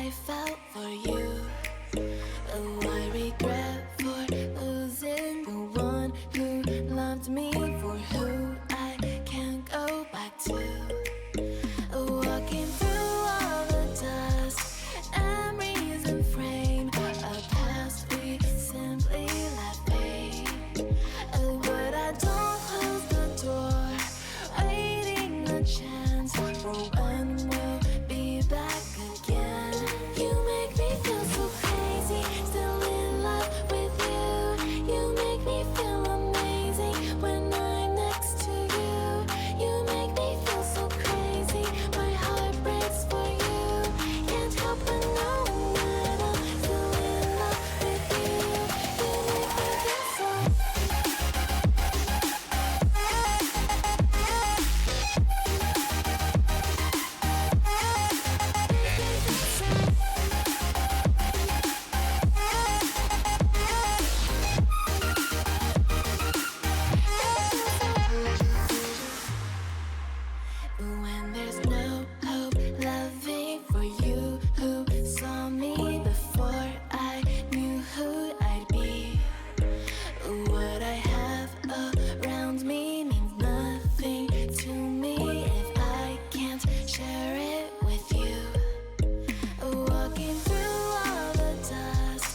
I felt for you. Oh, I regret for losing the one who loved me, for who I can't go back to. Walking through all the dust, memories and frame, a past we simply let fade. Oh, but I don't close the door, waiting a chance for when we'll be back again. You make me feel so crazy, still in love with you. You make me feel amazing when I'm next to you. You make me feel so crazy, my heart breaks for you. Can't help but know that I'm still in love with you. You make me feel so. When there's no hope loving for you who saw me before I knew who I'd be. What I have around me means nothing to me if I can't share it with you. Walking through all the dust,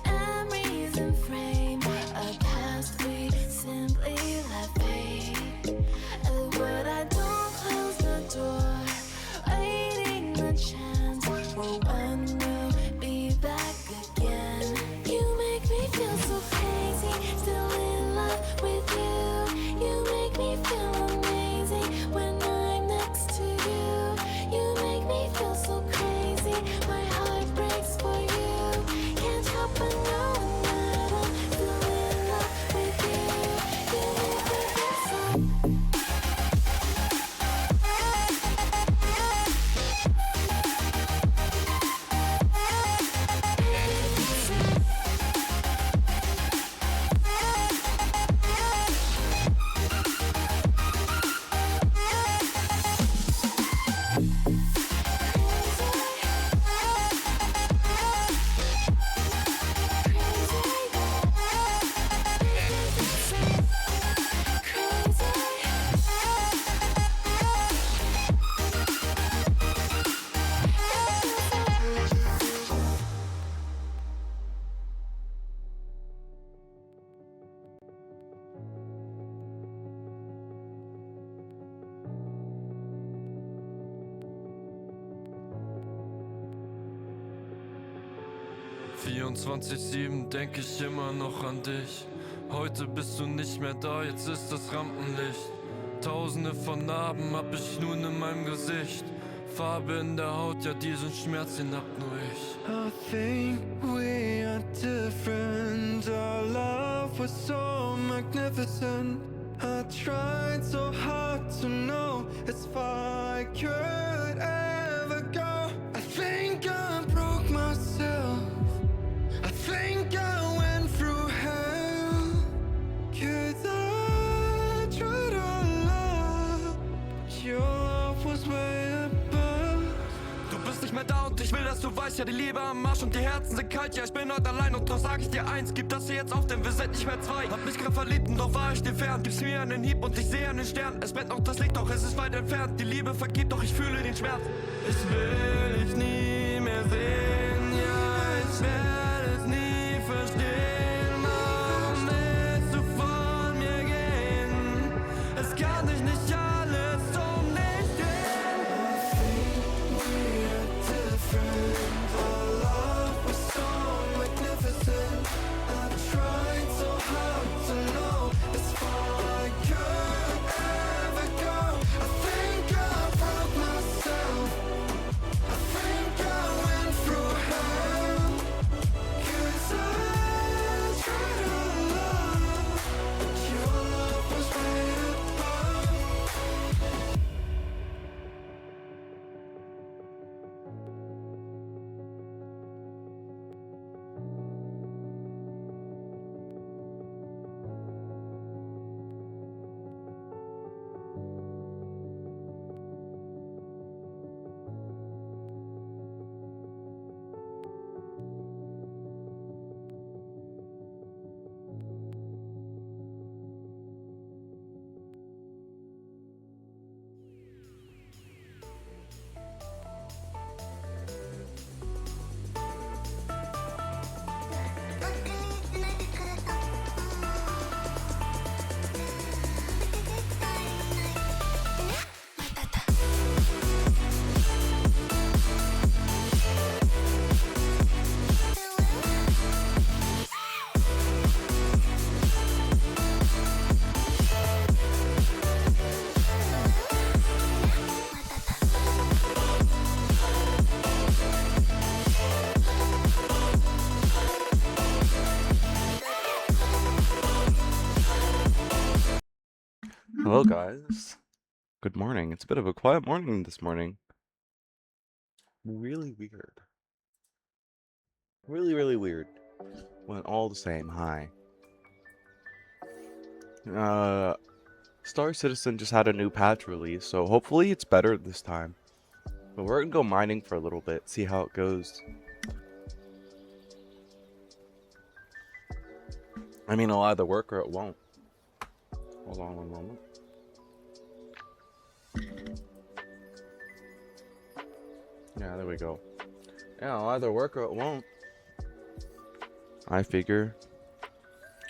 memories and frame, a past we simply let fade. But I don't close the door, waiting a chance for when we'll be back again. You make me feel so crazy, still in love with you. You make me feel amazing when I'm next to you. You make me feel so crazy, my heart breaks for you. Can't help but know that I'm still in love with you. You make me feel so. ...24/7 denk ich immer noch an dich. Heute bist du nicht mehr da, jetzt ist das Rampenlicht. Tausende von Narben hab ich nun in meinem Gesicht. Farbe in der Haut, ja diesen Schmerz, den hab nur ich. I think we are different. Our love was so magnificent. I tried so hard to know as far I could ever go. I think I broke myself. I think I went through hell. 'Cause I tried our love. Your love was way above. Du bist nicht mehr da und ich will, dass du weißt, ja die Liebe am Arsch und die Herzen sind kalt. Ja, ich bin heute allein und doch sag ich dir eins, gib das hier jetzt auf, denn wir sind nicht mehr zwei. Hab mich grad verliebt und doch war ich dir fern. Gib's mir einen Hieb und ich sehe einen Stern. Es brennt noch das Licht, doch es ist weit entfernt. Die Liebe vergeht, doch ich fühle den Schmerz. Ich will dich nie mehr sehen, ja, ich werde es nie verstehen. Warum willst du von mir gehen? Es kann dich nicht alles um dich drehen. We are different. Our love was so magnificent. I tried so hard to know as far I could ever go. I think I broke myself. I think I went through Hello, guys. Good morning. It's a bit of a quiet morning this morning. Really weird. Really weird. When all the same, hi. Star Citizen just had a new patch release, so hopefully it's better this time. But we're gonna go mining for a little bit, see how it goes. I mean, it'll either work or it won't. Hold on one moment. Yeah, there we go. Yeah, it'll either work or it won't. I figure.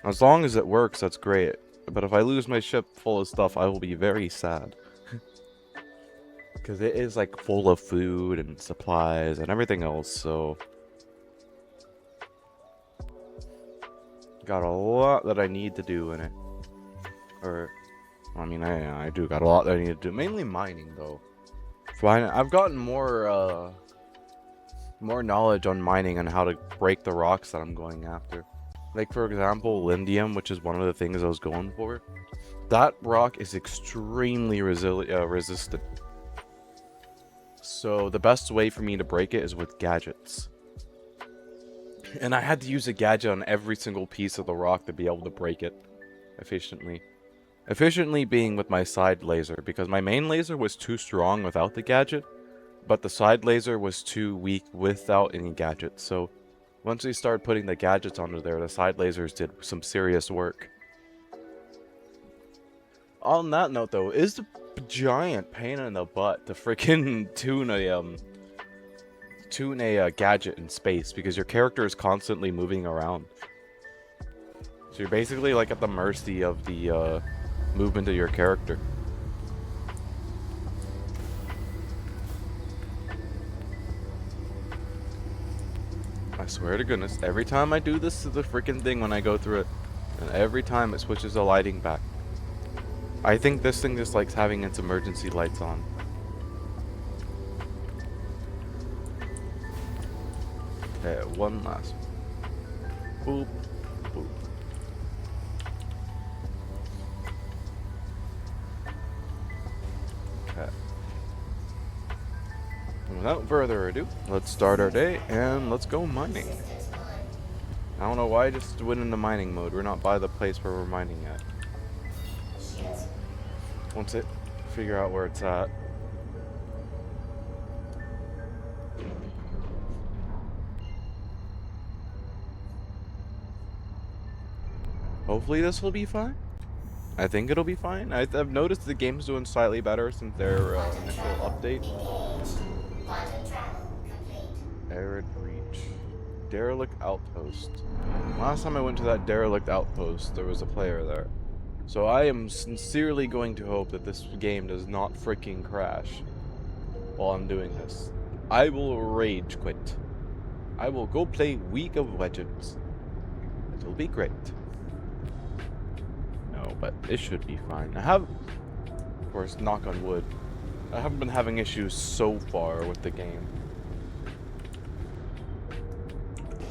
As long as it works, that's great. But if I lose my ship full of stuff, I will be very sad. Because it is, like, full of food and supplies and everything else, so... Got a lot that I need to do in it. Or... I mean, I do got a lot that I need to do. Mainly mining, though. I've gotten more knowledge on mining and how to break the rocks that I'm going after. Like, for example, lindium, which is one of the things I was going for. That rock is extremely resistant. So the best way for me to break it is with gadgets. And I had to use a gadget on every single piece of the rock to be able to break it efficiently. Efficiently being with my side laser, because my main laser was too strong without the gadget, but the side laser was too weak without any gadgets. So once we started putting the gadgets onto there, the side lasers did some serious work. On that note, though, it's a giant pain in the butt to freaking tune a gadget in space, because your character is constantly moving around. So you're basically like at the mercy of the movement of your character. I swear to goodness, every time I do this to the freaking thing when I go through it, and every time it switches the lighting back. I think this thing just likes having its emergency lights on. Okay, one last. Boop, boop. Okay. Without further ado, let's start our day and let's go mining. I don't know why I just went into mining mode. We're not by the place where we're mining at. Once it figure out where it's at. Hopefully this will be fine. I think it'll be fine. I've noticed the game's doing slightly better since their initial update. Arid Reach. Derelict Outpost. Last time I went to that derelict outpost, there was a player there. So I am sincerely going to hope that this game does not freaking crash while I'm doing this. I will rage quit. I will go play League of Legends. It'll be great. No, but it should be fine. I have, of course, knock on wood, I haven't been having issues so far with the game.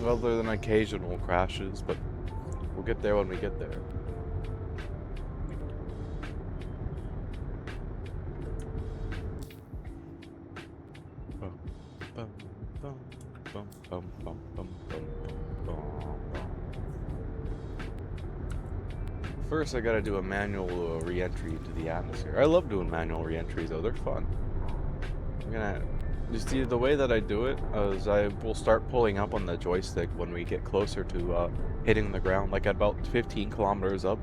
Other than occasional crashes, but we'll get there when we get there. First, I gotta do a manual re-entry into the atmosphere. I love doing manual re-entries, though. They're fun. I'm gonna... You see, the way that I do it is I will start pulling up on the joystick when we get closer to hitting the ground. Like at about 15 kilometers up,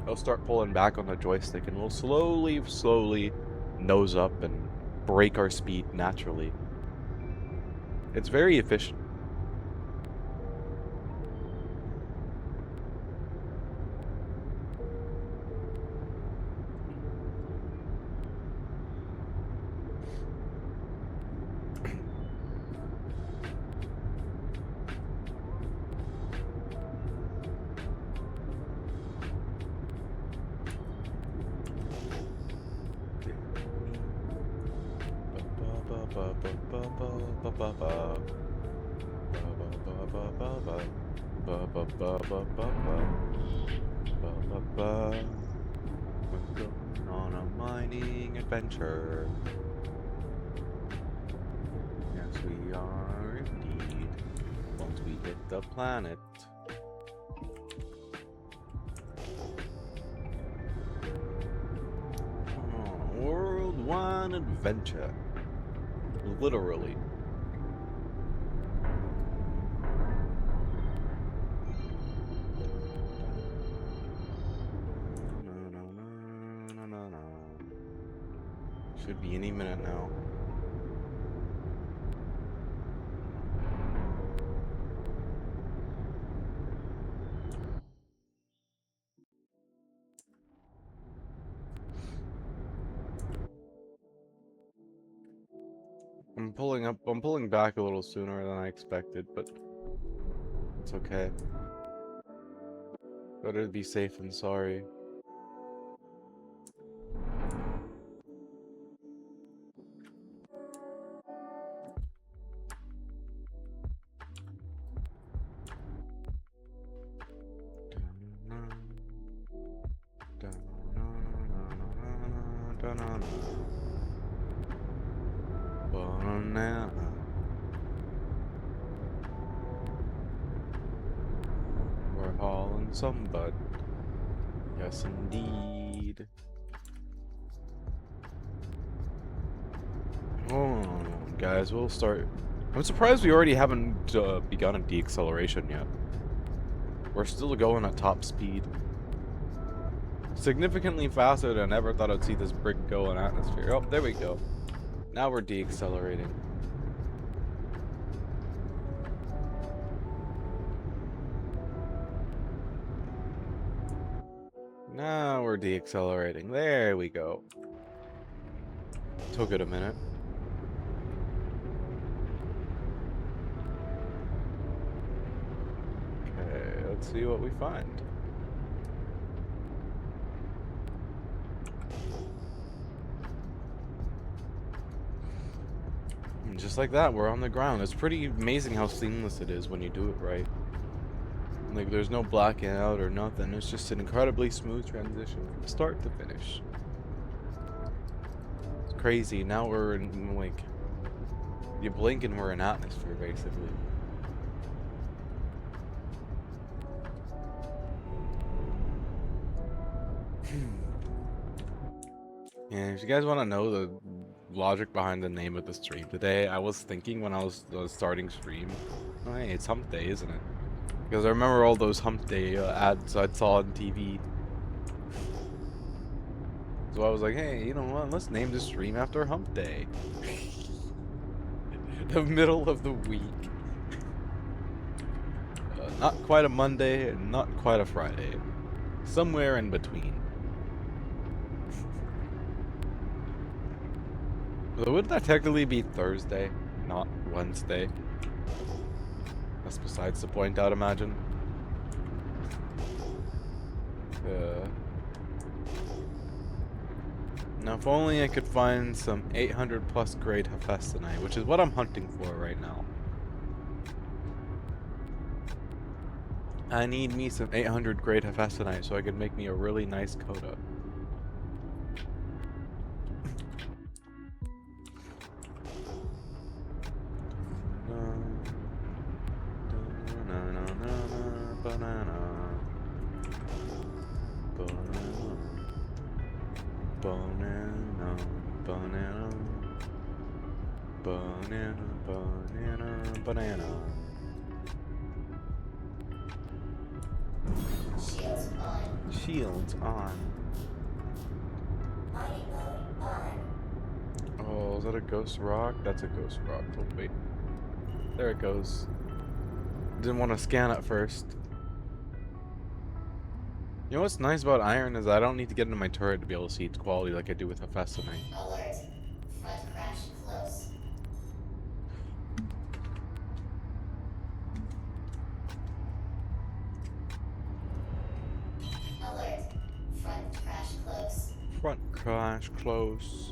I'll start pulling back on the joystick and we'll slowly nose up and break our speed naturally. It's very efficient. on a mining adventure. Yes, we are indeed. Once we hit the planet. Oh, worldwide adventure. Literally. Should be any minute now. I'm pulling back a little sooner than I expected, but it's okay. Better to be safe than sorry. Banana. We're hauling some bud. Yes, indeed. Oh, guys, we'll start. I'm surprised we already haven't begun a deacceleration yet. We're still going at top speed. Significantly faster than I ever thought I'd see this brig go in atmosphere. Oh, there we go. Now we're deaccelerating. Now we're deaccelerating. There we go. Took it a minute. Okay, let's see what we find. And just like that, we're on the ground. It's pretty amazing how seamless it is when you do it right. Like, there's no blacking out or nothing. It's just an incredibly smooth transition from start to finish. It's crazy. Now we're in, like, you blink and we're in atmosphere, basically. And if you guys want to know the logic behind the name of the stream today, I was thinking when I was starting stream, oh, hey, it's hump day, isn't it? Because I remember all those hump day ads I saw on TV. So I was like, hey, you know what, let's name the stream after hump day. The middle of the week. Not quite a Monday, and not quite a Friday. Somewhere in between. So wouldn't that technically be Thursday, not Wednesday? That's besides the point, I'd imagine. Now, if only I could find some 800 plus grade Hephaestonite, which is what I'm hunting for right now. I need me some 800 grade Hephaestonite so I can make me a really nice coda. Banana. Shields on. Shields on. Mining mode on. Oh, is that a ghost rock? That's a ghost rock. Oh, wait. There it goes. Didn't want to scan it first. You know what's nice about iron is I don't need to get into my turret to be able to see its quality like I do with Hephaestonite. Alert. Front crash close. Alert. Front crash close. Front crash close.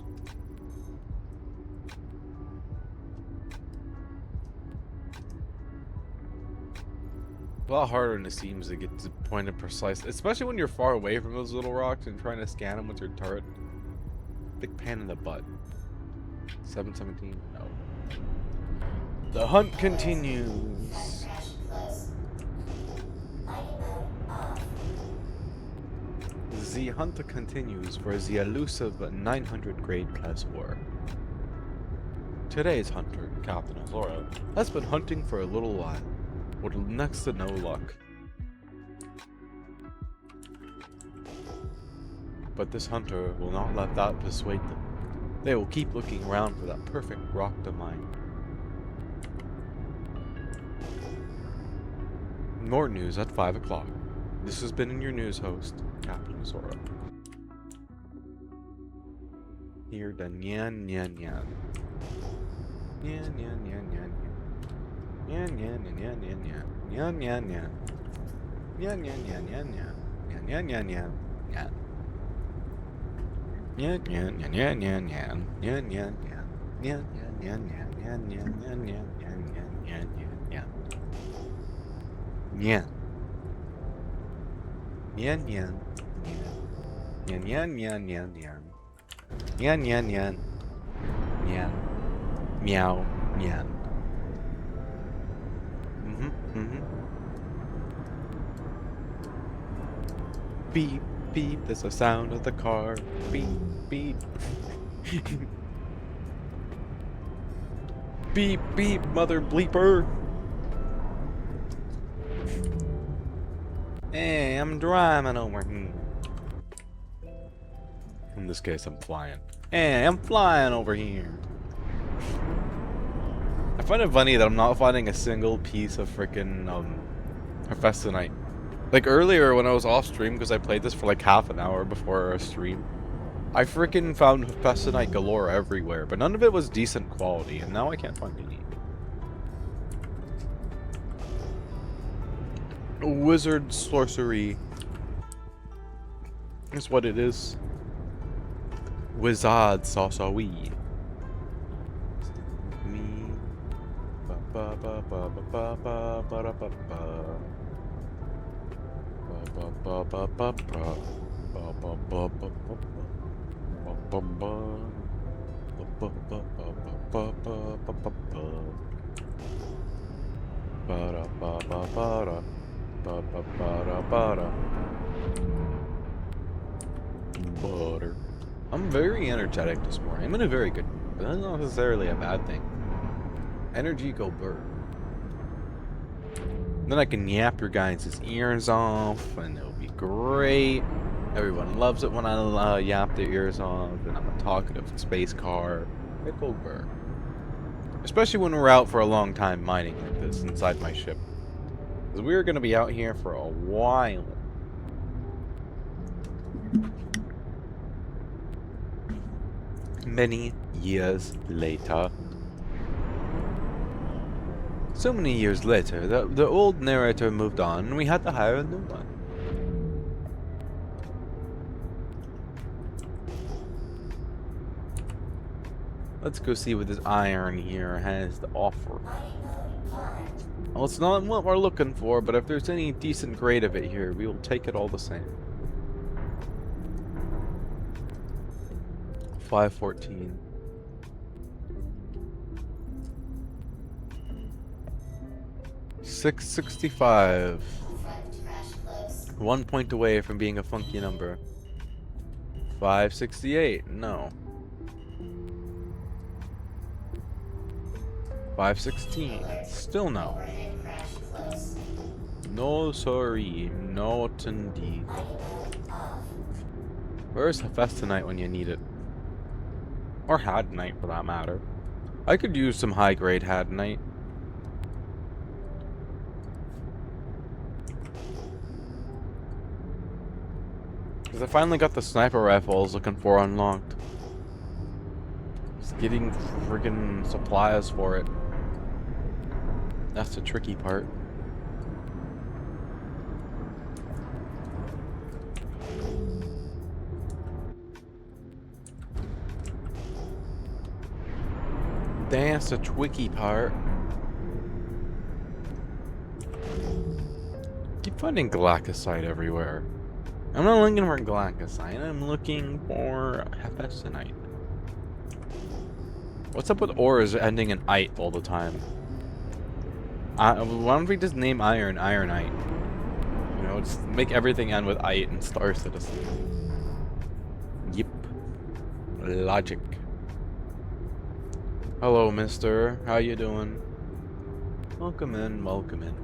A lot harder than it seems to get to point it precise, especially when you're far away from those little rocks and trying to scan them with your turret. big pain in the butt. 717? No. The hunt continues. Crash close. Mining mode off. The hunt continues for the elusive 900 grade class war. Today's hunter, Captain Azora, has been hunting for a little while, with next to no luck. But this hunter will not let that persuade them. They will keep looking around for that perfect rock to mine. More news at 5 o'clock. This has been your news host, Captain Azora. Here the nyan nyan nyan. Nyan nyan nyan nyan nyan. Nyan nyan nyan nyan nyan. Nyan nyan nyan. Nyan nyan nyan nyan nyan. Nyan nyan nyan nyan. Nyan. Nyan nyan nyan nyan nyan nyan. Nyan nyan nyan. Nyan nyan nyan nyan nyan nyan nyan nyan nyan nyan nyan nyan. Nyan. Nyan nyan. Nyan nyan nyan nyan nyan. Nyan nyan nyan. Nyan. Meow. Nyan. Beep, beep, there's the sound of the car. Beep, beep. Beep, beep, mother bleeper. Hey, I'm driving over here. In this case, I'm flying. Hey, I'm flying over here. I find it funny that I'm not finding a single piece of freaking Hephaestonite. Like earlier when I was off stream, because I played this for like half an hour before our stream, I freaking found Hephaestonite galore everywhere, but none of it was decent quality, and now I can't find any. Wizard sorcery is what it is. Wizard sorcery. Me. Ba ba ba ba ba ba ba ba ba ba. Ba ba ba ba ba ba. Ba ba ba ba ba ba. Ba ba ba. Ba ba ba ba ba ba ba ba. Ba da ba ba ba da. Ba ba ba da ba da. Butter. I'm very energetic this morning. I'm in a very good mood, but that's not necessarily a bad thing. Energy go bird. Then I can yap your guys' ears off, and it'll be great. Everyone loves it when I yap their ears off, and I'm a talkative space car. It go bird. Especially when we're out for a long time mining like this inside my ship. Because we're going to be out here for a while. Many years later. So many years later, the old narrator moved on, and we had to hire a new one. Let's go see what this iron here has to offer. Well, it's not what we're looking for, but if there's any decent grade of it here, we will take it all the same. 514. $665. Front crash close. 1 point away from being a funky number. 568. No. 516. Still no. Overhead crash close. No, sorry. Not indeed. Mining mode off. Where's Hephaestonite when you need it? Or Hadnite, for that matter. I could use some high-grade Hadnite. Because I finally got the sniper rifle I was looking for unlocked. Just getting friggin' supplies for it. That's the tricky part. That's the tricky part. Keep finding galactosite everywhere. I'm not looking for galactosite, I'm looking for Hephaestonite. What's up with ores ending in "ite" all the time? Why don't we just name iron ironite? You know, just make everything end with "ite" and Star Citizen. Yep. Logic. Hello, mister. How you doing? Welcome in, welcome in.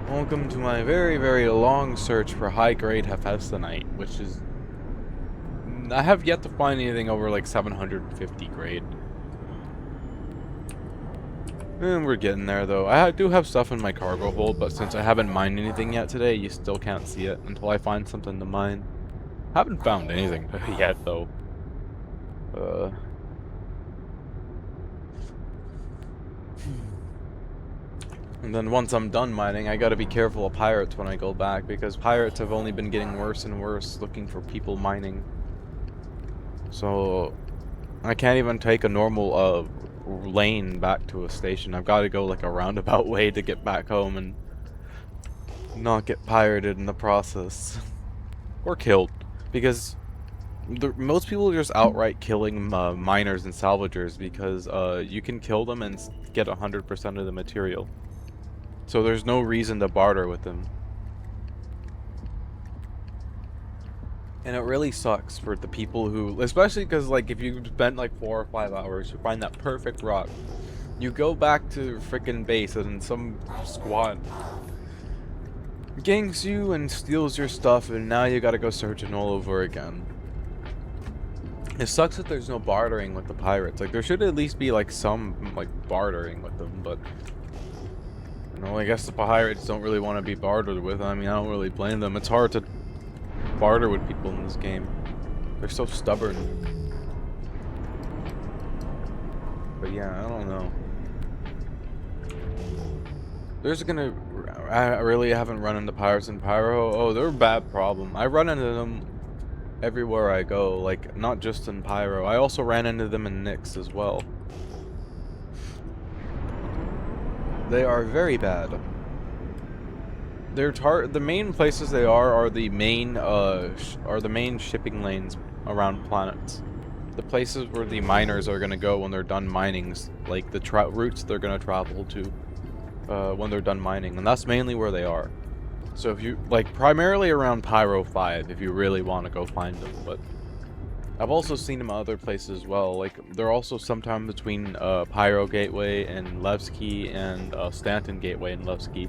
Welcome to my very, very long search for high-grade Hephaestonite, which is... I have yet to find anything over like 750 grade. And we're getting there though. I do have stuff in my cargo hold, but since I haven't mined anything yet today, you still can't see it until I find something to mine. Haven't found anything yet though. And then once I'm done mining, I gotta be careful of pirates when I go back, because pirates have only been getting worse and worse looking for people mining. So I can't even take a normal lane back to a station. I've got to go like a roundabout way to get back home and not get pirated in the process. Or killed, because most people are just outright killing miners and salvagers because you can kill them and get 100% of the material. So there's no reason to barter with them. And it really sucks for the people who, especially because like if you spent like 4 or 5 hours to find that perfect rock, you go back to freaking base and some squad ganks you and steals your stuff, and now you gotta go searching all over again. It sucks that there's no bartering with the pirates. Like there should at least be like some like bartering with them, but you know, I guess the pirates don't really want to be bartered with. I mean, I don't really blame them. It's hard to barter with people in this game. They're so stubborn. But yeah, I don't know. I really haven't run into pirates in Pyro. Oh, they're a bad problem. I run into them everywhere I go, like not just in Pyro. I also ran into them in Nyx as well. They are very bad. The main places they are the main shipping lanes around planets. The places where the miners are gonna go when they're done mining, like the routes they're gonna travel to when they're done mining, and that's mainly where they are. So if you like, primarily around Pyro 5, if you really want to go find them. But I've also seen them other places as well. Like they're also sometime between Pyro Gateway and Levski, and Stanton Gateway and Levski.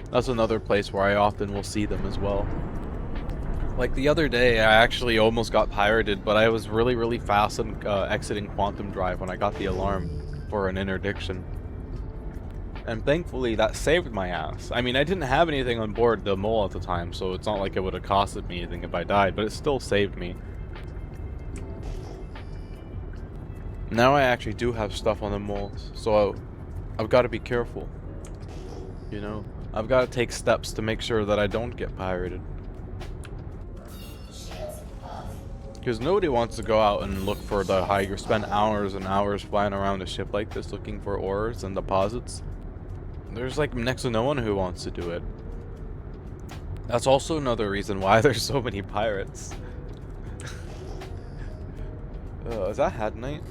That's another place where I often will see them as well. Like the other day, I actually almost got pirated, but I was really, really fast in exiting Quantum Drive when I got the alarm for an interdiction. And thankfully, that saved my ass. I mean, I didn't have anything on board the mole at the time, so it's not like it would have costed me anything if I died, but it still saved me. Now I actually do have stuff on the moles, so I've got to be careful. You know? I've got to take steps to make sure that I don't get pirated. Because nobody wants to go out and look for the high, spend hours and hours flying around a ship like this looking for ores and deposits. There's like next to no one who wants to do it. That's also another reason why there's so many pirates. Is that Hadnite?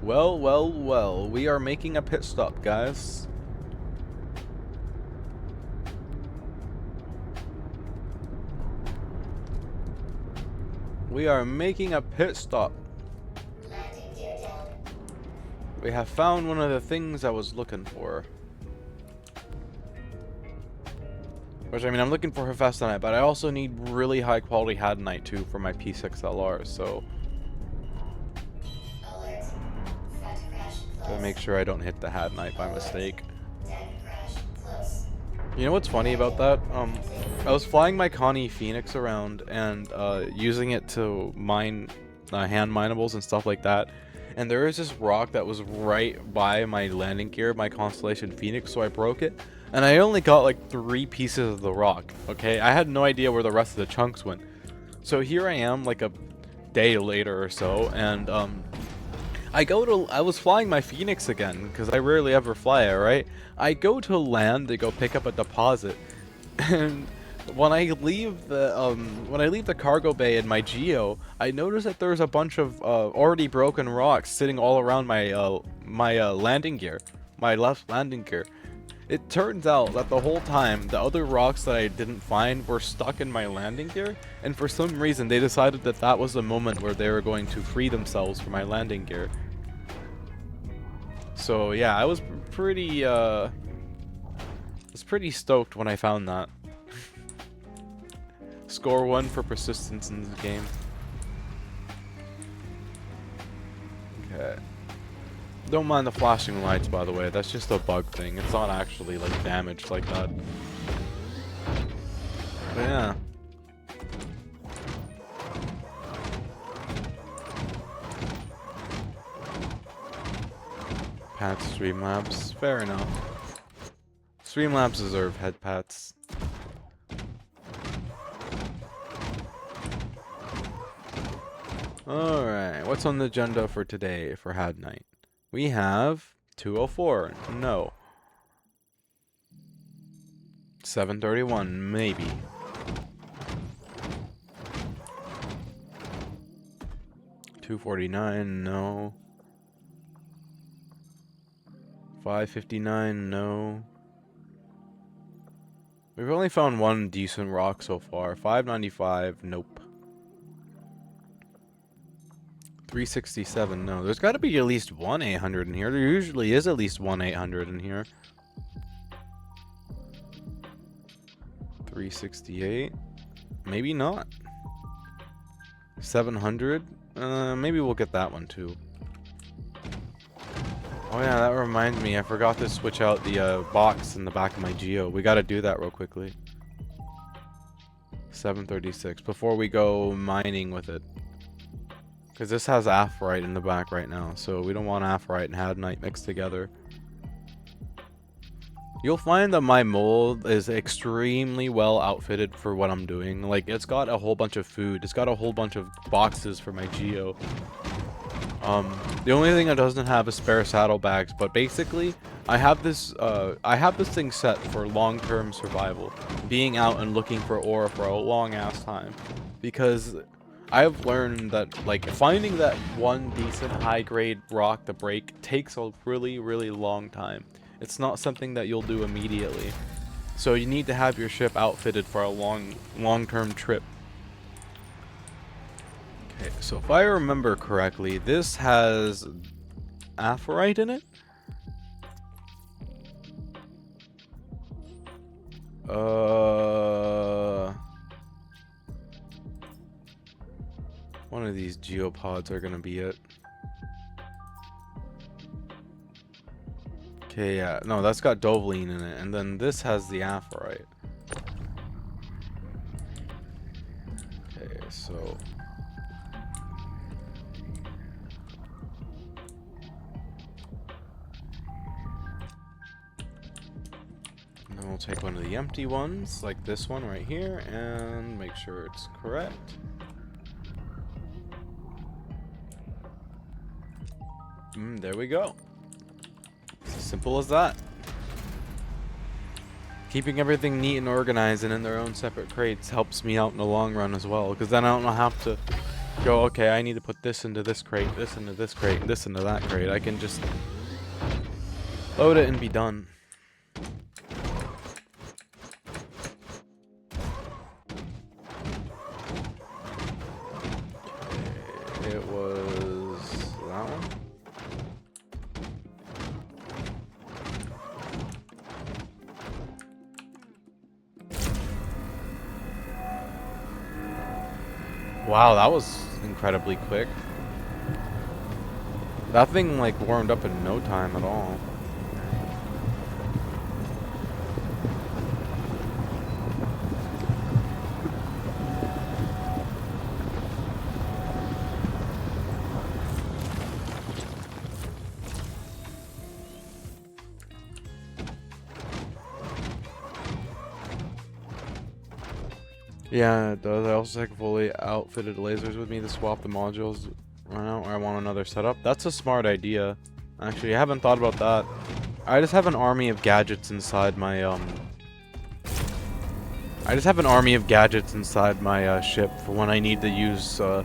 Well, well, well, we are making a pit stop, guys. We are making a pit stop. We have found one of the things I was looking for. Which, I mean, I'm looking for Hephaestonite, but I also need really high quality Hadnite too for my P6LR, so... to make sure I don't hit the Hadnite by mistake. You know what's funny about that? I was flying my Connie Phoenix around and using it to mine hand minables and stuff like that. And there is this rock that was right by my landing gear, my Constellation Phoenix, so I broke it. And I only got like 3 pieces of the rock, okay? I had no idea where the rest of the chunks went. So here I am like a day later or so, and I was flying my Phoenix again, because I rarely ever fly it, right? I go to land to go pick up a deposit, and when I leave the cargo bay in my Geo, I noticed that there's a bunch of already broken rocks sitting all around my landing gear, my left landing gear. It turns out that the whole time the other rocks that I didn't find were stuck in my landing gear, and for some reason they decided that that was the moment where they were going to free themselves from my landing gear. So yeah, I was pretty stoked when I found that. Score 1 for persistence in this game. Okay. Don't mind the flashing lights, by the way. That's just a bug thing. It's not actually like damaged like that. But yeah. Pat Streamlabs. Fair enough. Streamlabs deserve head pats. Alright, what's on the agenda for today for Had Night? We have 204, no. 731, maybe. $249, no. $559, no. We've only found one decent rock so far. $595, nope. $367, no. There's got to be at least one 800 in here. There usually is at least one 800 in here. $368, maybe not. 700, maybe we'll get that one too. Oh yeah, that reminds me, I forgot to switch out the box in the back of my Geo. We gotta do that real quickly. 736, before we go mining with it. Because this has Aphorite in the back right now, so we don't want Aphorite and Hadnite mixed together. You'll find that my mold is extremely well outfitted for what I'm doing. Like, it's got a whole bunch of food. It's got a whole bunch of boxes for my Geo. The only thing it doesn't have is spare saddlebags, but basically, I have this thing set for long-term survival, being out and looking for ore for a long-ass time, because I've learned that, like, finding that one decent high-grade rock to break takes a really, really long time. It's not something that you'll do immediately, so you need to have your ship outfitted for a long-term trip. Okay, so if I remember correctly, this has Aphorite in it? One of these geopods are gonna be it. Okay, yeah, no, that's got Doveline in it, and then this has the Aphorite. Okay, so and then we'll take one of the empty ones, like this one right here, and make sure it's correct. There we go. It's as simple as that. Keeping everything neat and organized and in their own separate crates helps me out in the long run as well, because then I don't have to go, okay, I need to put this into this crate, this into this crate, and this into that crate. I can just load it and be done. Okay, it was that one. Wow, that was incredibly quick. That thing like warmed up in no time at all. Yeah, it does. I also take fully outfitted lasers with me to swap the modules around, or I want another setup. That's a smart idea. Actually, I haven't thought about that. I just have an army of gadgets inside my I just have an army of gadgets inside my ship for when I need to use. So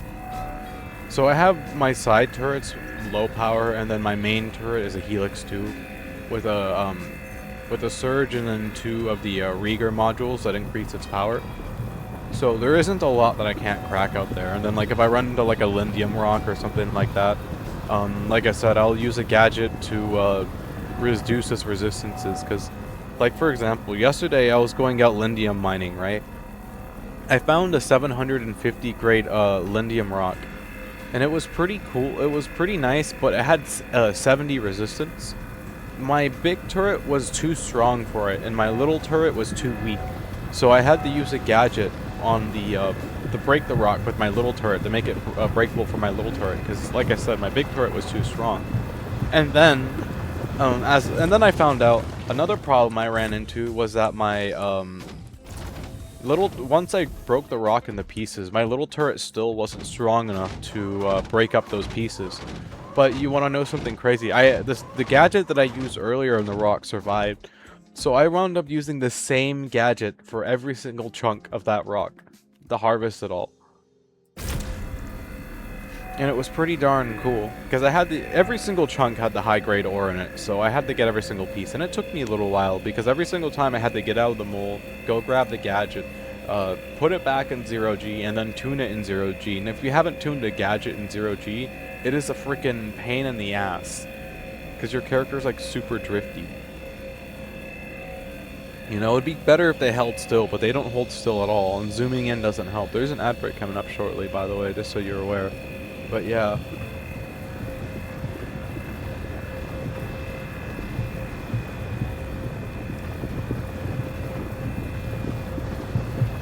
I have my side turrets low power, and then my main turret is a Helix 2 with a surge and then 2 of the Rieger modules that increase its power. So there isn't a lot that I can't crack out there. And then like if I run into like a Lindium rock or something like that, like I said, I'll use a gadget to reduce its resistances. Because, like for example, yesterday I was going out Lindium mining, right? I found a 750 grade Lindium rock. And it was pretty cool. It was pretty nice, but it had 70 resistance. My big turret was too strong for it, and my little turret was too weak. So I had to use a gadget on the to break the rock with my little turret to make it breakable for my little turret. Because, like I said, my big turret was too strong. And then, I found out another problem I ran into was that my once I broke the rock into pieces, my little turret still wasn't strong enough to break up those pieces. But you want to know something crazy? The gadget that I used earlier in the rock survived, so I wound up using the same gadget for every single chunk of that rock to harvest it all. And it was pretty darn cool, because I had every single chunk had the high grade ore in it, so I had to get every single piece, and it took me a little while, because every single time I had to get out of the mole, go grab the gadget, put it back in 0G, and then tune it in 0G, and if you haven't tuned a gadget in 0G, it is a freaking pain in the ass, because your character's like super drifty. You know, it'd be better if they held still, but they don't hold still at all, and zooming in doesn't help. There's an ad break coming up shortly, by the way, just so you're aware. But yeah.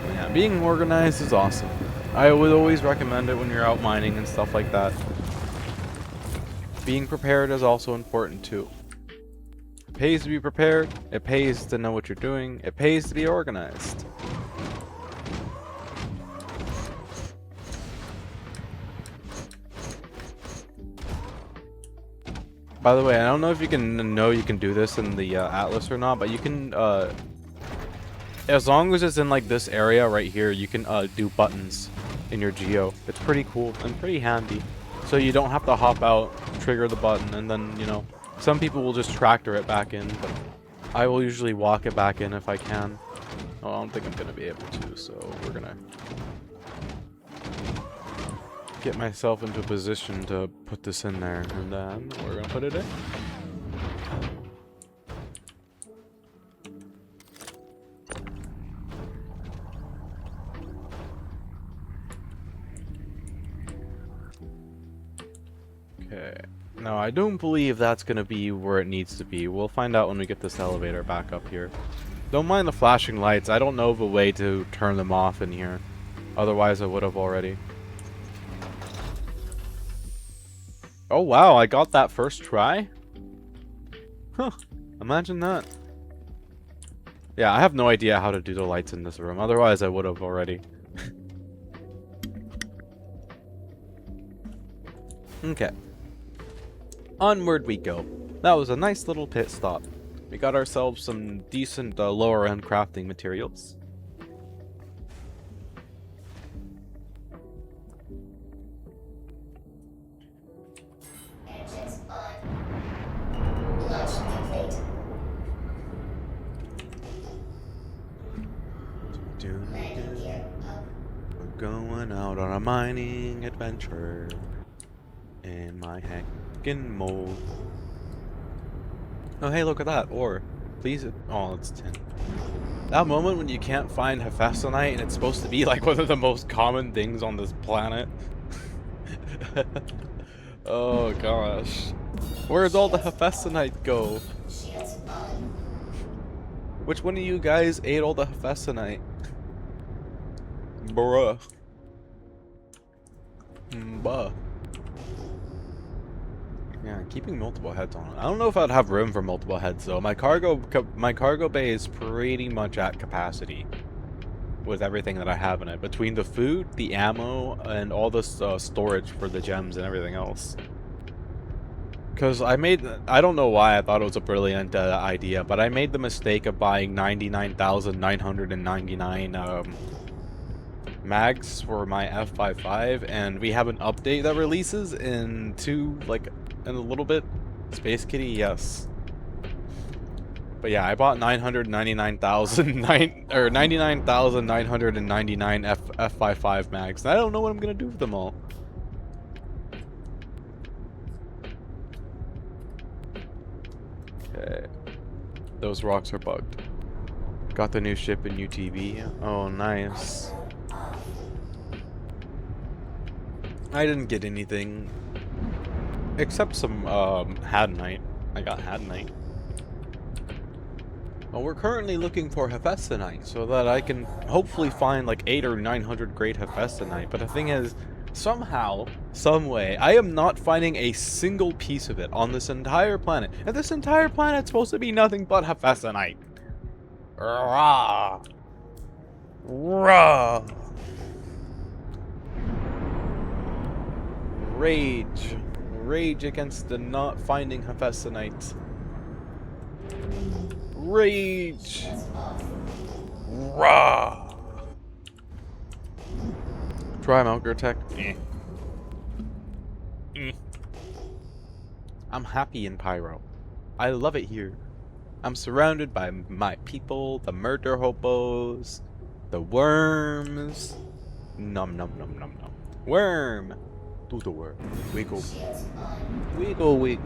Yeah, being organized is awesome. I would always recommend it when you're out mining and stuff like that. Being prepared is also important too. It pays to be prepared, it pays to know what you're doing, it pays to be organized. By the way, I don't know if you can do this in the Atlas or not, but you can, as long as it's in like this area right here, you can do buttons in your geo. It's pretty cool and pretty handy. So you don't have to hop out, trigger the button, and then, you know, some people will just tractor it back in, but I will usually walk it back in if I can. Oh, I don't think I'm going to be able to, so we're going to get myself into a position to put this in there, and then we're going to put it in. Okay. No, I don't believe that's going to be where it needs to be. We'll find out when we get this elevator back up here. Don't mind the flashing lights. I don't know of a way to turn them off in here. Otherwise, I would have already. Oh, wow. I got that first try? Huh. Imagine that. Yeah, I have no idea how to do the lights in this room. Otherwise, I would have already. Okay. Onward we go. That was a nice little pit stop. We got ourselves some decent lower end crafting materials. Engines on. Launch complete. Landing gear up. We're going out on a mining adventure. In my heckin' mode. Oh, hey, look at that. Ore. Please. Oh, it's 10. That moment when you can't find Hephaestonite and it's supposed to be like one of the most common things on this planet. Oh, gosh. Where'd all the Hephaestonite go? Shields on. Which one of you guys ate all the Hephaestonite? Bruh. Buh. Yeah, keeping multiple heads on. I don't know if I'd have room for multiple heads though. My cargo bay is pretty much at capacity with everything that I have in it. Between the food, the ammo, and all the storage for the gems and everything else. Because I don't know why I thought it was a brilliant idea, but I made the mistake of buying 99,999 mags for my F55, and we have an update that releases in a little bit. Space Kitty, yes. But yeah, I bought 99,999 F55 mags, and I don't know what I'm gonna do with them all. Okay. Those rocks are bugged. Got the new ship in UTV. Oh, nice. I didn't get anything except some Hadanite. I got Hadanite. Well, we're currently looking for Hephaestonite so that I can hopefully find like 800 or 900 grade Hephaestonite. But the thing is, somehow, some way, I am not finding a single piece of it on this entire planet. And this entire planet's supposed to be nothing but Hephaestonite. Rah! Rah! Rage. Rage against the not finding Hephaestonite. Rage! Rah! Try Malgar Tech. I'm happy in Pyro. I love it here. I'm surrounded by my people, the murder hobos, the worms. Nom nom nom nom nom. Worm! Do the worm. Wiggle. Wiggle, wiggle,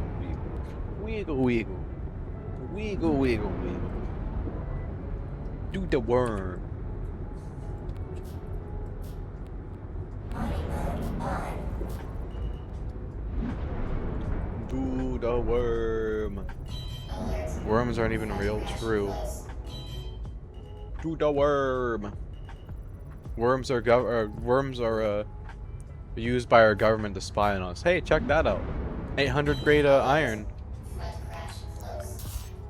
wiggle. Wiggle, wiggle. Wiggle, wiggle, wiggle. Do the worm. Do the worm. Worms aren't even real. True. Do the worm. Worms are used by our government to spy on us. Hey, check that out. 800 grade iron.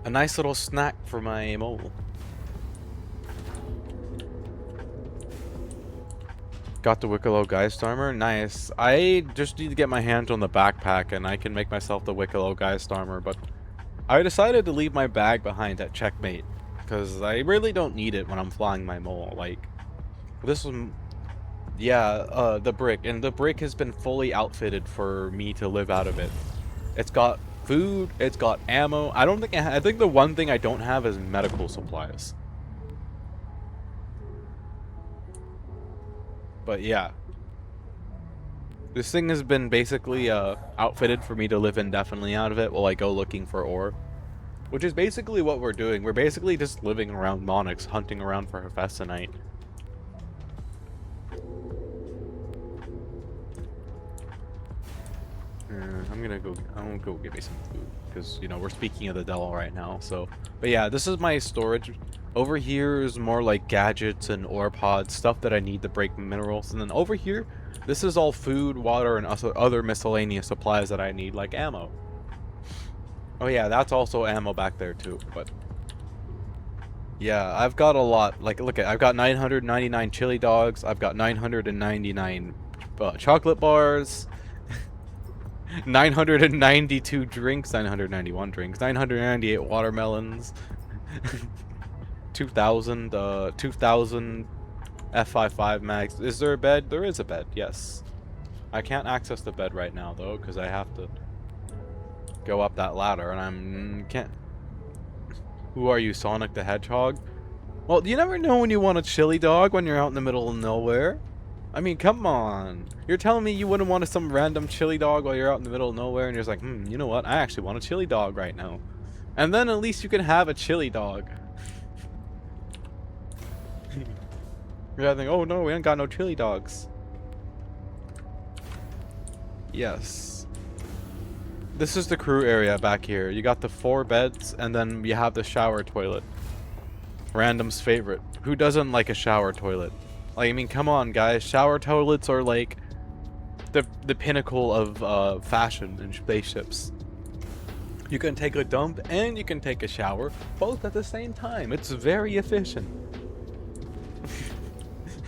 A nice little snack for my mole. Got the Wicklow Geist armor. Nice. I just need to get my hands on the backpack and I can make myself the Wicklow Geist armor, but I decided to leave my bag behind at Checkmate because I really don't need it when I'm flying my mole. Like, this was... Yeah, the brick. And the brick has been fully outfitted for me to live out of it. It's got food, it's got ammo. I think the one thing I don't have is medical supplies. But yeah. This thing has been basically outfitted for me to live indefinitely out of it while I go looking for ore. Which is basically what we're doing. We're basically just living around Monix, hunting around for Hephaestonite. I'm gonna go get me some food because, you know, we're speaking of the devil right now. So, but yeah, this is my storage. Over here is more like gadgets and ore pods, stuff that I need to break minerals. And then over here, this is all food, water, and other miscellaneous supplies that I need, like ammo. Oh yeah, that's also ammo back there too. But yeah, I've got a lot. Like, look at, I've got 999 chili dogs. I've got 999 chocolate bars. 992 drinks, 991 drinks, 998 watermelons, 2,000 F55 mags. Is there a bed? There is a bed, yes. I can't access the bed right now though, because I have to go up that ladder, and can't. Who are you, Sonic the Hedgehog? Well, you never know when you want a chili dog when you're out in the middle of nowhere. I mean, come on. You're telling me you wouldn't want some random chili dog while you're out in the middle of nowhere, and you're just like, you know what? I actually want a chili dog right now. And then at least you can have a chili dog. You're thinking, oh no, we ain't got no chili dogs. Yes. This is the crew area back here. You got the 4 beds, and then you have the shower toilet. Random's favorite. Who doesn't like a shower toilet? Like, I mean, come on, guys. Shower toilets are like the pinnacle of fashion in spaceships. You can take a dump and you can take a shower, both at the same time. It's very efficient.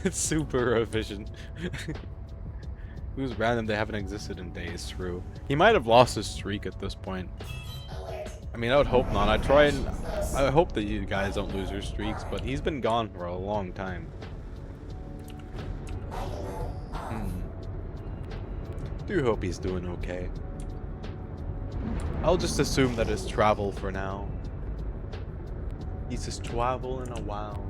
It's super efficient. Who's random? They haven't existed in days. True. He might have lost his streak at this point. Alert. I mean, I would hope not. I hope that you guys don't lose your streaks, but he's been gone for a long time. Do hope he's doing okay. I'll just assume that it's travel for now. He's just traveling a while.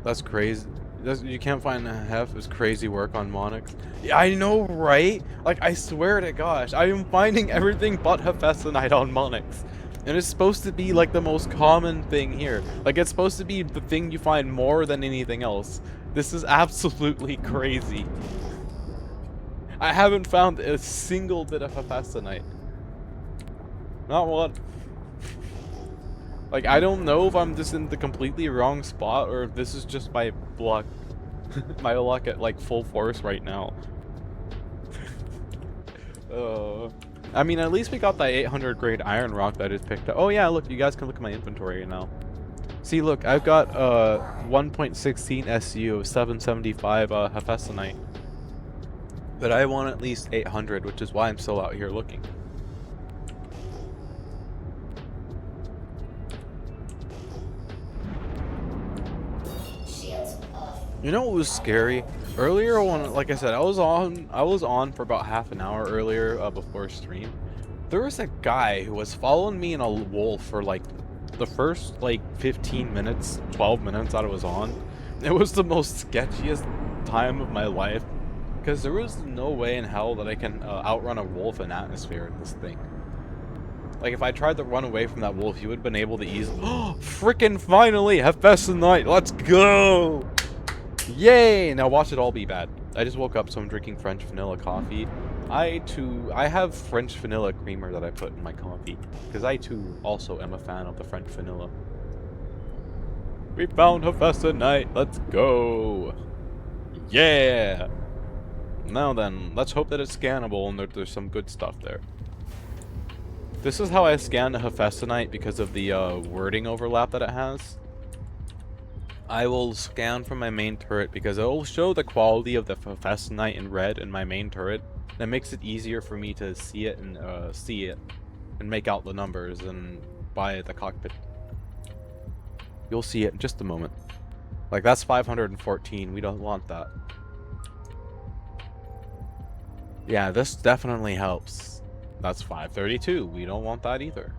That's crazy. You can't find Hef is crazy work on Monix. Yeah, I know, right? Like, I swear to gosh, I am finding everything but Hephaestonite on Monix. And it's supposed to be like the most common thing here. Like, it's supposed to be the thing you find more than anything else. This is absolutely crazy. I haven't found a single bit of Hephaestonite. Not one. Like, I don't know if I'm just in the completely wrong spot or if this is just my luck. My luck at, like, full force right now. I mean, at least we got that 800 grade iron rock that I just picked up. Oh yeah, look, you guys can look at my inventory now. See, look, I've got 1.16 SU of 775 Hephaestonite. But I want at least 800, which is why I'm still out here looking. Shields off. You know what was scary? Earlier when, like I said, I was on for about half an hour earlier before stream. There was a guy who was following me in a wolf for like the first like 15 minutes, 12 minutes that I was on. It was the most sketchiest time of my life because there was no way in hell that I can outrun a wolf in atmosphere in this thing. Like, if I tried to run away from that wolf, he would have been able to easily... Oh, frickin' finally! Hephaestonite! Let's go! Yay! Now watch it all be bad. I just woke up, so I'm drinking French vanilla coffee. I have French vanilla creamer that I put in my coffee. Because I, too, also am a fan of the French vanilla. We found Hephaestonite! Let's go! Yeah! Now then, let's hope that it's scannable and that there's some good stuff there. This is how I scan the Hephaestonite because of the wording overlap that it has. I will scan from my main turret because it will show the quality of the Hephaestonite in red in my main turret. That makes it easier for me to see it and make out the numbers and buy the cockpit. You'll see it in just a moment. Like, that's 514. We don't want that. Yeah, this definitely helps. That's 532. We don't want that either.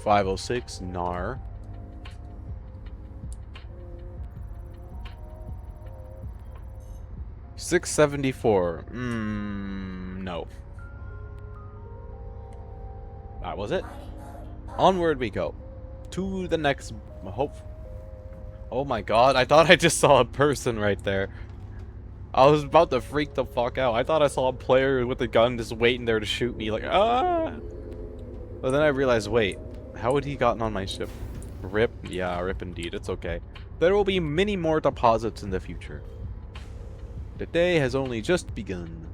.506 NAR. .674. No. That was it. Onward we go. To the next hope. Oh my god, I thought I just saw a person right there. I was about to freak the fuck out. I thought I saw a player with a gun just waiting there to shoot me, like, ah! But then I realized, wait, how had he gotten on my ship? Rip? Yeah, rip indeed, it's okay. There will be many more deposits in the future. The day has only just begun.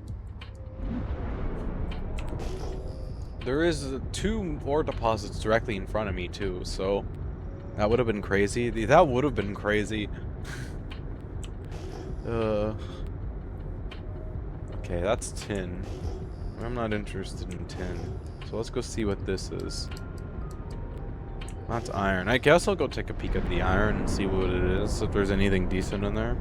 There is 2 more deposits directly in front of me, too, so... That would have been crazy. That would have been crazy. Okay, that's tin. I'm not interested in tin. So let's go see what this is. That's iron. I guess I'll go take a peek at the iron and see what it is, if there's anything decent in there.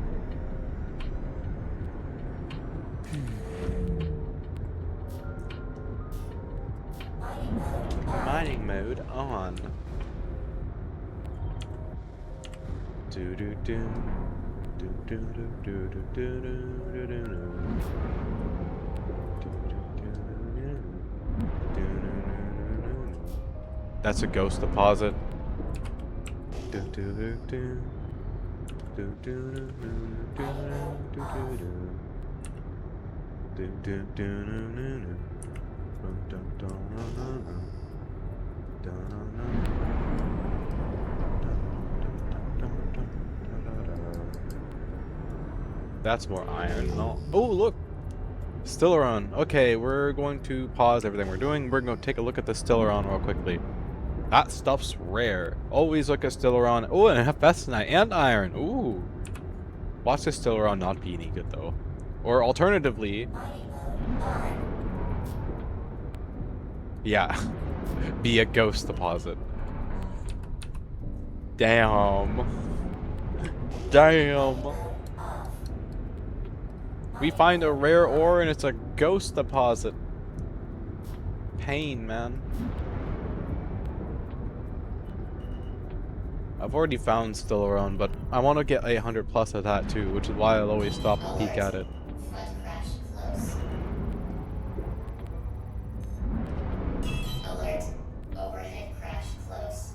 Mining mode on. Do do do. That's a ghost deposit. That's more iron. No. Oh, look. Stillaron. Okay, we're going to pause everything we're doing. We're going to take a look at the Stillaron real quickly. That stuff's rare. Always look at Stillaron. Oh, and Hephaestonite and iron. Ooh. Watch the Stillaron not be any good, though. Or alternatively... yeah. Be a ghost deposit. Damn. Damn. We find a rare ore and it's a ghost deposit. Pain, man. I've already found Stillaron, but I want to get 800 plus of that too, which is why I'll always stop and peek at it. Flood crash close. Alert. Overhead crash close.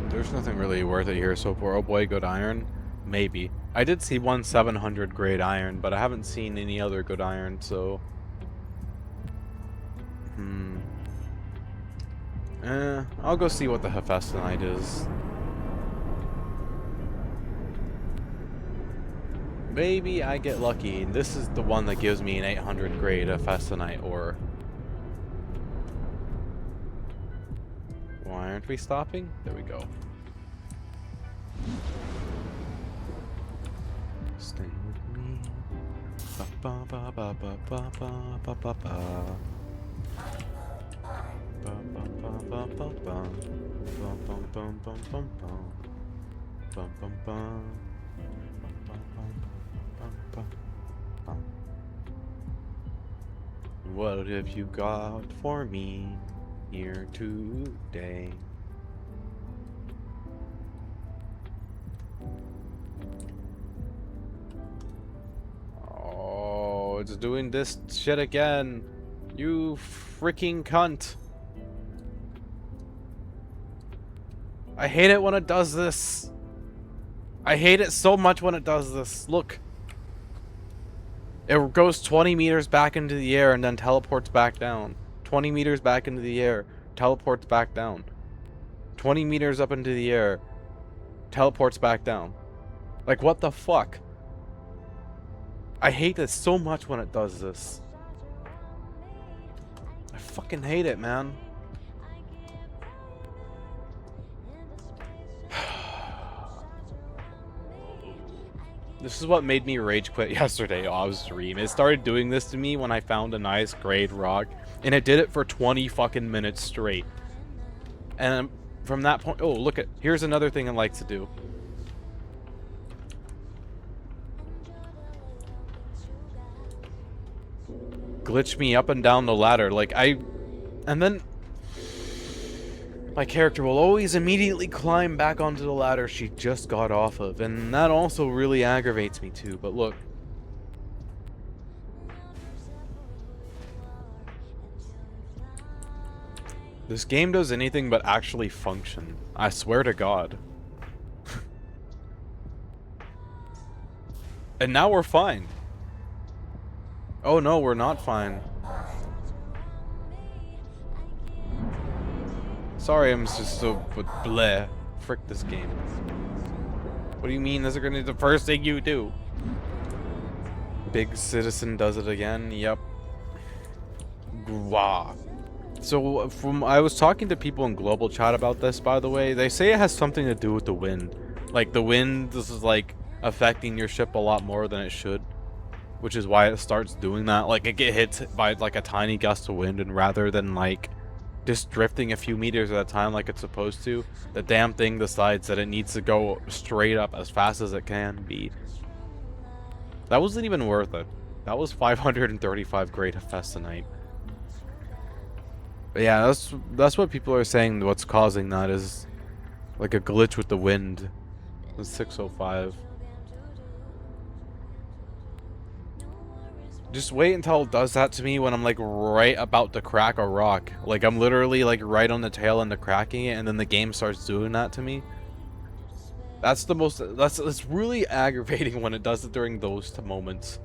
There's nothing really worth it here so far. Oh boy, good iron. Maybe. I did see one 700 grade iron, but I haven't seen any other good iron, so... I'll go see what the Hephaestonite is. Maybe I get lucky. This is the one that gives me an 800 grade Hephaestonite ore. Why aren't we stopping? There we go. Stay with me. Ba ba ba ba ba ba ba ba ba ba. Ba ba ba ba ba ba. Bum bum bum bum bum bum. Bum bum bum. Bum bum bum bum bum. What have you got for me here today? Oh, it's doing this shit again. You freaking cunt. I hate it when it does this. I hate it so much when it does this. Look. It goes 20 meters back into the air and then teleports back down. 20 meters back into the air, teleports back down. 20 meters up into the air, teleports back down. Like, what the fuck? I hate this so much when it does this. I fucking hate it, man. This is what made me rage quit yesterday off stream. It started doing this to me when I found a nice grade rock, and it did it for 20 fucking minutes straight. And from that point, oh, look at, here's another thing I like to do. Glitch me up and down the ladder, and then my character will always immediately climb back onto the ladder she just got off of, and that also really aggravates me too, but look. This game does anything but actually function. I swear to God. And now we're fine. Oh no, we're not fine. Sorry, I'm just so bleh. Frick this game. What do you mean? This is gonna be the first thing you do? Big Citizen does it again. Yep. Gwah. So I was talking to people in global chat about this, by the way. They say it has something to do with the wind. Like the wind, this is like affecting your ship a lot more than it should, which is why it starts doing that. Like it get hit by like a tiny gust of wind, and rather than like just drifting a few meters at a time like it's supposed to, the damn thing decides that it needs to go straight up as fast as it can be. That wasn't even worth it. That was 535 grade Hephaestonite. But yeah, that's what people are saying. What's causing that is like a glitch with the wind. It's 605. Just wait until it does that to me when I'm like right about to crack a rock. Like I'm literally like right on the tail end of cracking it, and then the game starts doing that to me. It's really aggravating when it does it during those moments.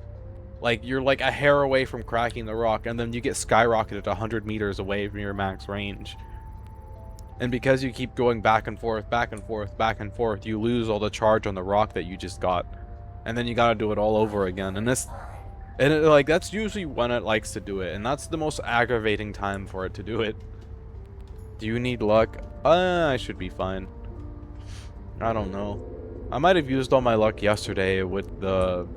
Like you're like a hair away from cracking the rock, and then you get skyrocketed 100 meters away from your max range. And because you keep going back and forth, back and forth, back and forth, you lose all the charge on the rock that you just got. And then you gotta do it all over again. And like, that's usually when it likes to do it. And that's the most aggravating time for it to do it. Do you need luck? I should be fine. I don't know. I might have used all my luck yesterday with the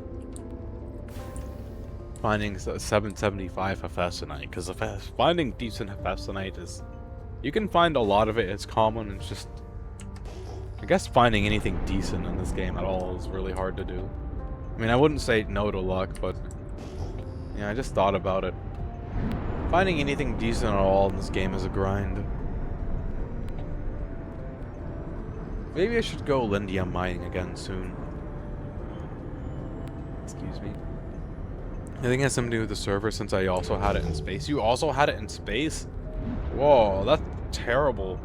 finding 775 Hephaestonite, because finding decent Hephaestonite is, you can find a lot of it, it's common. It's just, I guess finding anything decent in this game at all is really hard to do. I mean, I wouldn't say no to luck, but yeah, I just thought about it. Finding anything decent at all in this game is a grind. Maybe I should go Lindium mining again soon. Excuse me. I think it has something to do with the server, since I also had it in space. You also had it in space? Whoa, that's terrible.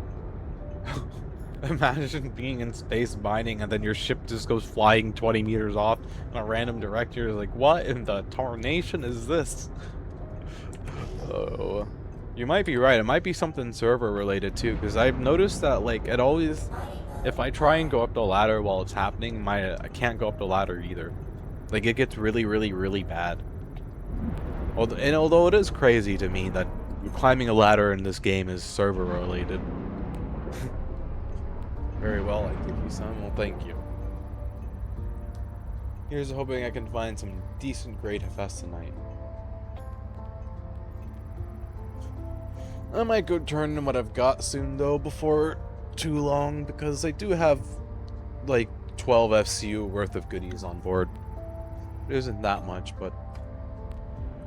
Imagine being in space mining and then your ship just goes flying 20 meters off in a random direction. You're like, what in the tarnation is this? Oh, you might be right. It might be something server related too, because I've noticed that, like, it always, if I try and go up the ladder while it's happening, I can't go up the ladder either. Like, it gets really, really, really bad. And although it is crazy to me that climbing a ladder in this game is server related. Very well, I give you some. Well, thank you. Here's hoping I can find some decent grade Hephaestonite. I might go turn in what I've got soon, though, before too long, because I do have, like, 12 FCU worth of goodies on board. It isn't that much, but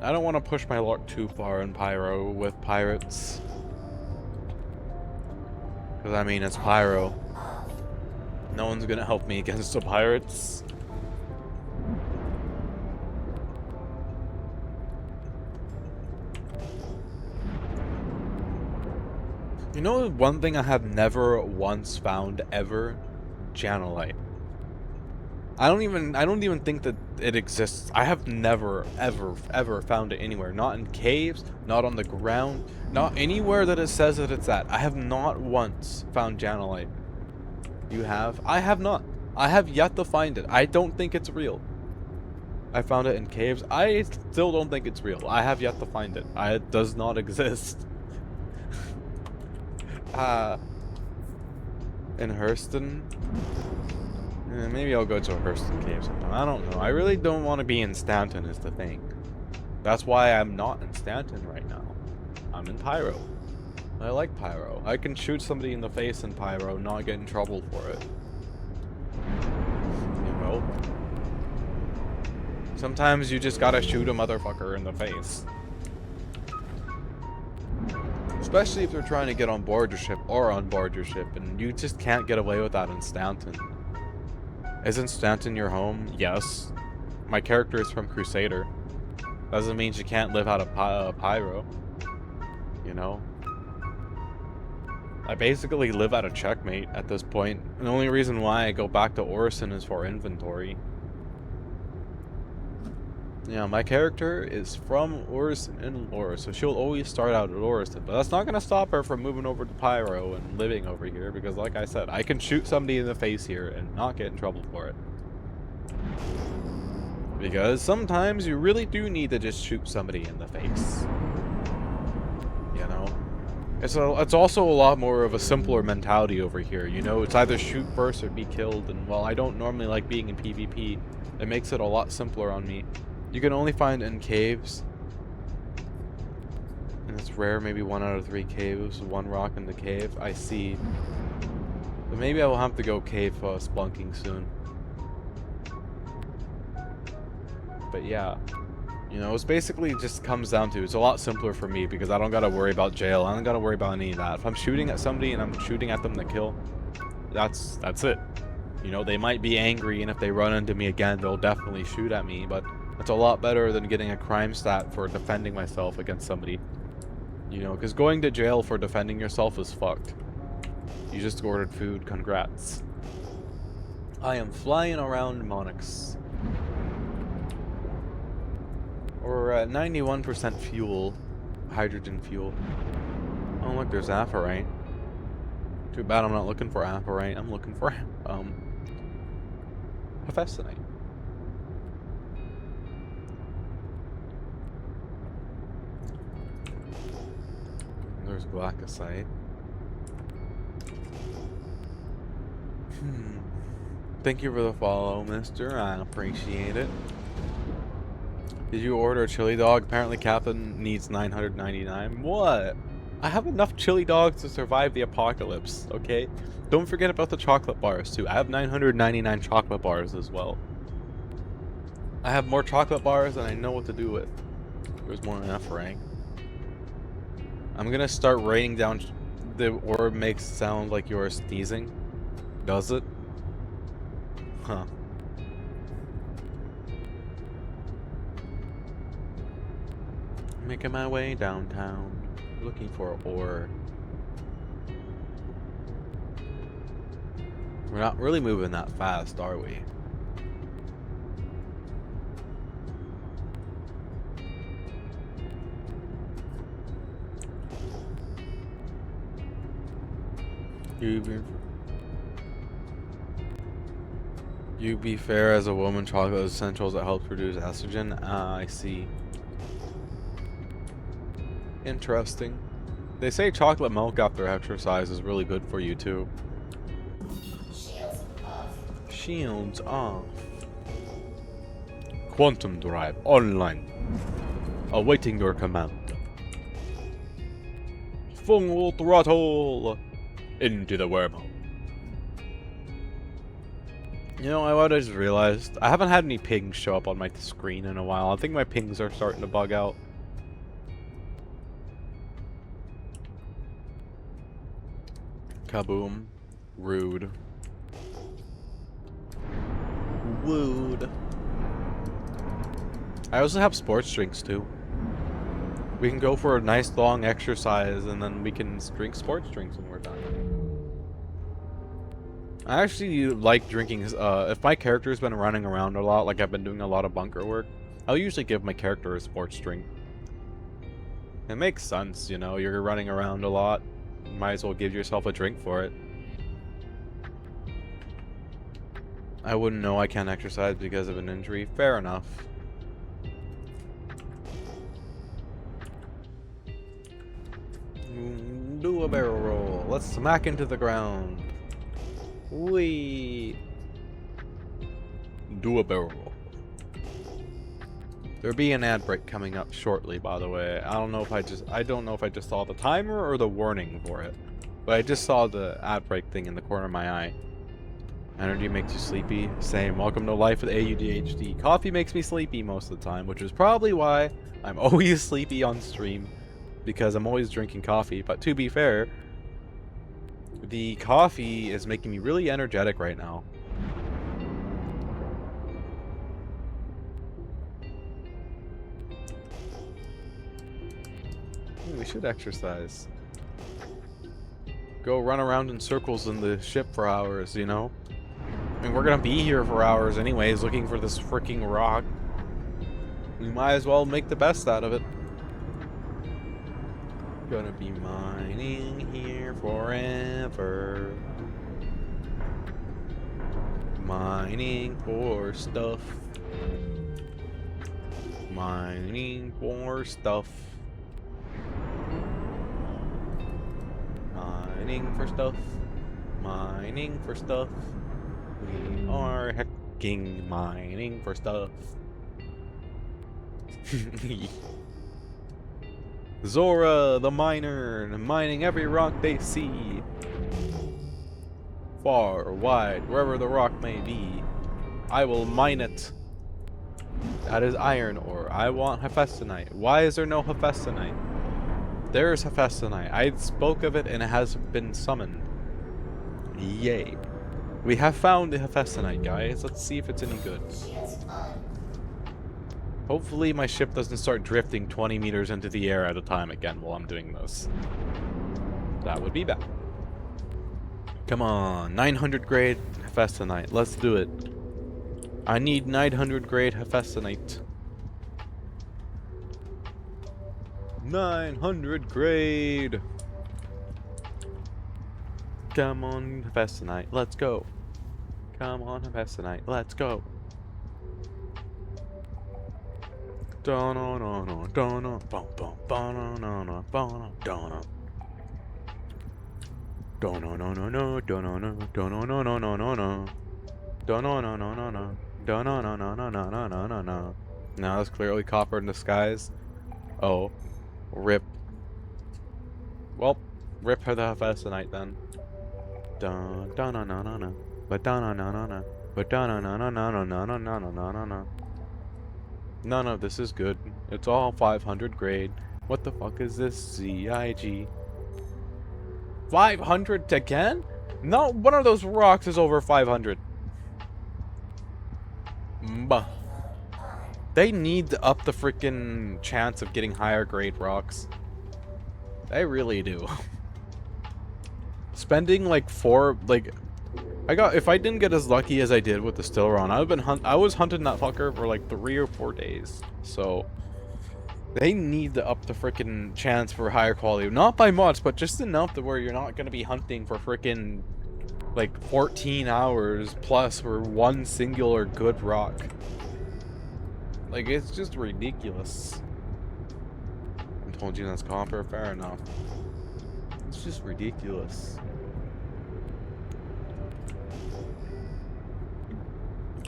I don't want to push my luck too far in Pyro with pirates. Because, I mean, it's Pyro. No one's gonna help me against the pirates. You know, one thing I have never once found ever? Janolite. I don't even think that it exists. I have never, ever found it anywhere. Not in caves, not on the ground, not anywhere that it says that it's at. I have not once found Janolite. You have? I have not. I have yet to find it. I don't think it's real. I found it in caves. I still don't think it's real. I have yet to find it. It does not exist. In Hurston? Maybe I'll go to a Hurston cave sometime. I don't know. I really don't want to be in Stanton is the thing. That's why I'm not in Stanton right now. I'm in Pyro. I like Pyro. I can shoot somebody in the face in Pyro and not get in trouble for it. You know? Sometimes you just gotta shoot a motherfucker in the face. Especially if they're trying to get on board your ship or on board your ship, and you just can't get away with that in Stanton. Isn't Stanton your home? Yes. My character is from Crusader. Doesn't mean she can't live out of Pyro. You know? I basically live out of Checkmate at this point. And the only reason why I go back to Orison is for inventory. Yeah, my character is from Orison in lore, so she'll always start out at Orison. But that's not going to stop her from moving over to Pyro and living over here, because like I said, I can shoot somebody in the face here and not get in trouble for it. Because sometimes you really do need to just shoot somebody in the face. You know? It's also a lot more of a simpler mentality over here, you know? It's either shoot first or be killed, and while I don't normally like being in PvP, it makes it a lot simpler on me. You can only find in caves. And it's rare, maybe 1 out of 3 caves, 1 rock in the cave. I see. But maybe I will have to go cave splunking soon. But yeah. You know, it's basically just comes down to, it's a lot simpler for me because I don't gotta worry about jail. I don't gotta worry about any of that. If I'm shooting at somebody and I'm shooting at them to kill, that's it. You know, they might be angry, and if they run into me again, they'll definitely shoot at me, but it's a lot better than getting a crime stat for defending myself against somebody. You know, because going to jail for defending yourself is fucked. You just ordered food, congrats. I am flying around Monix. We're at 91% fuel, hydrogen fuel. Oh look, there's Aphorite. Too bad I'm not looking for apparite. I'm looking for hephaestonite. There's glaucosite. Thank you for the follow, mister. I appreciate it. Did you order a chili dog? Apparently Captain needs 999. What? I have enough chili dogs to survive the apocalypse, okay? Don't forget about the chocolate bars, too. I have 999 chocolate bars as well. I have more chocolate bars than I know what to do with. There's more than enough, right? I'm gonna start writing down... The orb makes sound like you're sneezing. Does it? Huh. Making my way downtown, looking for ore. We're not really moving that fast, are we? You be fair as a woman, chocolate essentials that help produce estrogen. Ah, I see. Interesting. They say chocolate milk after exercise is really good for you too. Shields off. Shields off. Quantum drive online. Awaiting your command. Full throttle into the wormhole. You know, I just realized I haven't had any pings show up on my screen in a while. I think my pings are starting to bug out. Kaboom. Rude. Wooed. I also have sports drinks too. We can go for a nice long exercise and then we can drink sports drinks when we're done. I actually like drinking, if my character's been running around a lot, like I've been doing a lot of bunker work, I'll usually give my character a sports drink. It makes sense, you know, you're running around a lot, you might as well give yourself a drink for it. I wouldn't know I can't exercise because of an injury, fair enough. Do a barrel roll, let's smack into the ground. Wee. Do a barrel roll. There'll be an ad break coming up shortly, by the way. I don't know if I just saw the timer or the warning for it. But I just saw the ad break thing in the corner of my eye. Energy makes you sleepy. Same. Welcome to life with ADHD. Coffee makes me sleepy most of the time, which is probably why I'm always sleepy on stream. Because I'm always drinking coffee. But to be fair, the coffee is making me really energetic right now. We should exercise. Go run around in circles in the ship for hours, you know? I mean, we're gonna be here for hours anyways, looking for this freaking rock. We might as well make the best out of it. Gonna be mining here forever. Mining for stuff. Mining for stuff. Mining for stuff. Mining for stuff. We are hecking mining for stuff. Zora, the miner, mining every rock they see. Far or wide, wherever the rock may be, I will mine it. That is iron ore. I want hephaestonite. Why is there no hephaestonite? There is hephaestonite. I spoke of it and it has been summoned. Yay. We have found the hephaestonite, guys. Let's see if it's any good. Shields on. Hopefully my ship doesn't start drifting 20 meters into the air at a time again while I'm doing this. That would be bad. Come on, 900 grade hephaestonite. Let's do it. I need 900 grade hephaestonite. 900 grade. Come on, Hephaestonite, let's go. Come on, Hephaestonite, let's go. Dono, dono, bum bum, bono, no, no, bono, dono. Dono, no, no, no, dono, no, dono, no, no, no, no, no. Dono, no, no, no, no. Dono, no, no, no, no, no, no, no, no. Now it's clearly copper in the skies. Oh, rip. Well, rip her the Hephaestonite then. Dun, dun, no, no, no, no. But dun, no, no, no. But dun, no, no, no, no, no, no, no, no, no, no, no. None of this is good. It's all 500 grade. What the fuck is this? ZIG. 500 again? No, one of those rocks is over 500. Bah. They need to up the freaking chance of getting higher grade rocks. They really do. Spending like if I didn't get as lucky as I did with the Stilron, I was hunting that fucker for like 3 or 4 days. So they need to up the freaking chance for higher quality. Not by much, but just enough to where you're not gonna be hunting for freaking like 14 hours plus for one singular good rock. Like, it's just ridiculous. I told you that's copper, fair enough. It's just ridiculous.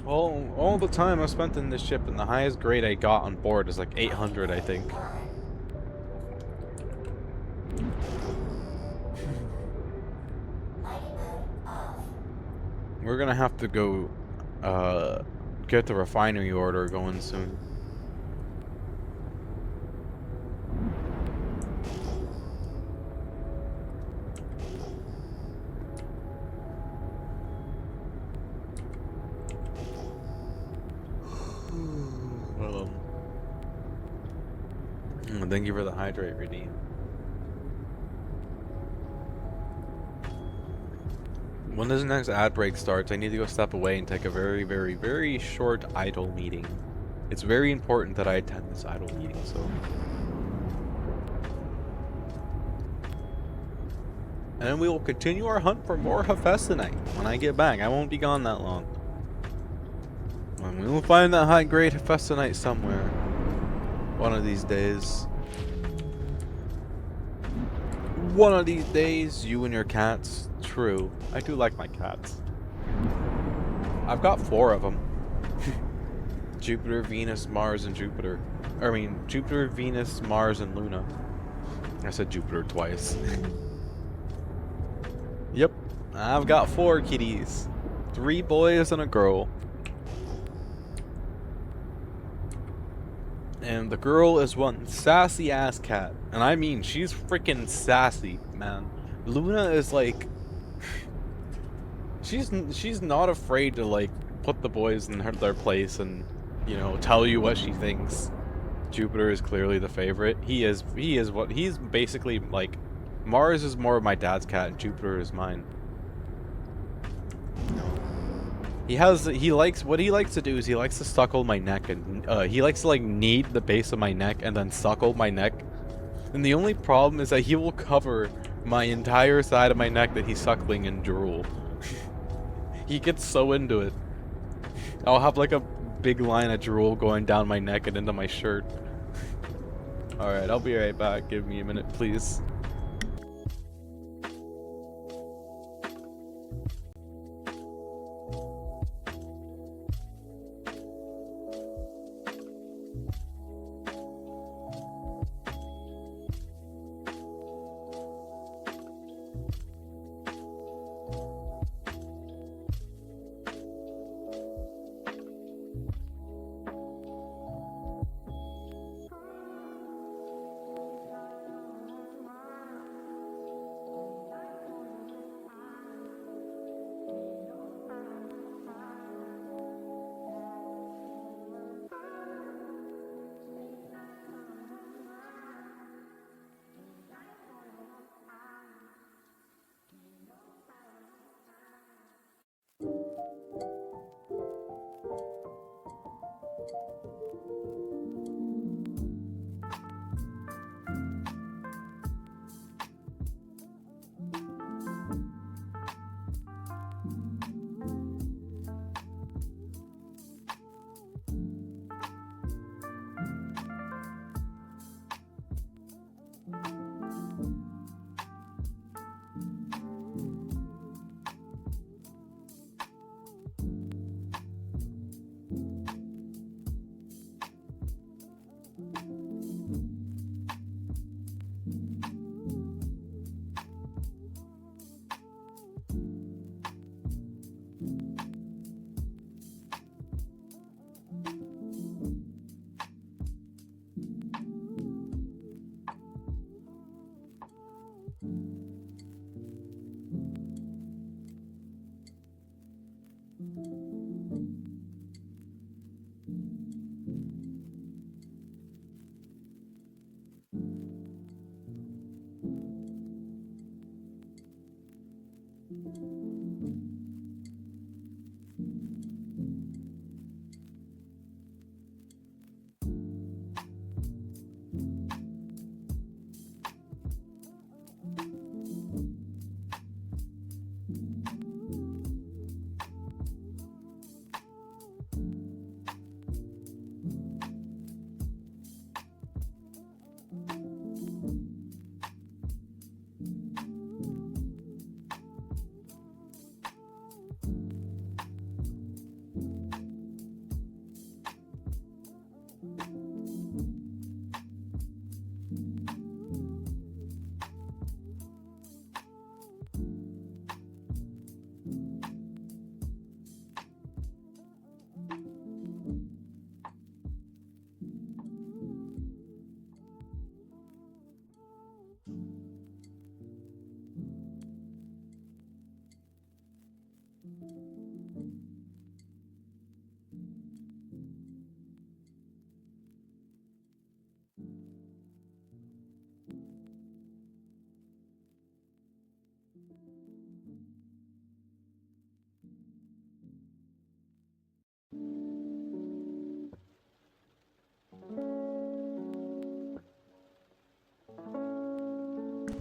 All the time I spent in this ship, and the highest grade I got on board is like 800, I think. We're gonna have to go, get the refinery order going soon. Thank you for the hydrate redeem. When this next ad break starts, I need to go step away and take a very, very, very short idle meeting. It's very important that I attend this idle meeting, so... And then we will continue our hunt for more Hephaestonite when I get back. I won't be gone that long. And we will find that high-grade Hephaestonite somewhere. One of these days. One of these days, you and your cats. True. I do like my cats. I've got 4 of them. Jupiter, Venus, Mars, and Jupiter. Jupiter, Venus, Mars, and Luna. I said Jupiter twice. Yep. I've got 4 kitties. 3 boys and a girl. And the girl is one sassy ass cat. And I mean, she's freaking sassy, man. Luna is like... She's not afraid to like put the boys in their place and, you know, tell you what she thinks. Jupiter is clearly the favorite. He's basically like... Mars is more of my dad's cat and Jupiter is mine. What he likes to do is he likes to suckle my neck, and he likes to like knead the base of my neck and then suckle my neck. And the only problem is that he will cover my entire side of my neck that he's suckling in drool. He gets so into it. I'll have like a big line of drool going down my neck and into my shirt. Alright, I'll be right back. Give me a minute, please.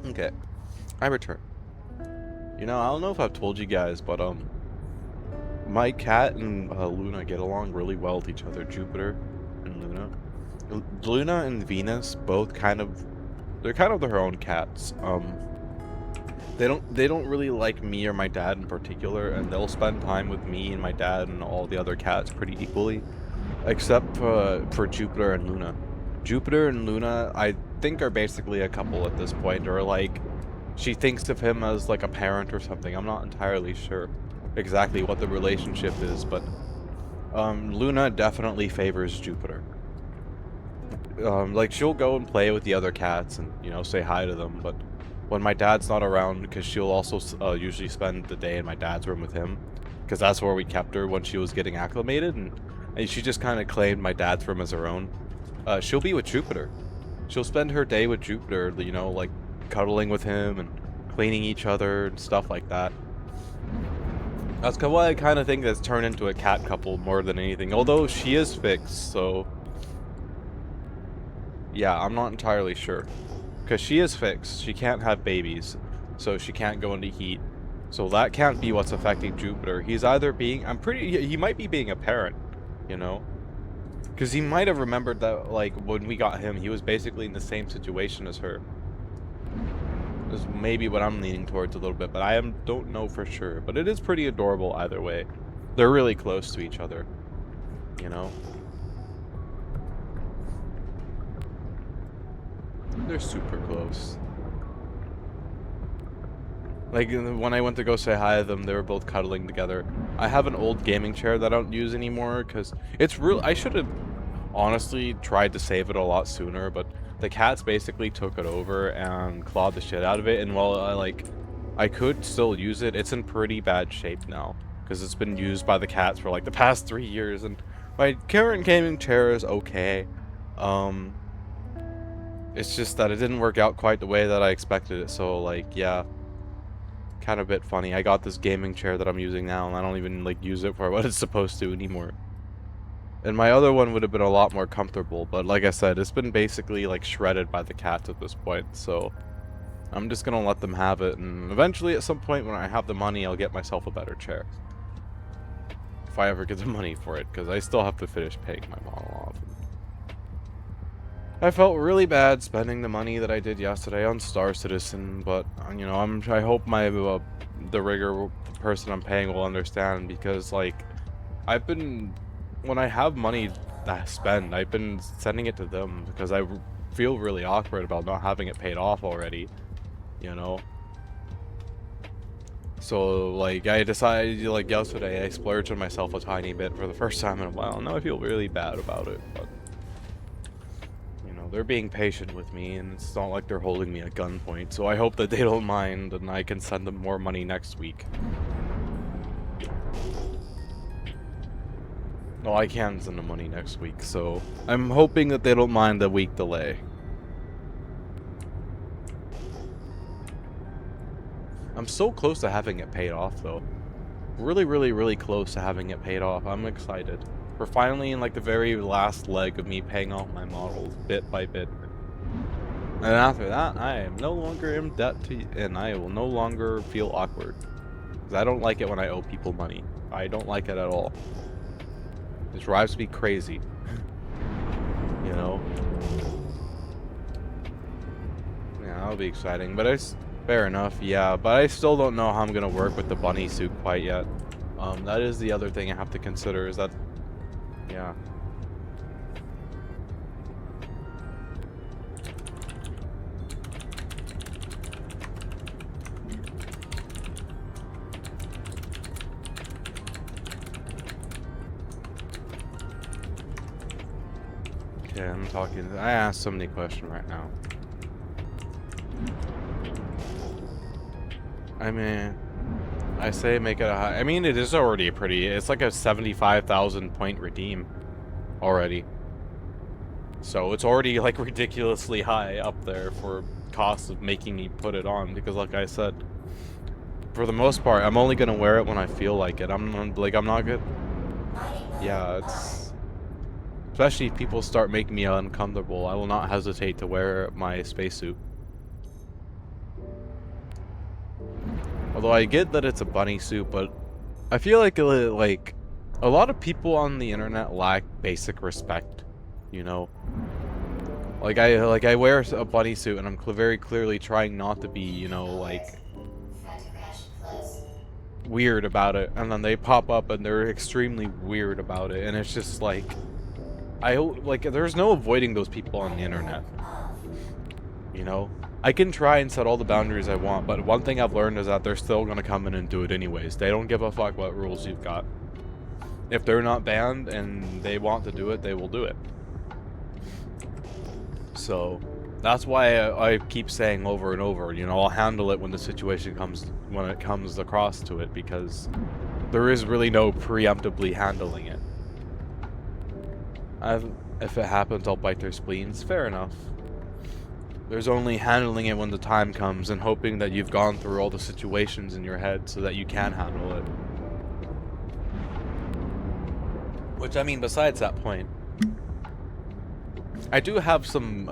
Okay, I return. You know, I don't know if I've told you guys, but my cat and Luna get along really well with each other. Jupiter and Luna. Luna and Venus both they're kind of their own cats. They don't really like me or my dad in particular, and they'll spend time with me and my dad and all the other cats pretty equally, except for Jupiter and Luna. Jupiter and Luna, I think, are basically a couple at this point, or like she thinks of him as like a parent or something. I'm not entirely sure exactly what the relationship is, but Luna definitely favors Jupiter. Like she'll go and play with the other cats and, you know, say hi to them, but when my dad's not around, because she'll also usually spend the day in my dad's room with him, because that's where we kept her when she was getting acclimated, and she just kind of claimed my dad's room as her own. She'll be with Jupiter. She'll spend her day with Jupiter, you know, like cuddling with him and cleaning each other and stuff like that. That's why I kind of think that's turned into a cat couple more than anything, although she is fixed, so yeah, I'm not entirely sure. Because she is fixed. She can't have babies. So she can't go into heat. So that can't be what's affecting Jupiter. He's either being... he might be being a parent, you know? Because he might have remembered that, like, when we got him, he was basically in the same situation as her. Is maybe what I'm leaning towards a little bit, but I don't know for sure. But it is pretty adorable either way. They're really close to each other, you know? They're super close. Like, when I went to go say hi to them, they were both cuddling together. I have an old gaming chair that I don't use anymore, because it's real. I should have honestly tried to save it a lot sooner, but the cats basically took it over and clawed the shit out of it, and while I could still use it, it's in pretty bad shape now, because it's been used by the cats for, like, the past 3 years, and my current gaming chair is okay. It's just that it didn't work out quite the way that I expected it, so, like, yeah. Kind of a bit funny. I got this gaming chair that I'm using now, and I don't even, like, use it for what it's supposed to anymore. And my other one would have been a lot more comfortable, but like I said, it's been basically, like, shredded by the cats at this point, so I'm just gonna let them have it, and eventually at some point when I have the money, I'll get myself a better chair. If I ever get the money for it, because I still have to finish paying my model off. I felt really bad spending the money that I did yesterday on Star Citizen, but, you know, I hope the person I'm paying will understand, because, like, when I have money to spend, I've been sending it to them, because I feel really awkward about not having it paid off already, you know? So, like, I decided, like, yesterday, I splurged on myself a tiny bit for the first time in a while. Now I feel really bad about it, but they're being patient with me, and it's not like they're holding me at gunpoint, so I hope that they don't mind, and I can send them more money next week. No, I can send them money next week, so I'm hoping that they don't mind the week delay. I'm so close to having it paid off, though. Really, really, really close to having it paid off. I'm excited. We're finally in, like, the very last leg of me paying off my models bit by bit. And after that, I am no longer in debt and I will no longer feel awkward. Because I don't like it when I owe people money. I don't like it at all. It drives me crazy. You know? Yeah, that'll be exciting. But fair enough, yeah. But I still don't know how I'm gonna work with the bunny suit quite yet. That is the other thing I have to consider, is that... Yeah. Okay, I'm talking. I asked so many questions right now. I mean, I say make it a high. I mean, it is already pretty. It's like a 75,000 point redeem already. So it's already like ridiculously high up there for cost of making me put it on. Because like I said, for the most part, I'm only gonna wear it when I feel like it. I'm not good. Yeah, it's. Especially if people start making me uncomfortable, I will not hesitate to wear my spacesuit. Although I get that it's a bunny suit, but I feel like a lot of people on the internet lack basic respect, you know? Like I wear a bunny suit and I'm very clearly trying not to be, you know, like Front to crash close. weird about it, and then they pop up and they're extremely weird about it, and it's just like there's no avoiding those people on the internet. You know? I can try and set all the boundaries I want, but one thing I've learned is that they're still gonna come in and do it anyways. They don't give a fuck what rules you've got. If they're not banned and they want to do it, they will do it. So that's why I keep saying over and over, you know, I'll handle it when the situation comes, when it comes across to it, because there is really no preemptively handling it. If it happens, I'll bite their spleens. Fair enough. There's only handling it when the time comes and hoping that you've gone through all the situations in your head so that you can handle it. Which, I mean, besides that point, I do have some,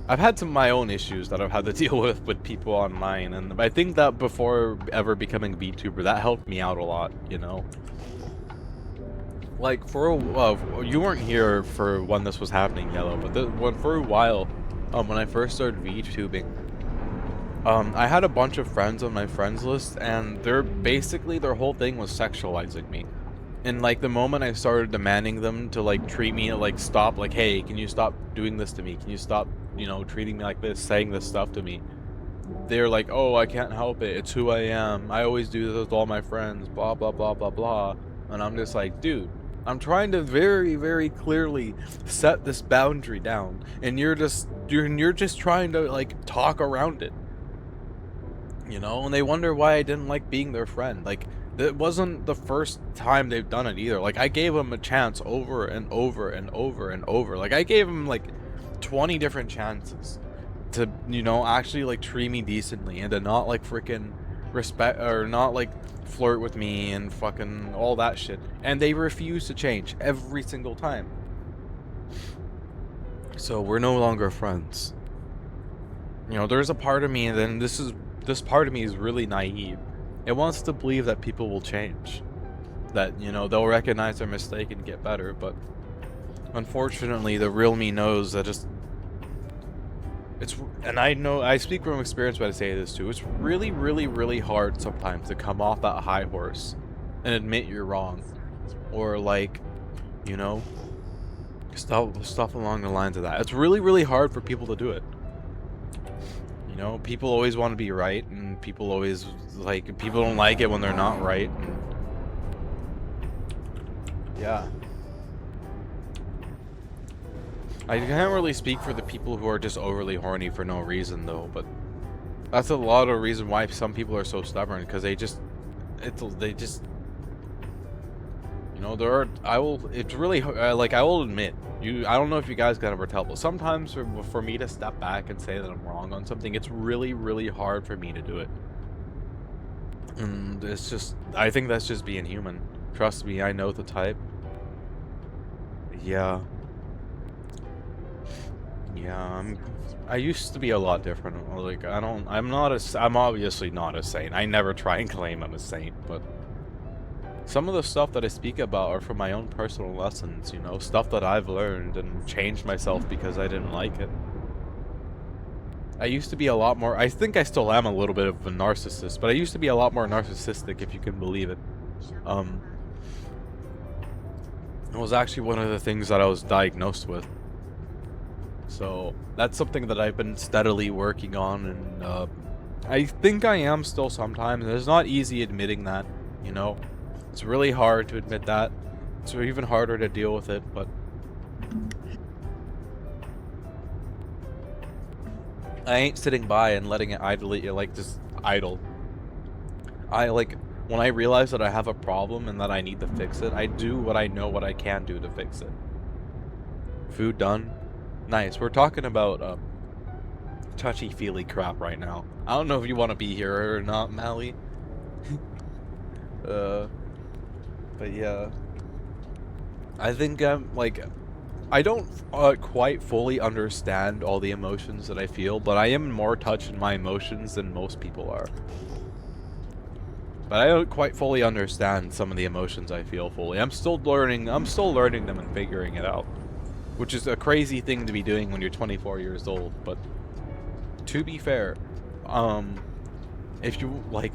I've had some of my own issues that I've had to deal with people online, and I think that before ever becoming a VTuber, that helped me out a lot, you know? Like, you weren't here for when this was happening, Yellow, but for a while, when I first started VTubing, I had a bunch of friends on my friends list, and their whole thing was sexualizing me. And, like, the moment I started demanding them to, like, treat me, like, stop, like, hey, can you stop doing this to me? Can you stop, you know, treating me like this, saying this stuff to me? They're like, oh, I can't help it. It's who I am. I always do this with all my friends, blah, blah, blah, blah, blah. And I'm just like, dude, I'm trying to very, very clearly set this boundary down, and you're just trying to, like, talk around it. You know, and they wonder why I didn't like being their friend. Like, it wasn't the first time they've done it either. Like, I gave them a chance over and over and over and over. Like, I gave them, like, 20 different chances to, you know, actually, like, treat me decently and to not, like, freaking respect, or not, like, flirt with me and fucking all that shit. And they refuse to change every single time. So we're no longer friends. You know, there's a part of me, and then this part of me is really naive. It wants to believe that people will change. That, you know, they'll recognize their mistake and get better, but unfortunately the real me knows that and I speak from experience when I say this too, it's really, really, really hard sometimes to come off that high horse and admit you're wrong. Or, like, you know, stuff along the lines of that. It's really, really hard for people to do it. You know, people always want to be right, and people always, like, people don't like it when they're not right. And yeah. I can't really speak for the people who are just overly horny for no reason, though, but that's a lot of reason why some people are so stubborn, because they just, you know, it's really, like, I will admit, I don't know if you guys can ever tell, but sometimes for me to step back and say that I'm wrong on something, it's really, really hard for me to do it. And it's just, I think that's just being human. Trust me, I know the type. Yeah. Yeah, I used to be a lot different. Like, I'm obviously not a saint. I never try and claim I'm a saint, but some of the stuff that I speak about are from my own personal lessons, you know, stuff that I've learned and changed myself because I didn't like it. I used to be a lot more, I think I still am a little bit of a narcissist, but I used to be a lot more narcissistic, if you can believe it. It was actually one of the things that I was diagnosed with. So that's something that I've been steadily working on, and I think I am still sometimes. It's not easy admitting that, you know. It's really hard to admit that. It's even harder to deal with it, but I ain't sitting by and letting it just idle. When I realize that I have a problem and that I need to fix it, I do what I know what I can do to fix it. Food done. Nice. We're talking about touchy-feely crap right now. I don't know if you want to be here or not, Mally. But yeah, I think I don't quite fully understand all the emotions that I feel, but I am more touched in my emotions than most people are. But I don't quite fully understand some of the emotions I feel fully. I'm still learning them and figuring it out. Which is a crazy thing to be doing when you're 24 years old, but to be fair, if you, like,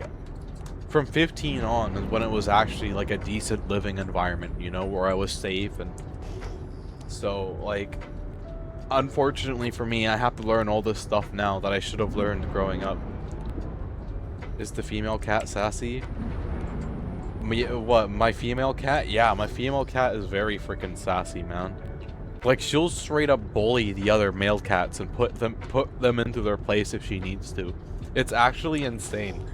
from 15 on is when it was actually, like, a decent living environment, you know, where I was safe, and so, like, unfortunately for me, I have to learn all this stuff now that I should have learned growing up. Is the female cat sassy? What, my female cat? Yeah, my female cat is very freaking sassy, man. Like, she'll straight up bully the other male cats and put them into their place if she needs to. It's actually insane.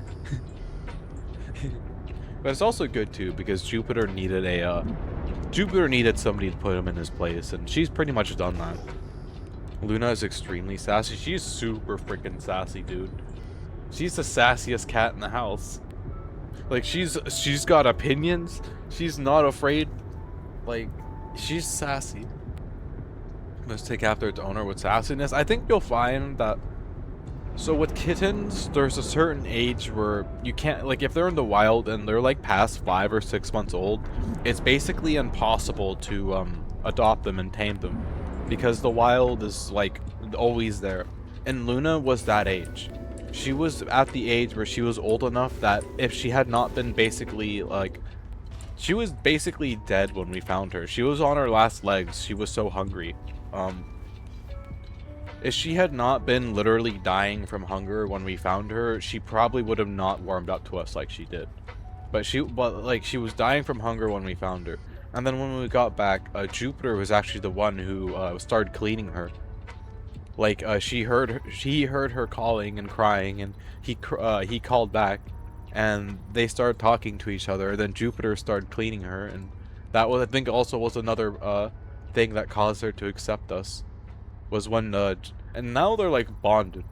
But it's also good too, because Jupiter needed somebody to put him in his place, and she's pretty much done that. Luna is extremely sassy. She's super freaking sassy, dude. She's the sassiest cat in the house. Like, she's got opinions. She's not afraid. Like, she's sassy. Let's take after its owner with sassiness. I think you'll find that. So with kittens, there's a certain age where you can't, like, if they're in the wild and they're like past 5 or 6 months old, it's basically impossible to adopt them and tame them, because the wild is like always there. And Luna was that age. She was at the age where she was old enough that if she had not been basically, like, she was basically dead when we found her. She was on her last legs. She was so hungry. If she had not been literally dying from hunger when we found her, she probably would have not warmed up to us like she did. But she was dying from hunger when we found her. And then when we got back, Jupiter was actually the one who started cleaning her. Like, he heard her calling and crying, and he called back, and they started talking to each other. Then Jupiter started cleaning her, and that was, I think, also was another thing that caused her to accept us. Was when and now they're like bonded.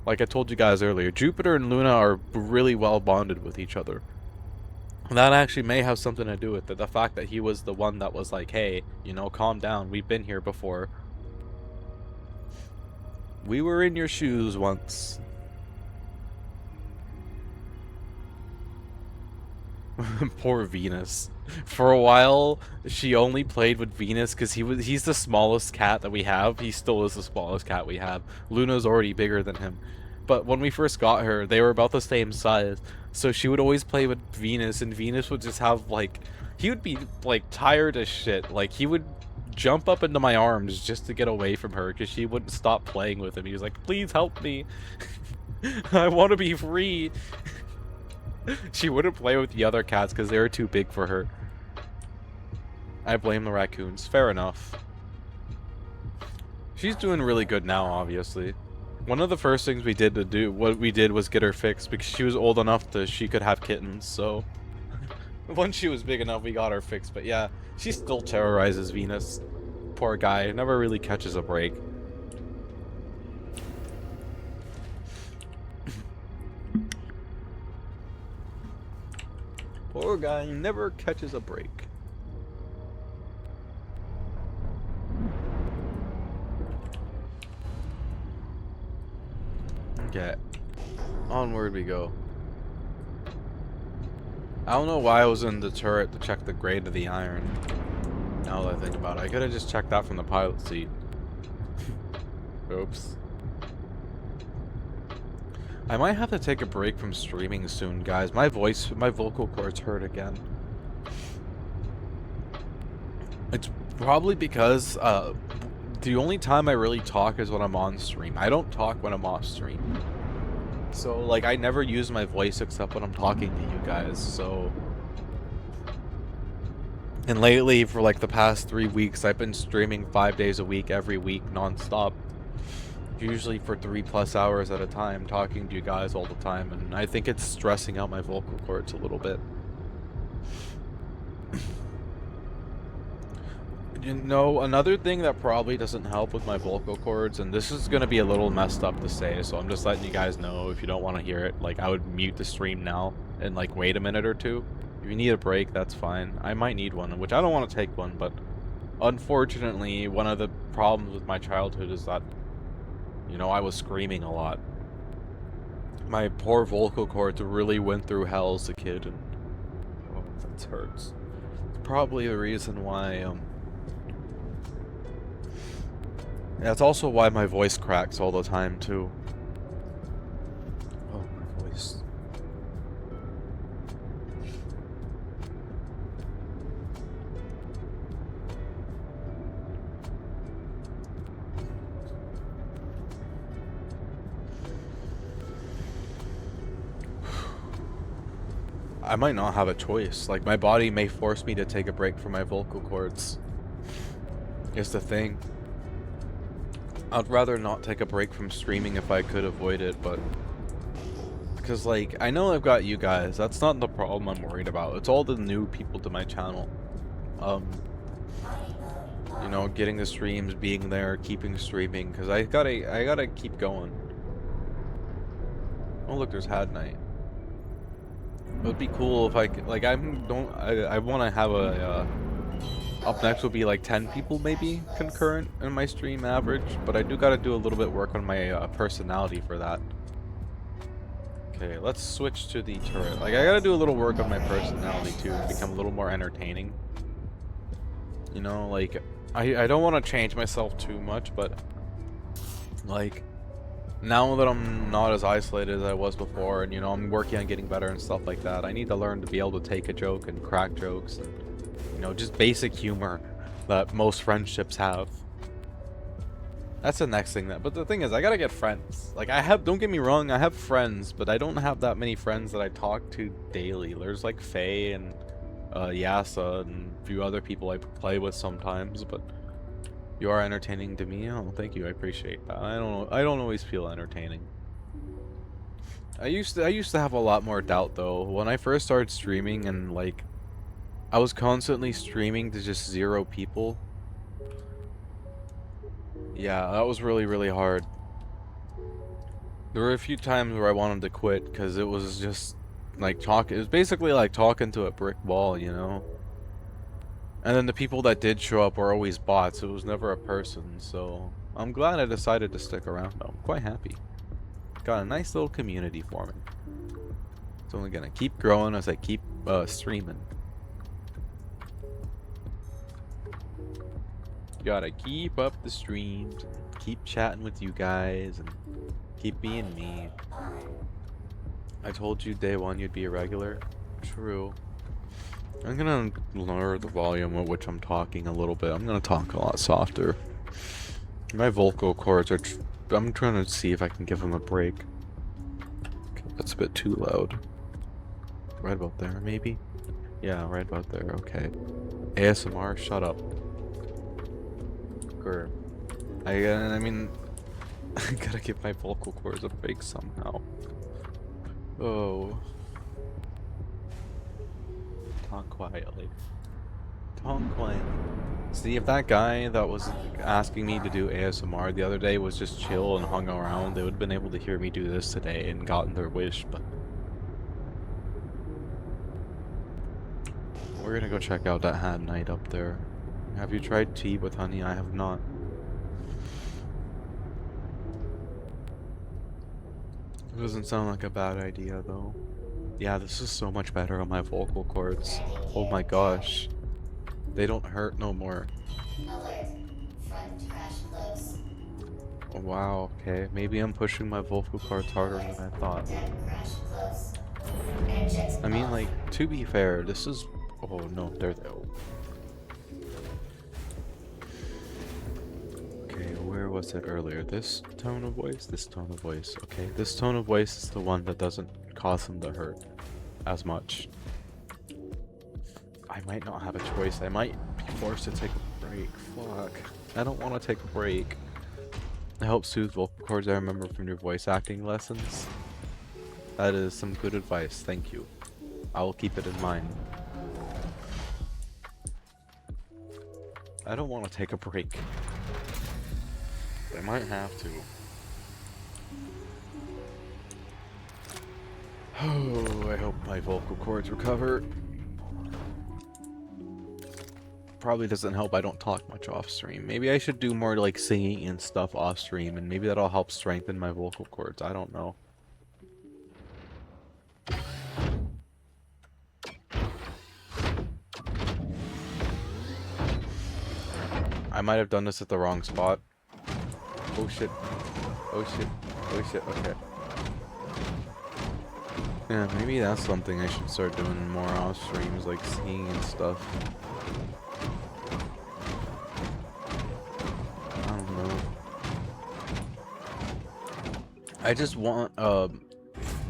Like I told you guys earlier, Jupiter and Luna are really well bonded with each other. And that actually may have something to do with it. The fact that he was the one that was like, hey, you know, calm down. We've been here before. We were in your shoes once. Poor Venus. For a while, she only played with Venus because he's the smallest cat that we have. He still is the smallest cat we have. Luna's already bigger than him. But when we first got her, they were about the same size. So she would always play with Venus, and Venus would just have, like, he would be, like, tired as shit. Like, he would jump up into my arms just to get away from her because she wouldn't stop playing with him. He was like, please help me. I want to be free. She wouldn't play with the other cats because they were too big for her. I blame the raccoons. Fair enough. She's doing really good now, obviously. One of the first things we did was get her fixed because she was old enough that she could have kittens, so once she was big enough, we got her fixed. But yeah, she still terrorizes Venus. Poor guy, never really catches a break. Poor guy never catches a break. Okay, onward we go. I don't know why I was in the turret to check the grade of the iron. Now that I think about it, I could have just checked that from the pilot seat. Oops. I might have to take a break from streaming soon, guys. My vocal cords hurt again. It's probably because the only time I really talk is when I'm on stream. I don't talk when I'm off stream. So, like, I never use my voice except when I'm talking to you guys, so... And lately, for like the past 3 weeks, I've been streaming 5 days a week, every week, non-stop. Usually for 3+ hours at a time, talking to you guys all the time, and I think it's stressing out my vocal cords a little bit. You know, another thing that probably doesn't help with my vocal cords, and this is going to be a little messed up to say, so I'm just letting you guys know if you don't want to hear it. Like, I would mute the stream now and, like, wait a minute or two. If you need a break, that's fine. I might need one, which I don't want to take one, but unfortunately, one of the problems with my childhood is that, you know, I was screaming a lot. My poor vocal cords really went through hell as a kid, and oh, that hurts. It's probably the reason why, yeah, it's also why my voice cracks all the time, too. Oh, my voice. I might not have a choice. Like, my body may force me to take a break from my vocal cords. Is the thing. I'd rather not take a break from streaming if I could avoid it, but... Because, like, I know I've got you guys. That's not the problem I'm worried about. It's all the new people to my channel. You know, getting the streams, being there, keeping streaming, because I gotta keep going. Oh, look, there's Had Night. It would be cool if I could, like, I want to have a, up next would be like 10 people maybe concurrent in my stream average, but I do got to do a little bit work on my personality for that. Okay, let's switch to the turret. Like, I got to do a little work on my personality too, to become a little more entertaining. You know, like, I don't want to change myself too much, but, like, now that I'm not as isolated as I was before, and, you know, I'm working on getting better and stuff like that, I need to learn to be able to take a joke and crack jokes and, you know, just basic humor that most friendships have. That's the next thing but the thing is, I gotta get friends. Like, don't get me wrong, I have friends, but I don't have that many friends that I talk to daily. There's like Faye and Yasa and a few other people I play with sometimes, but you are entertaining to me. Oh, thank you. I appreciate that. I don't always feel entertaining. I used to have a lot more doubt though. When I first started streaming and like I was constantly streaming to just 0 people. Yeah, that was really, really hard. There were a few times where I wanted to quit because it was just like it was basically like talking to a brick wall, you know? And then the people that did show up were always bots. It was never a person, so I'm glad I decided to stick around. I'm quite happy. Got a nice little community forming. It's only gonna keep growing as I keep streaming. Gotta keep up the streams, and keep chatting with you guys, and keep being me. I told you day 1 you'd be a regular. True. I'm gonna lower the volume at which I'm talking a little bit. I'm gonna talk a lot softer. My vocal cords are... I'm trying to see if I can give them a break. Okay, that's a bit too loud. Right about there, maybe? Yeah, right about there, okay. ASMR, shut up. Or... I mean... I gotta give my vocal cords a break somehow. Oh... Talk quietly. Talk quietly. See, if that guy that was asking me to do ASMR the other day was just chill and hung around, they would have been able to hear me do this today and gotten their wish, but... We're gonna go check out that Had Night up there. Have you tried tea with honey? I have not. It doesn't sound like a bad idea, though. Yeah, this is so much better on my vocal cords. Oh my gosh. They don't hurt no more. Alert. Front crash close. Oh, wow, okay. Maybe I'm pushing my vocal cords harder than I thought. Deck crash close. Engines I mean, off. like, to be fair, this is... Oh, no, there they go. Okay, where was it earlier? This tone of voice? This tone of voice. Okay, this tone of voice is the one that doesn't cause them to hurt as much. I might not have a choice. I might be forced to take a break. Fuck. I don't want to take a break. It helps soothe vocal cords, I remember from your voice acting lessons. That is some good advice. Thank you. I will keep it in mind. I don't want to take a break. I might have to. Oh, I hope my vocal cords recover. probably doesn't help I don't talk much off stream. Maybe I should do more like singing and stuff off stream, and maybe that'll help strengthen my vocal cords. I don't know. I might have done this at the wrong spot. Oh shit. Oh shit. Oh shit. Okay. Yeah, maybe that's something I should start doing more off streams, like singing and stuff. I don't know. I just want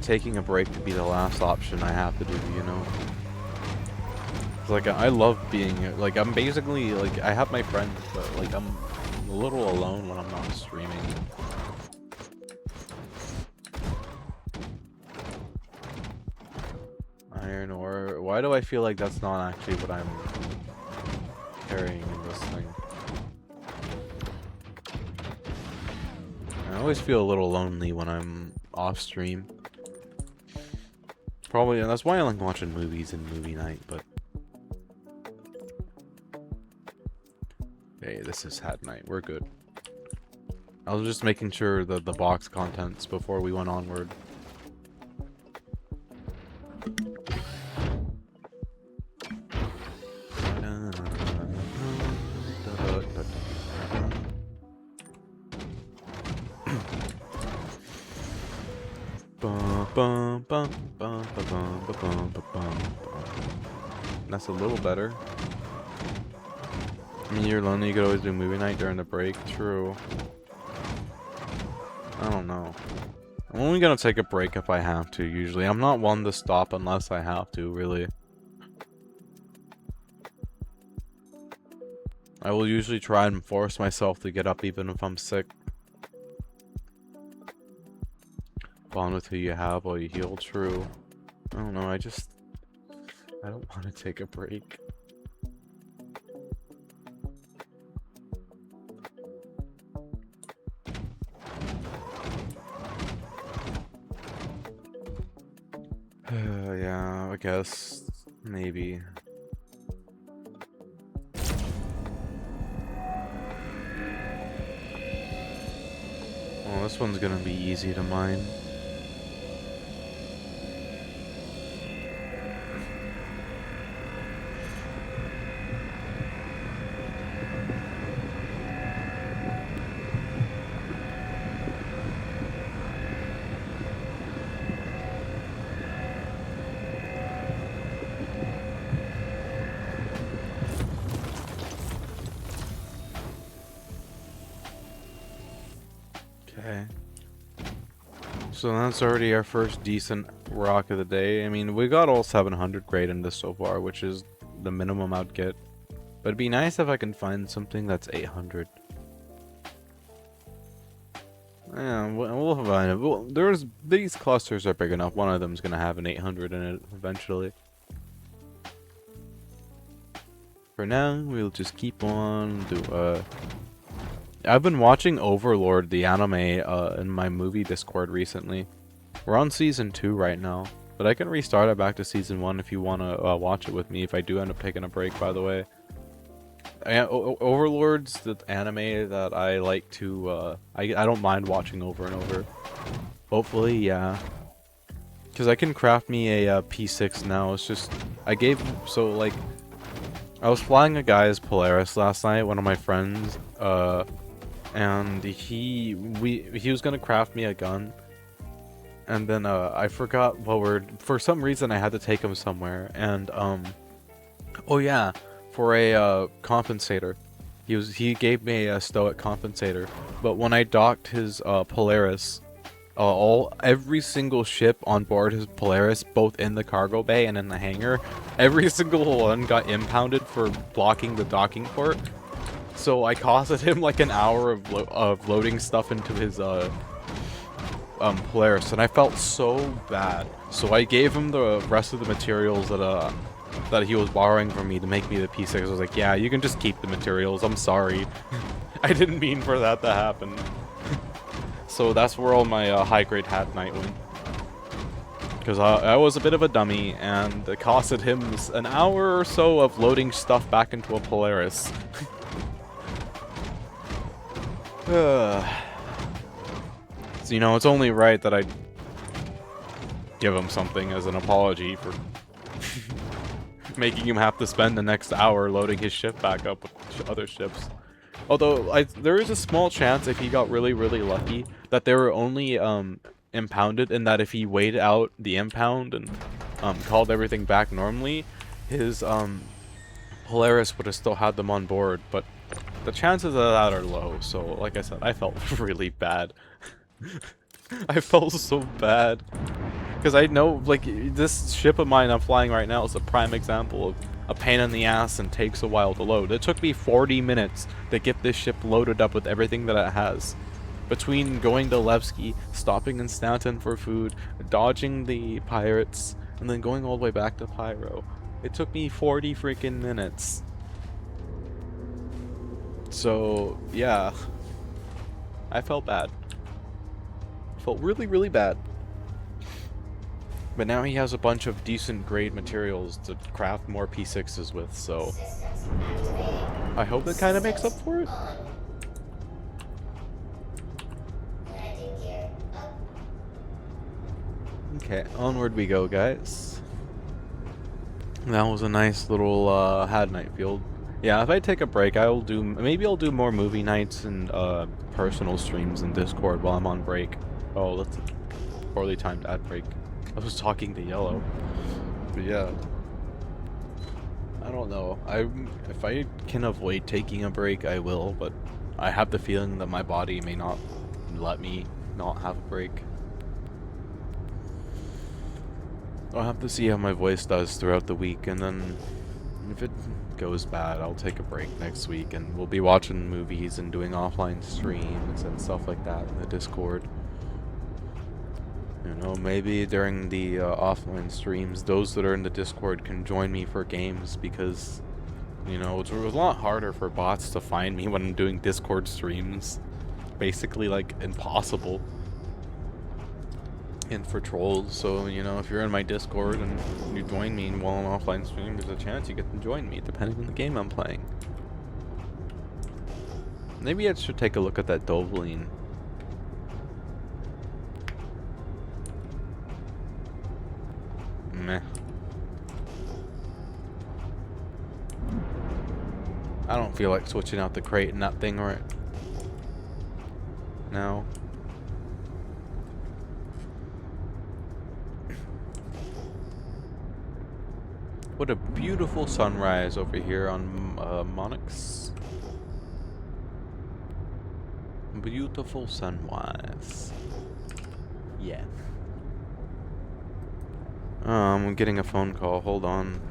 taking a break to be the last option I have to do, you know? 'Cause, like, I love being, like, I'm basically, like, I have my friends, but, like, I'm a little alone when I'm not streaming. Iron ore. Why do I feel like that's not actually what I'm carrying in this thing? I always feel a little lonely when I'm off stream. Probably, and that's why I like watching movies and movie night, but... Hey, this is hat night. We're good. I was just making sure that the box contents before we went onward. That's a little better. I mean, you're lonely, you could always do movie night during the break. True. I don't know. I'm only gonna take a break if I have to, usually. I'm not one to stop unless I have to, really. I will usually try and force myself to get up even if I'm sick. Bond with who you have while you heal. True. I don't know, I don't want to take a break. Yeah, I guess. Maybe. Well, this one's gonna be easy to mine. Okay. So that's already our first decent rock of the day. I mean, we got all 700 grade in this so far, which is the minimum I'd get. But it'd be nice if I can find something that's 800. Yeah, we'll find it. Well, these clusters are big enough. One of them's gonna have an 800 in it eventually. For now, we'll just keep on I've been watching Overlord, the anime, in my movie Discord recently. We're on season 2 right now, but I can restart it back to season 1 if you want to watch it with me, if I do end up taking a break, by the way. Overlord's the anime that I like to, I don't mind watching over and over. Hopefully, yeah. Because I can craft me a P6 now, it's just, I was flying a guy's Polaris last night, one of my friends, and he was gonna craft me a gun, and then I forgot for some reason I had to take him somewhere, and oh yeah, for a compensator, he gave me a stoic compensator, but when I docked his Polaris, every single ship on board his Polaris, both in the cargo bay and in the hangar, every single one got impounded for blocking the docking port. So I costed him like an hour of loading stuff into his Polaris, and I felt so bad. So I gave him the rest of the materials that he was borrowing from me to make me the P6. I was like, yeah, you can just keep the materials. I'm sorry. I didn't mean for that to happen. So that's where all my high grade hat night went. Because I was a bit of a dummy, and it costed him an hour or so of loading stuff back into a Polaris. So, you know, it's only right that I give him something as an apology for making him have to spend the next hour loading his ship back up with other ships. Although, there is a small chance, if he got really, really lucky, that they were only impounded, and that if he weighed out the impound and called everything back normally, his Polaris would have still had them on board, but the chances of that are low, so like I said, I felt really bad. I felt so bad. Because I know, like, this ship of mine I'm flying right now is a prime example of a pain in the ass and takes a while to load. It took me 40 minutes to get this ship loaded up with everything that it has. Between going to Levski, stopping in Stanton for food, dodging the pirates, and then going all the way back to Pyro. It took me 40 freaking minutes. So, yeah. I felt bad. Felt really, really bad. But now he has a bunch of decent grade materials to craft more P6s with, so Systems activating. I hope it kind of makes up for it. On. Landing gear up. Okay, onward we go, guys. That was a nice little had night field. Yeah, if I take a break, maybe I'll do more movie nights and personal streams in Discord while I'm on break. Oh, that's a poorly timed ad break. I was talking to Yellow. But yeah. I don't know. If I can avoid taking a break, I will, but I have the feeling that my body may not let me not have a break. I'll have to see how my voice does throughout the week, and then if it goes bad, I'll take a break next week, and we'll be watching movies and doing offline streams and stuff like that in the Discord. You know, maybe during the offline streams, those that are in the Discord can join me for games, because, you know, it's a lot harder for bots to find me when I'm doing Discord streams. Basically, like, impossible. And for trolls, so, you know, if you're in my Discord and you join me while I'm offline stream, there's a chance you get to join me, depending on the game I'm playing. Maybe I should take a look at that Doveline. Meh. I don't feel like switching out the crate in that thing right now. What a beautiful sunrise over here on Monix. Beautiful sunrise. Yeah. I'm getting a phone call. Hold on.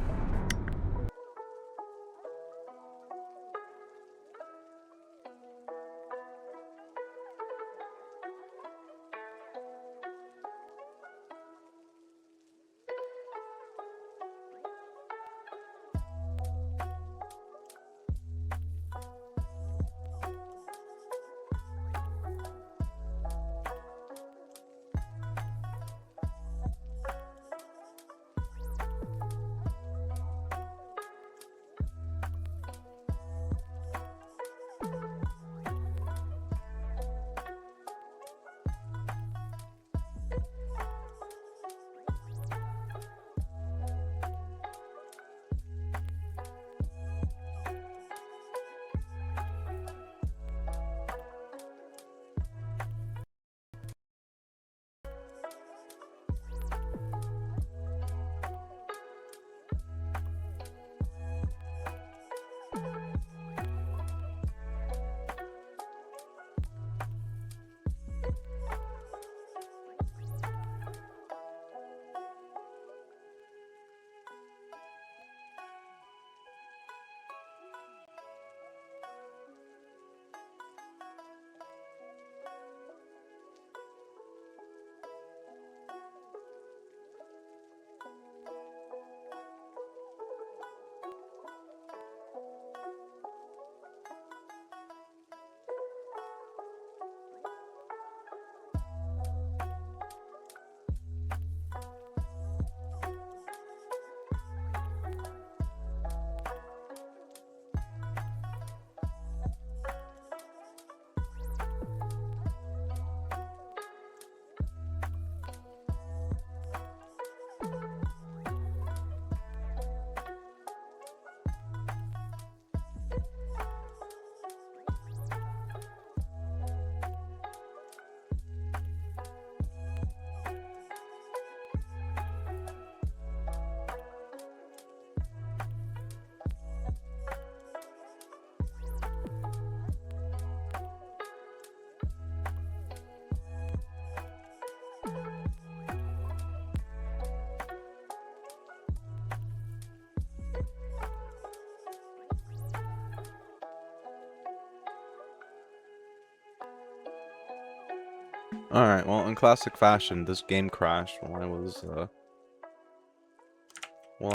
Alright, well, in classic fashion, this game crashed while I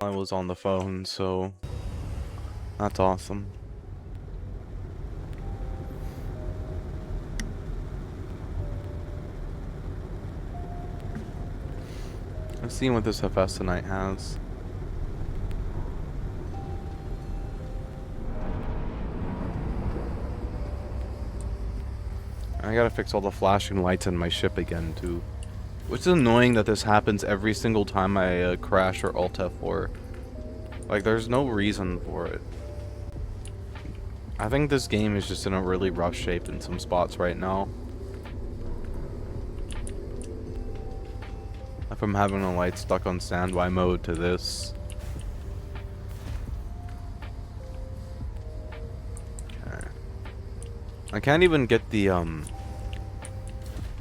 was on the phone, so that's awesome. Let's see what this Hephaestonite has. I gotta fix all the flashing lights in my ship again, too. Which is annoying that this happens every single time I crash or Alt F4. Like, there's no reason for it. I think this game is just in a really rough shape in some spots right now. From having a light stuck on standby mode to this. Okay. I can't even get the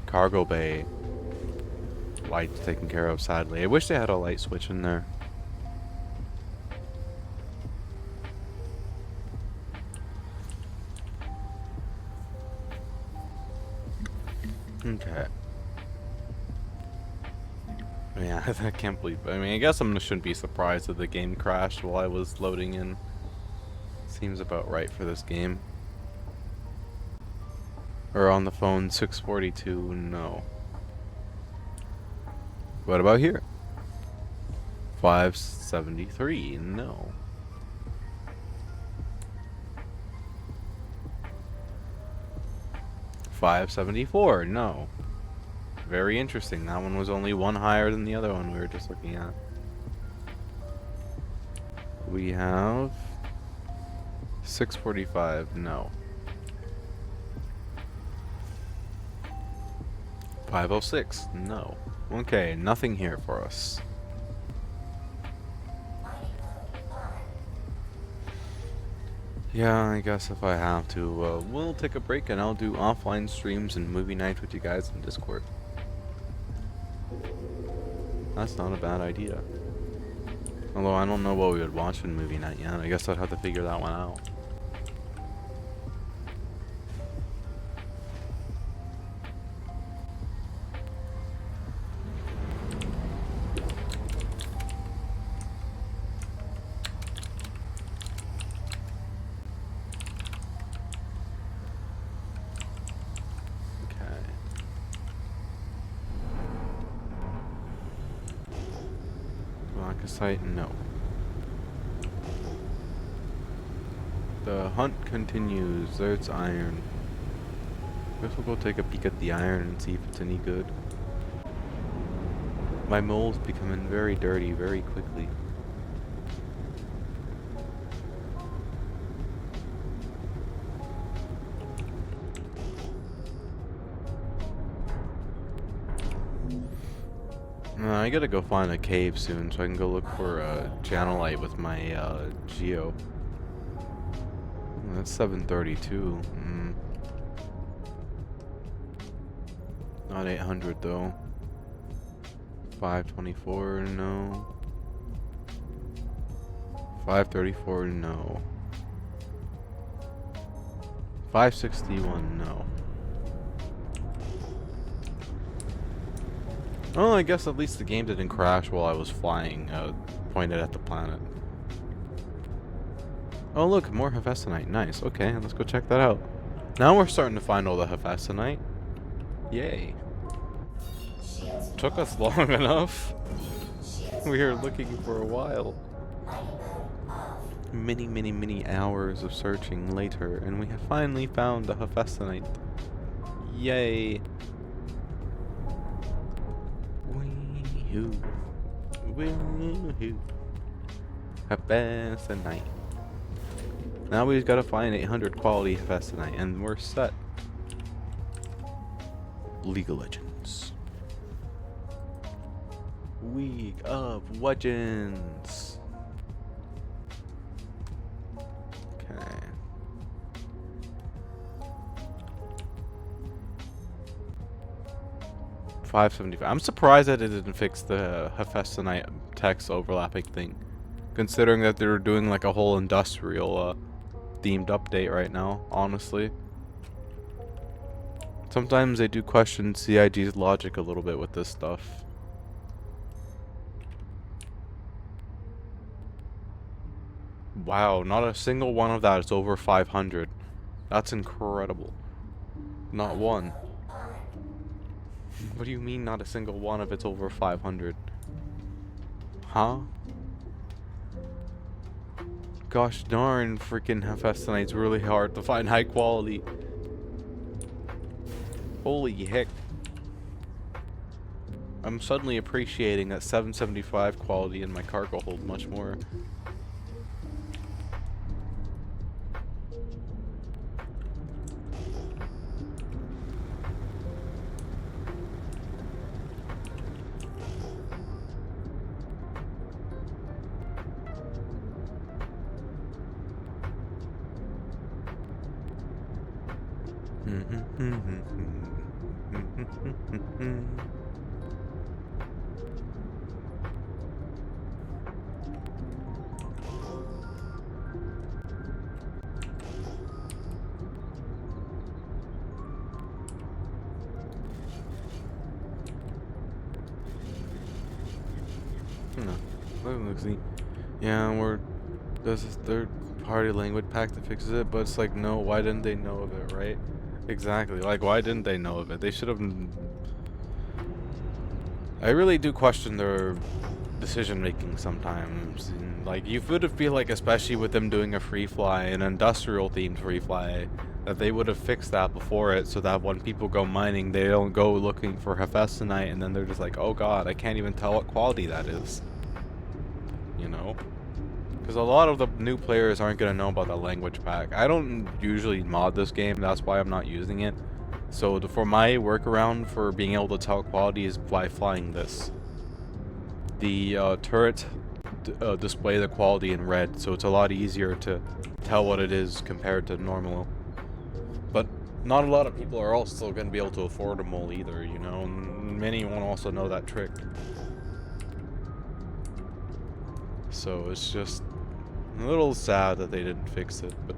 cargo bay lights taken care of, sadly. I wish they had a light switch in there. Okay. Yeah, I can't believe it. I mean, I guess I shouldn't be surprised that the game crashed while I was loading in. Seems about right for this game. Or on the phone, 642, no. What about here? 573, no. $574, no. Very interesting. That one was only one higher than the other one we were just looking at. We have 645, no. 506, no. Okay, nothing here for us. Yeah, I guess if I have to, we'll take a break and I'll do offline streams and movie night with you guys in Discord. That's not a bad idea. Although I don't know what we would watch in movie night yet. I guess I'd have to figure that one out. Site, no. The hunt continues. There's iron. Guess we'll go take a peek at the iron and see if it's any good. My mole's becoming very dirty very quickly. I gotta go find a cave soon so I can go look for a channelite with my geo. That's 732. Not 800 though. 524, no. 534, no. 561, no. Well, I guess at least the game didn't crash while I was flying, pointed at the planet. Oh look, more Hephaestonite. Nice. Okay, let's go check that out. Now we're starting to find all the Hephaestonite. Yay. Took us long enough. We were looking for a while. Many hours of searching later, and we have finally found the Hephaestonite. Yay. Woohoo. Hephaestonite. Now we've got to find 800 quality Hephaestonite, and we're set. League of Legends. League of Legends. Okay. $575. I'm surprised that it didn't fix the Hephaestonite text overlapping thing, considering that they're doing like a whole industrial themed update right now. Honestly, Sometimes I do question CIG's logic a little bit with this stuff. Wow, not a single one of that is over 500. That's incredible. Not one. What do you mean not a single one if it's over 500? Huh? Gosh darn, freaking Hephaestonite's really hard to find high quality. Holy heck. I'm suddenly appreciating that 775 quality in my cargo hold much more. Yeah, there's this third-party language pack that fixes it, but it's like, no, why didn't they know of it, right? Exactly. Like, why didn't they know of it? They should have. I really do question their decision making sometimes. And, like, you would feel like, especially with them doing a free fly, an industrial themed free fly, that they would have fixed that before it, so that when people go mining, they don't go looking for Hephaestonite, and then they're just like, oh god, I can't even tell what quality that is. You know? Because a lot of the new players aren't going to know about the language pack. I don't usually mod this game, that's why I'm not using it. So for my workaround for being able to tell quality is by flying this. The turret display the quality in red, so it's a lot easier to tell what it is compared to normal. But not a lot of people are also going to be able to afford them all either, you know, and many won't also know that trick. So it's just a little sad that they didn't fix it, but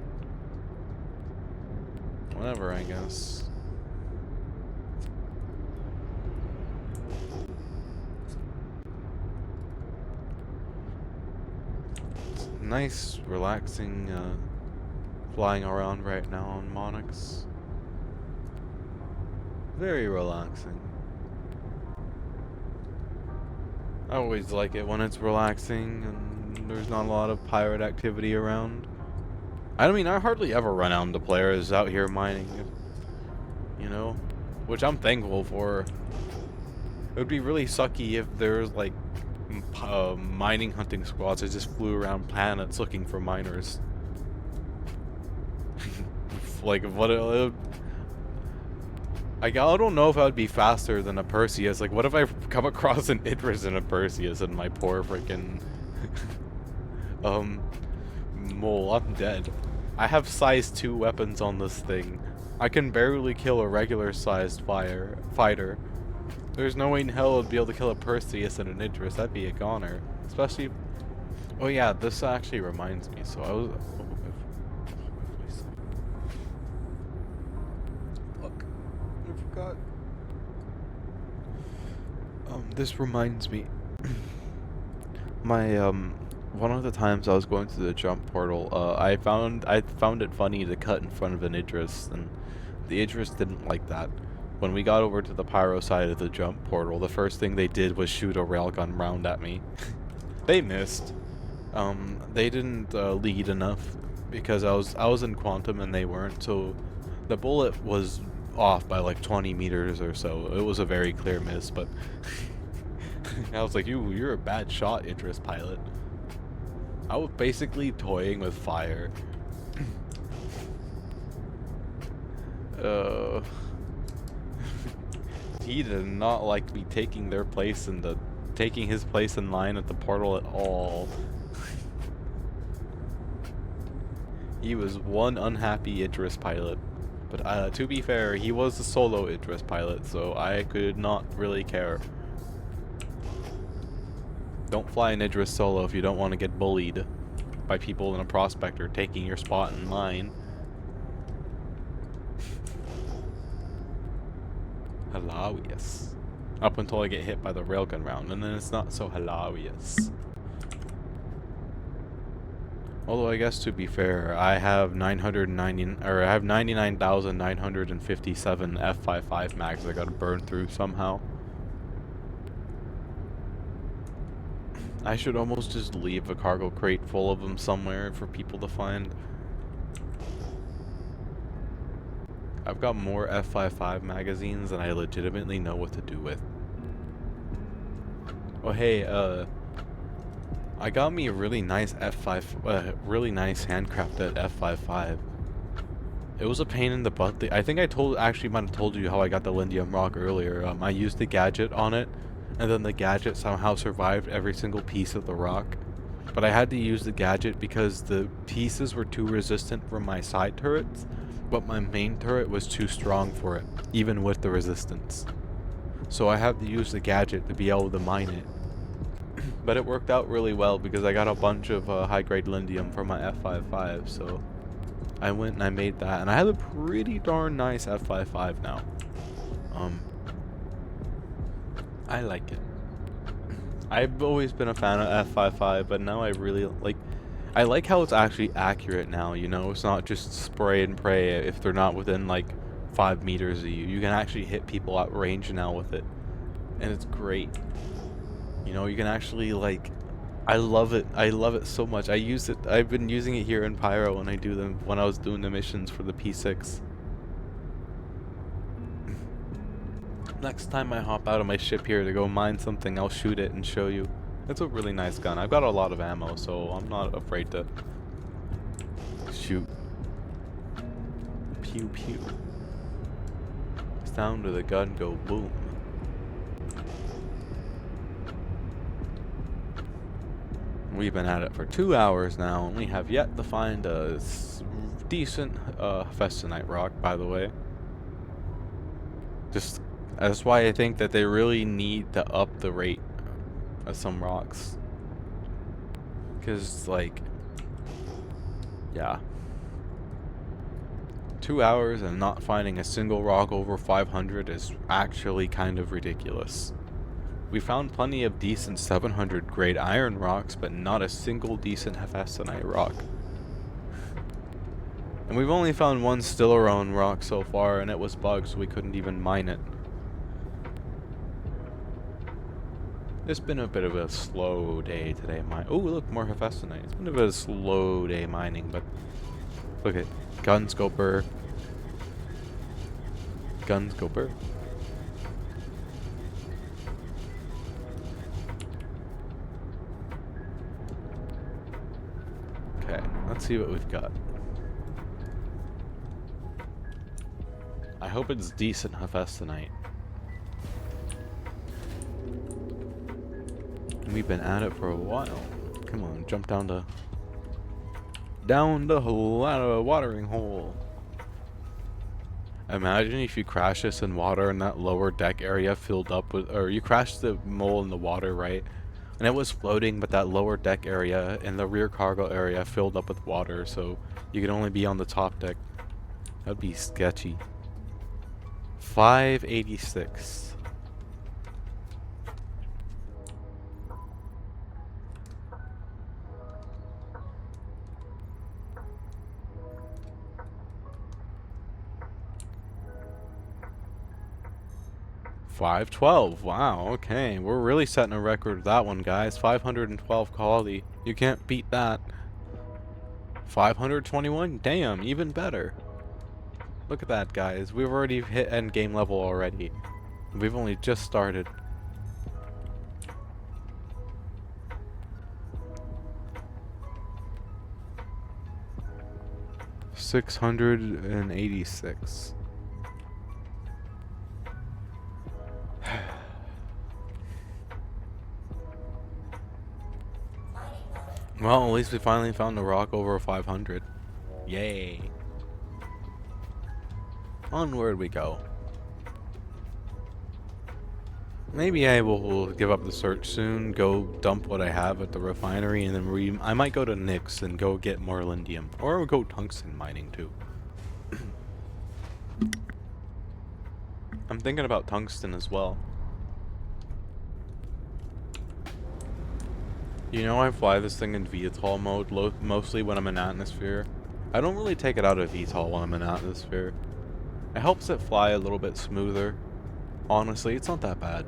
whatever, I guess. It's nice, relaxing, flying around right now on Monix. Very relaxing. I always like it when it's relaxing and there's not a lot of pirate activity around. I mean, I hardly ever run out into players out here mining, you know, which I'm thankful for. It would be really sucky if there's like mining hunting squads that just flew around planets looking for miners. Like, what? I don't know if I would be faster than a Perseus. Like, what if I come across an Idris and a Perseus and my poor freaking mole? I'm dead. I have size 2 weapons on this thing. I can barely kill a regular sized fighter. There's no way in hell I'd be able to kill a Perseus and an Idris. That'd be a goner. Especially. Oh yeah, this actually reminds me. So I was. This reminds me. My one of the times I was going through the jump portal, I found it funny to cut in front of an Idris, and the Idris didn't like that. When we got over to the pyro side of the jump portal, the first thing they did was shoot a railgun round at me. They missed. They didn't lead enough because I was in quantum and they weren't, so the bullet was off by like 20 meters or so. It was a very clear miss, but I was like, you're a bad shot, Idris pilot. I was basically toying with fire. He did not like me taking his place in line at the portal at all. He was one unhappy Idris pilot. But to be fair, he was a solo Idris pilot, so I could not really care. Don't fly an Idris solo if you don't want to get bullied by people in a prospector taking your spot in line. hilarious. Up until I get hit by the railgun round, and then it's not so hilarious. Although I guess to be fair, I have 99,957 F55 mags I gotta burn through somehow. I should almost just leave a cargo crate full of them somewhere for people to find. I've got more F55 magazines than I legitimately know what to do with. Oh hey, I got me a really nice really nice handcrafted F55. It was a pain in the butt. I think I actually might have told you how I got the Lindium rock earlier. I used the gadget on it, and then the gadget somehow survived every single piece of the rock. But I had to use the gadget because the pieces were too resistant for my side turrets, but my main turret was too strong for it, even with the resistance. So I had to use the gadget to be able to mine it. But it worked out really well because I got a bunch of high-grade Lindium for my F55, so I went and I made that, and I have a pretty darn nice F55 now. I like it. I've always been a fan of F55, but now I really I like how it's actually accurate now, you know? It's not just spray and pray if they're not within like 5 meters of you. You can actually hit people at range now with it, and it's great. You know, you can actually I love it. I love it so much. I've been using it here in Pyro when I was doing the missions for the P6. Next time I hop out of my ship here to go mine something, I'll shoot it and show you. It's a really nice gun. I've got a lot of ammo, so I'm not afraid to shoot. Pew pew. Sound of the gun go boom. We've been at it for 2 hours now, and we have yet to find a decent Festonite rock, by the way. That's why I think that they really need to up the rate of some rocks. Because, yeah. 2 hours and not finding a single rock over 500 is actually kind of ridiculous. We found plenty of decent 700 grade iron rocks, but not a single decent Hephaestonite rock. And we've only found one Stillaron rock so far, and it was bugged, so we couldn't even mine it. It's been a bit of a slow day today. Oh, look, more Hephaestonite. It's been a bit of a slow day mining, but look at Gunscoper. Gunscoper. Okay, let's see what we've got. I hope it's decent Hephaestonite. We've been at it for a while. Come on, jump down the watering hole. Imagine if you crash this in water and that lower deck area filled up with, or you crashed the mole in the water, right? And it was floating, but that lower deck area and the rear cargo area filled up with water, so you could only be on the top deck. That'd be sketchy. 586. $512. Wow, okay. We're really setting a record with that one, guys. 512 quality. You can't beat that. 521. Damn, even better. Look at that, guys. We've already hit end game level already. We've only just started. $686. Well, at least we finally found a rock over 500. Yay. Onward we go. Maybe I will give up the search soon, go dump what I have at the refinery, and then I might go to Nyx and go get more Lindium. Or go tungsten mining too. I'm thinking about tungsten as well. You know, I fly this thing in VTOL mode mostly when I'm in atmosphere. I don't really take it out of VTOL when I'm in atmosphere. It helps it fly a little bit smoother. Honestly, it's not that bad.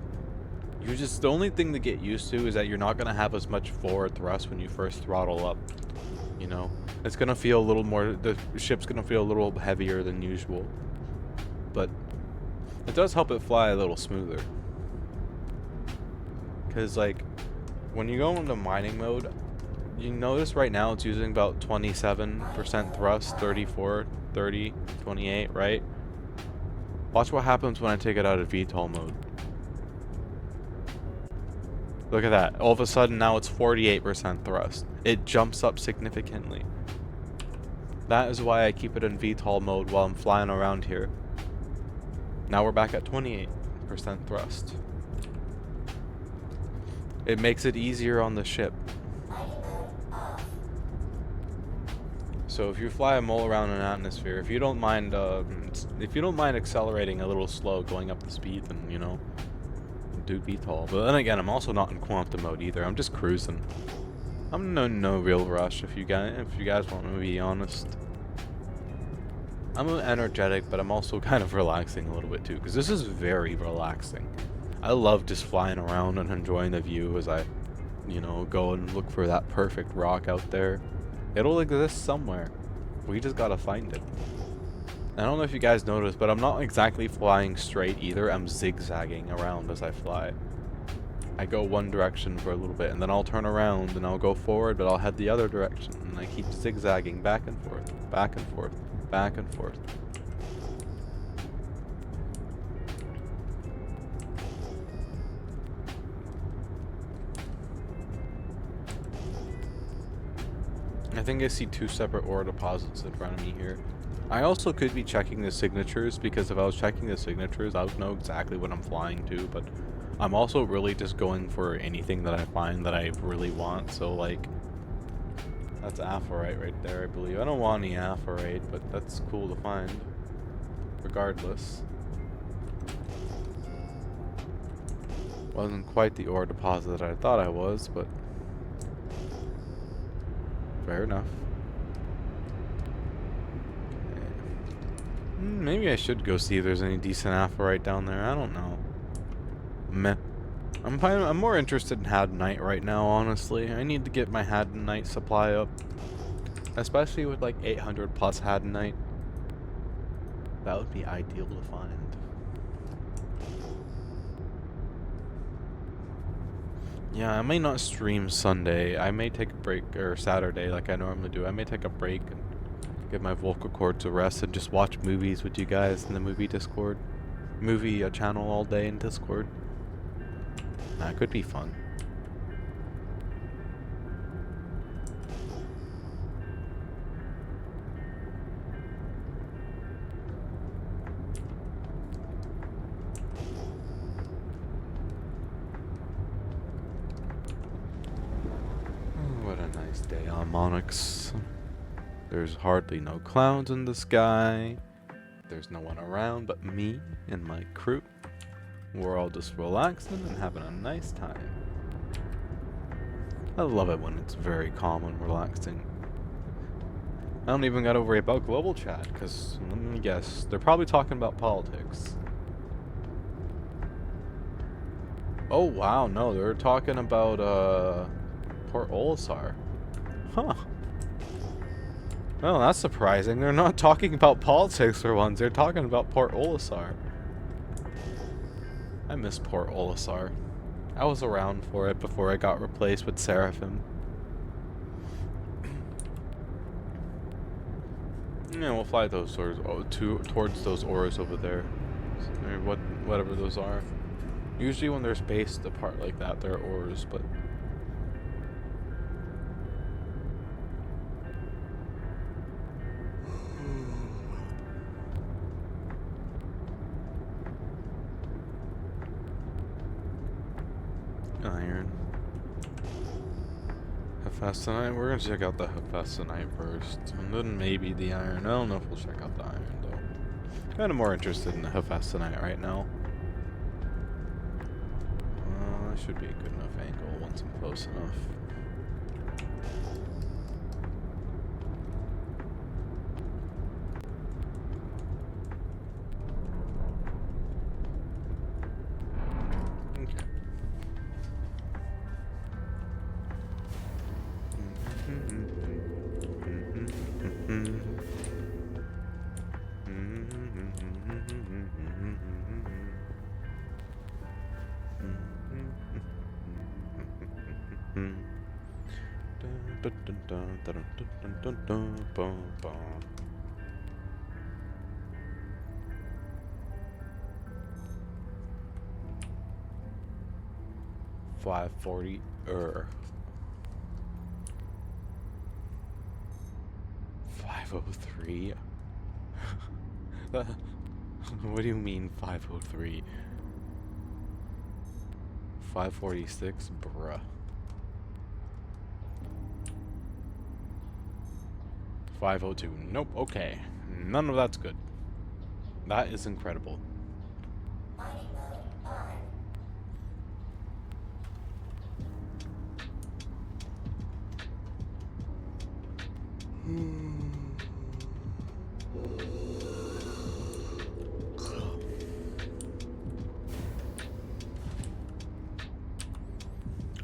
The only thing to get used to is that you're not going to have as much forward thrust when you first throttle up. You know, it's going to feel a little more, the ship's going to feel a little heavier than usual. But it does help it fly a little smoother. Because, like, when you go into mining mode, you notice right now it's using about 27% thrust, 34, 30, 28, right? Watch what happens when I take it out of VTOL mode. Look at that. All of a sudden now it's 48% thrust. It jumps up significantly. That is why I keep it in VTOL mode while I'm flying around here. Now we're back at 28% thrust. It makes it easier on the ship. So if you fly a mole around an atmosphere, if you don't mind accelerating a little slow, going up the speed, then you know, do VTOL. But then again, I'm also not in quantum mode either. I'm just cruising. I'm no real rush. If you guys want me to be honest, I'm energetic, but I'm also kind of relaxing a little bit too, because this is very relaxing. I love just flying around and enjoying the view as I, you know, go and look for that perfect rock out there. It'll exist somewhere. We just gotta find it. I don't know if you guys noticed, but I'm not exactly flying straight either. I'm zigzagging around as I fly. I go one direction for a little bit, and then I'll turn around, and I'll go forward, but I'll head the other direction. And I keep zigzagging back and forth, back and forth, back and forth. I think I see two separate ore deposits in front of me here. I also could be checking the signatures, because if I was checking the signatures, I would know exactly what I'm flying to, but I'm also really just going for anything that I find that I really want. So, like, that's aphrite right there, I believe. I don't want any aphrite, but that's cool to find, regardless. Wasn't quite the ore deposit that I thought I was, but fair enough. Okay. Maybe I should go see if there's any decent aphrite down there. I don't know. Meh. I'm more interested in hadenite right now, honestly. I need to get my hadenite supply up. Especially with like 800 plus hadenite. That would be ideal to find. Yeah, I may not stream Sunday. I may take a break, or Saturday like I normally do. I may take a break and give my vocal cords a rest and just watch movies with you guys in the movie Discord. Movie channel all day in Discord. That could be fun. What a nice day on Monix. There's hardly no clouds in the sky. There's no one around but me and my crew. We're all just relaxing and having a nice time. I love it when it's very calm and relaxing. I don't even gotta worry about global chat, because, let me guess, they're probably talking about politics. Oh wow, no, they're talking about, Port Olisar. Huh. Well, that's surprising. They're not talking about politics for once, they're talking about Port Olisar. I miss Port Olisar. I was around for it before I got replaced with Seraphim. Yeah, we'll fly those ores towards those ores over there. Or whatever those are. Usually when they're spaced apart like that, they're ores, but iron. Hephaestonite. We're gonna check out the Hephaestonite first, and then maybe the iron. I don't know if we'll check out the iron though. Kind of more interested in the Hephaestonite right now. That should be a good enough angle once I'm close enough. $540 503. What do you mean 503? 546, bruh. 502. Nope, okay. None of that's good. That is incredible. Mining mode on.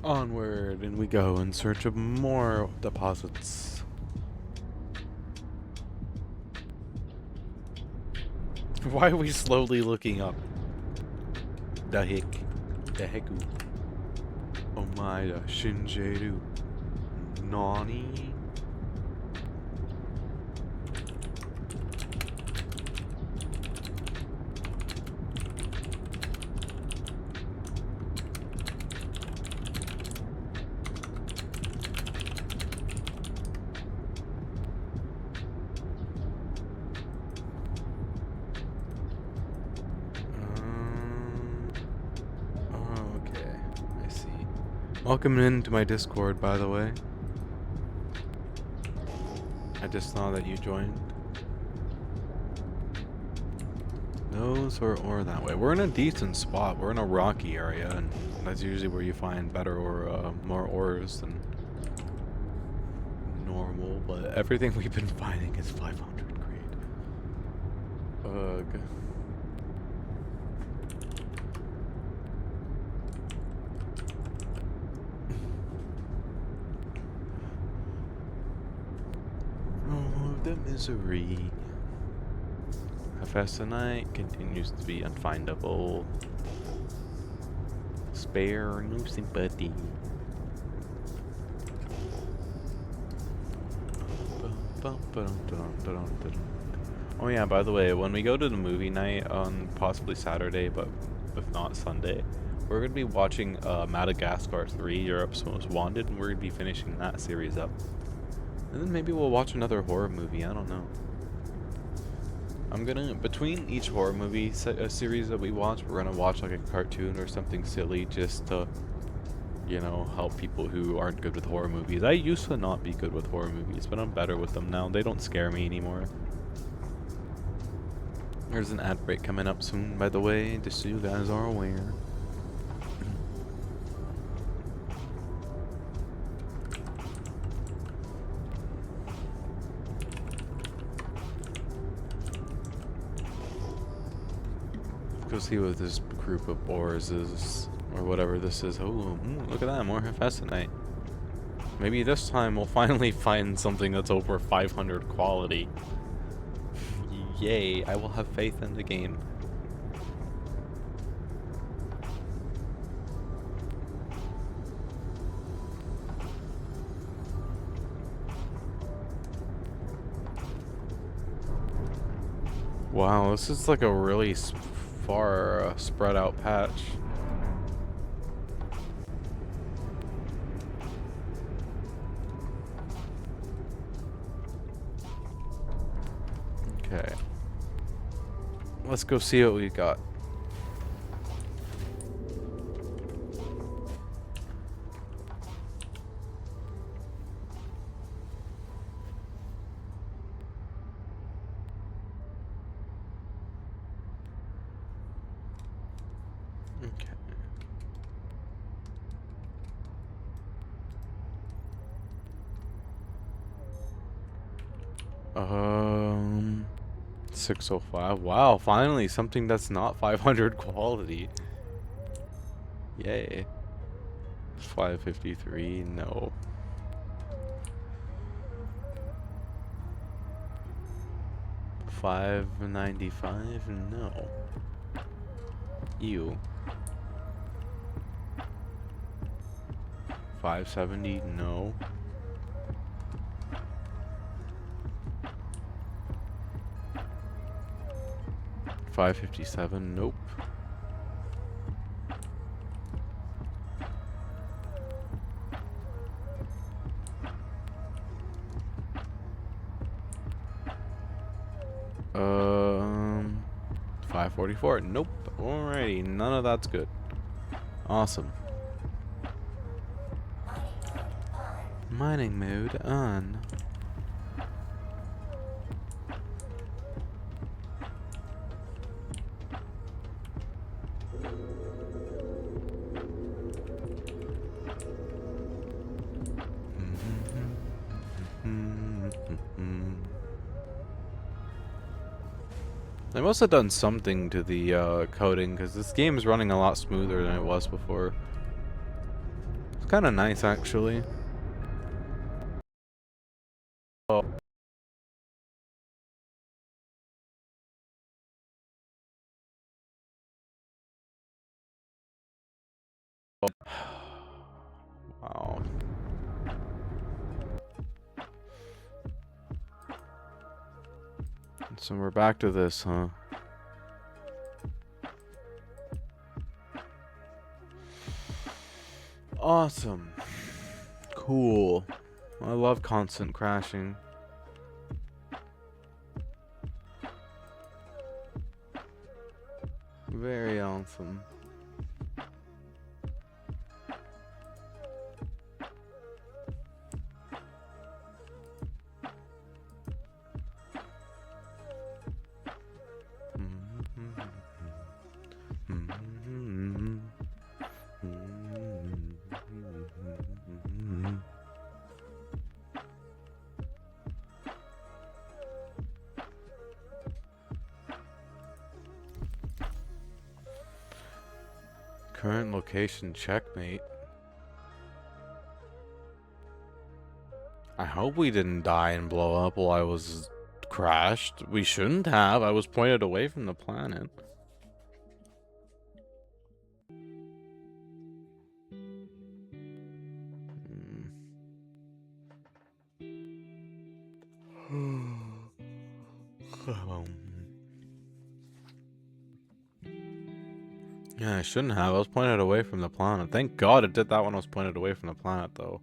Onward, and we go in search of more deposits. Why are we slowly looking up? The heck? The hecku? Oh my, Shinjeru. Nani? Welcome into my Discord, by the way. I just saw that you joined. Those or that way. We're in a decent spot. We're in a rocky area, and that's usually where you find better or more ores than normal. But everything we've been finding is 500 grade. Ugh. The misery. Hephaestonite continues to be unfindable. Spare no sympathy. Oh yeah, by the way, when we go to the movie night on possibly Saturday, but if not Sunday, we're going to be watching Madagascar 3, Europe's Most Wanted, and we're going to be finishing that series up. And then maybe we'll watch another horror movie, I don't know. I'm gonna, between each horror movie series that we watch, we're gonna watch like a cartoon or something silly just to, you know, help people who aren't good with horror movies. I used to not be good with horror movies, but I'm better with them now. They don't scare me anymore. There's an ad break coming up soon, by the way, just so you guys are aware. Go see what this group of boars is, or whatever this is. Oh, look at that, more Hephaestonite. Maybe this time we'll finally find something that's over 500 quality. Yay, I will have faith in the game. Wow, this is like a really far spread out patch. Okay. Let's go see what we got. Okay. Um, 605. Wow, finally something that's not 500 quality. Yay. 553, no. 595, no. Ew. 570, no. 557, nope. Um, 544, nope. Alrighty, none of that's good. Awesome. Mining mode on. They must have done something to the coding, because this game is running a lot smoother than it was before. It's kind of nice, actually. Oh. Wow. So we're back to this, huh? Awesome. Cool. I love constant crashing. Very awesome. Current location checkmate. I hope we didn't die and blow up while I was crashed. We shouldn't have. I was pointed away from the planet. Yeah, I shouldn't have. I was pointed away from the planet. Thank God it did that when I was pointed away from the planet, though.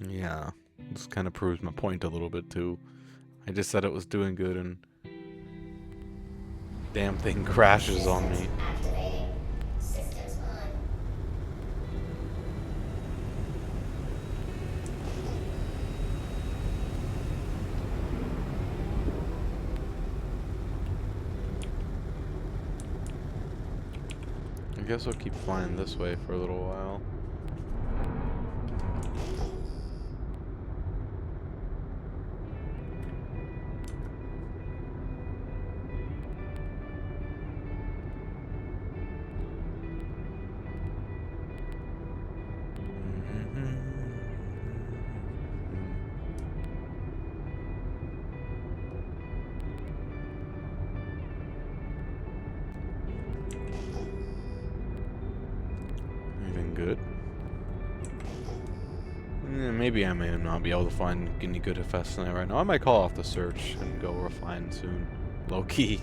Yeah, this kind of proves my point a little bit, too. I just said it was doing good, and damn thing crashes on me. Activating. Systems on. I guess I'll keep flying this way for a little while. Anything good? Maybe I may not be able to find any good FS tonight right now. I might call off the search and go refine soon. Low key.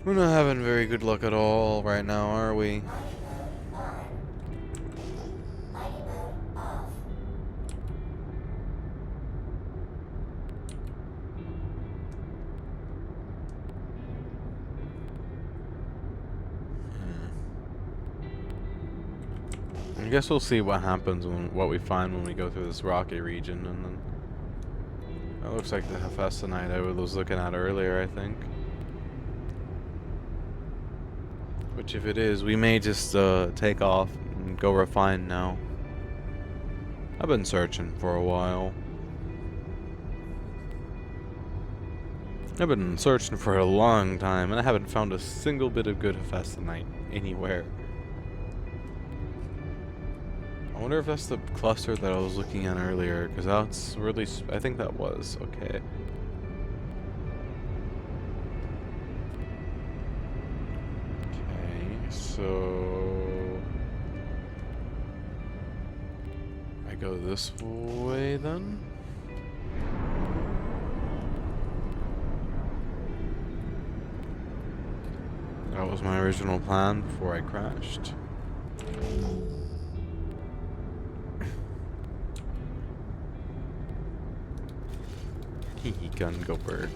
We're not having very good luck at all right now, are we? I guess we'll see what happens what we find when we go through this rocky region, and then that looks like the Hephaestonite I was looking at earlier, I think. Which if it is, we may just take off and go refine now. I've been searching for a while. I've been searching for a long time, and I haven't found a single bit of good hephaestonite anywhere. I wonder if that's the cluster that I was looking at earlier, because that's really... I think that was. Okay. Okay, so... I go this way then? That was my original plan before I crashed. Hee gun go bird.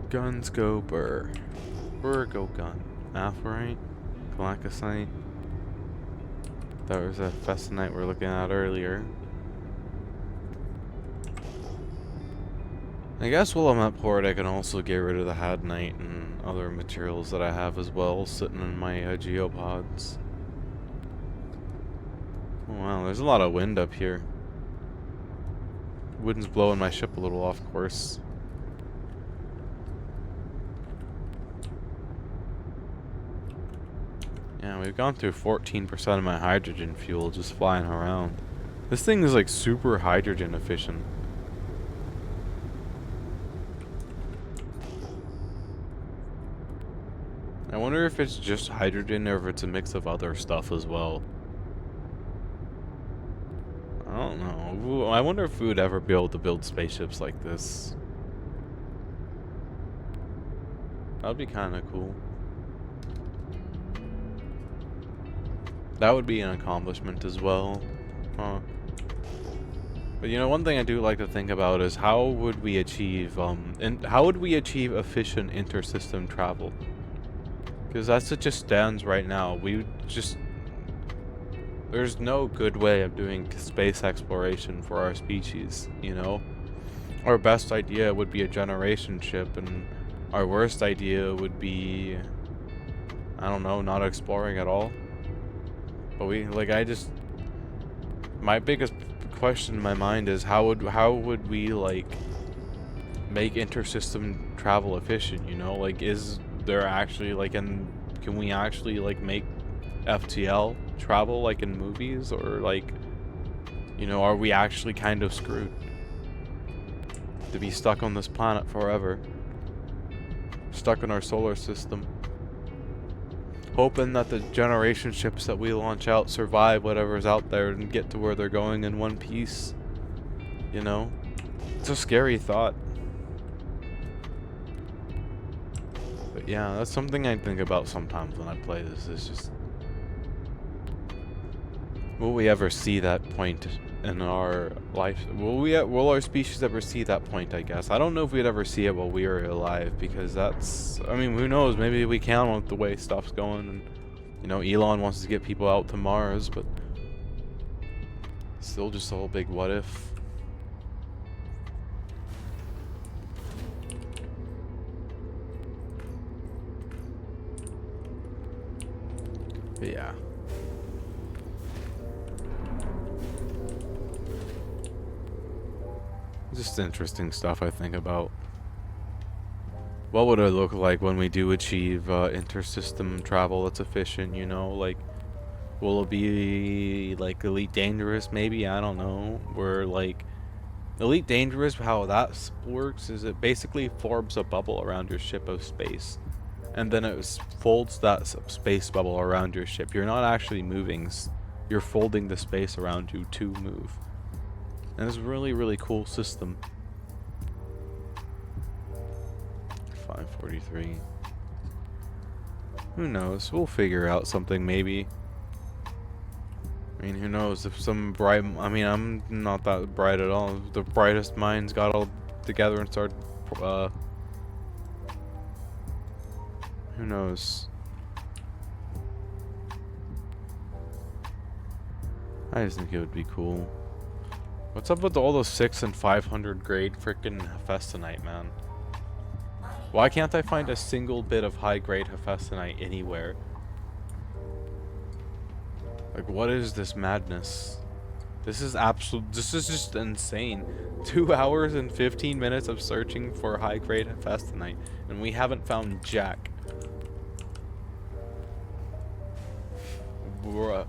Guns go burr. Burr go gun. Alpharite. Galacosite. That was a festinite we were looking at earlier. I guess while I'm at port, I can also get rid of the hadnite and other materials that I have as well, sitting in my geopods. Oh wow, there's a lot of wind up here. Wind's blowing my ship a little off course. Yeah, we've gone through 14% of my hydrogen fuel just flying around. This thing is like super hydrogen efficient. I wonder if it's just hydrogen or if it's a mix of other stuff as well. I don't know. I wonder if we would ever be able to build spaceships like this. That'd be kind of cool. That would be an accomplishment as well. Huh. But you know, one thing I do like to think about is how would we achieve efficient intersystem travel? Because as it just stands right now, there's no good way of doing space exploration for our species, you know? Our best idea would be a generation ship, and our worst idea would be, I don't know, not exploring at all. But my biggest question in my mind is how would we like make intersystem travel efficient, you know? Like, is there actually like can we actually like make FTL travel like in movies, or like, you know, are we actually kind of screwed to be stuck on this planet forever, stuck in our solar system, hoping that the generation ships that we launch out survive whatever's out there and get to where they're going in one piece, you know? It's a scary thought. But yeah, that's something I think about sometimes when I play this. It's just, will we ever see that point in our life? Will our species ever see that point, I guess? I don't know if we'd ever see it while we are alive, because that's, I mean, who knows? Maybe we can with the way stuff's going, and, you know, Elon wants to get people out to Mars, but still just a whole big what if. But yeah. Just interesting stuff I think about. What would it look like when we do achieve intersystem travel that's efficient, you know? Like, will it be like Elite Dangerous maybe? I don't know. Where like Elite Dangerous, how that works is it basically forms a bubble around your ship of space, and then it folds that space bubble around your ship. You're not actually moving, you're folding the space around you to move. And it's a really, really cool system. 543. Who knows? We'll figure out something maybe. I mean, who knows if some bright... I mean, I'm not that bright at all. If the brightest minds got all together and started Who knows? I just think it would be cool. What's up with all those 600 and 500 grade frickin' Hephaestonite, man? Why can't I find a single bit of high grade Hephaestonite anywhere? Like, what is this madness? This is just insane. 2 hours and 15 minutes of searching for high grade Hephaestonite, and we haven't found jack. Bruh.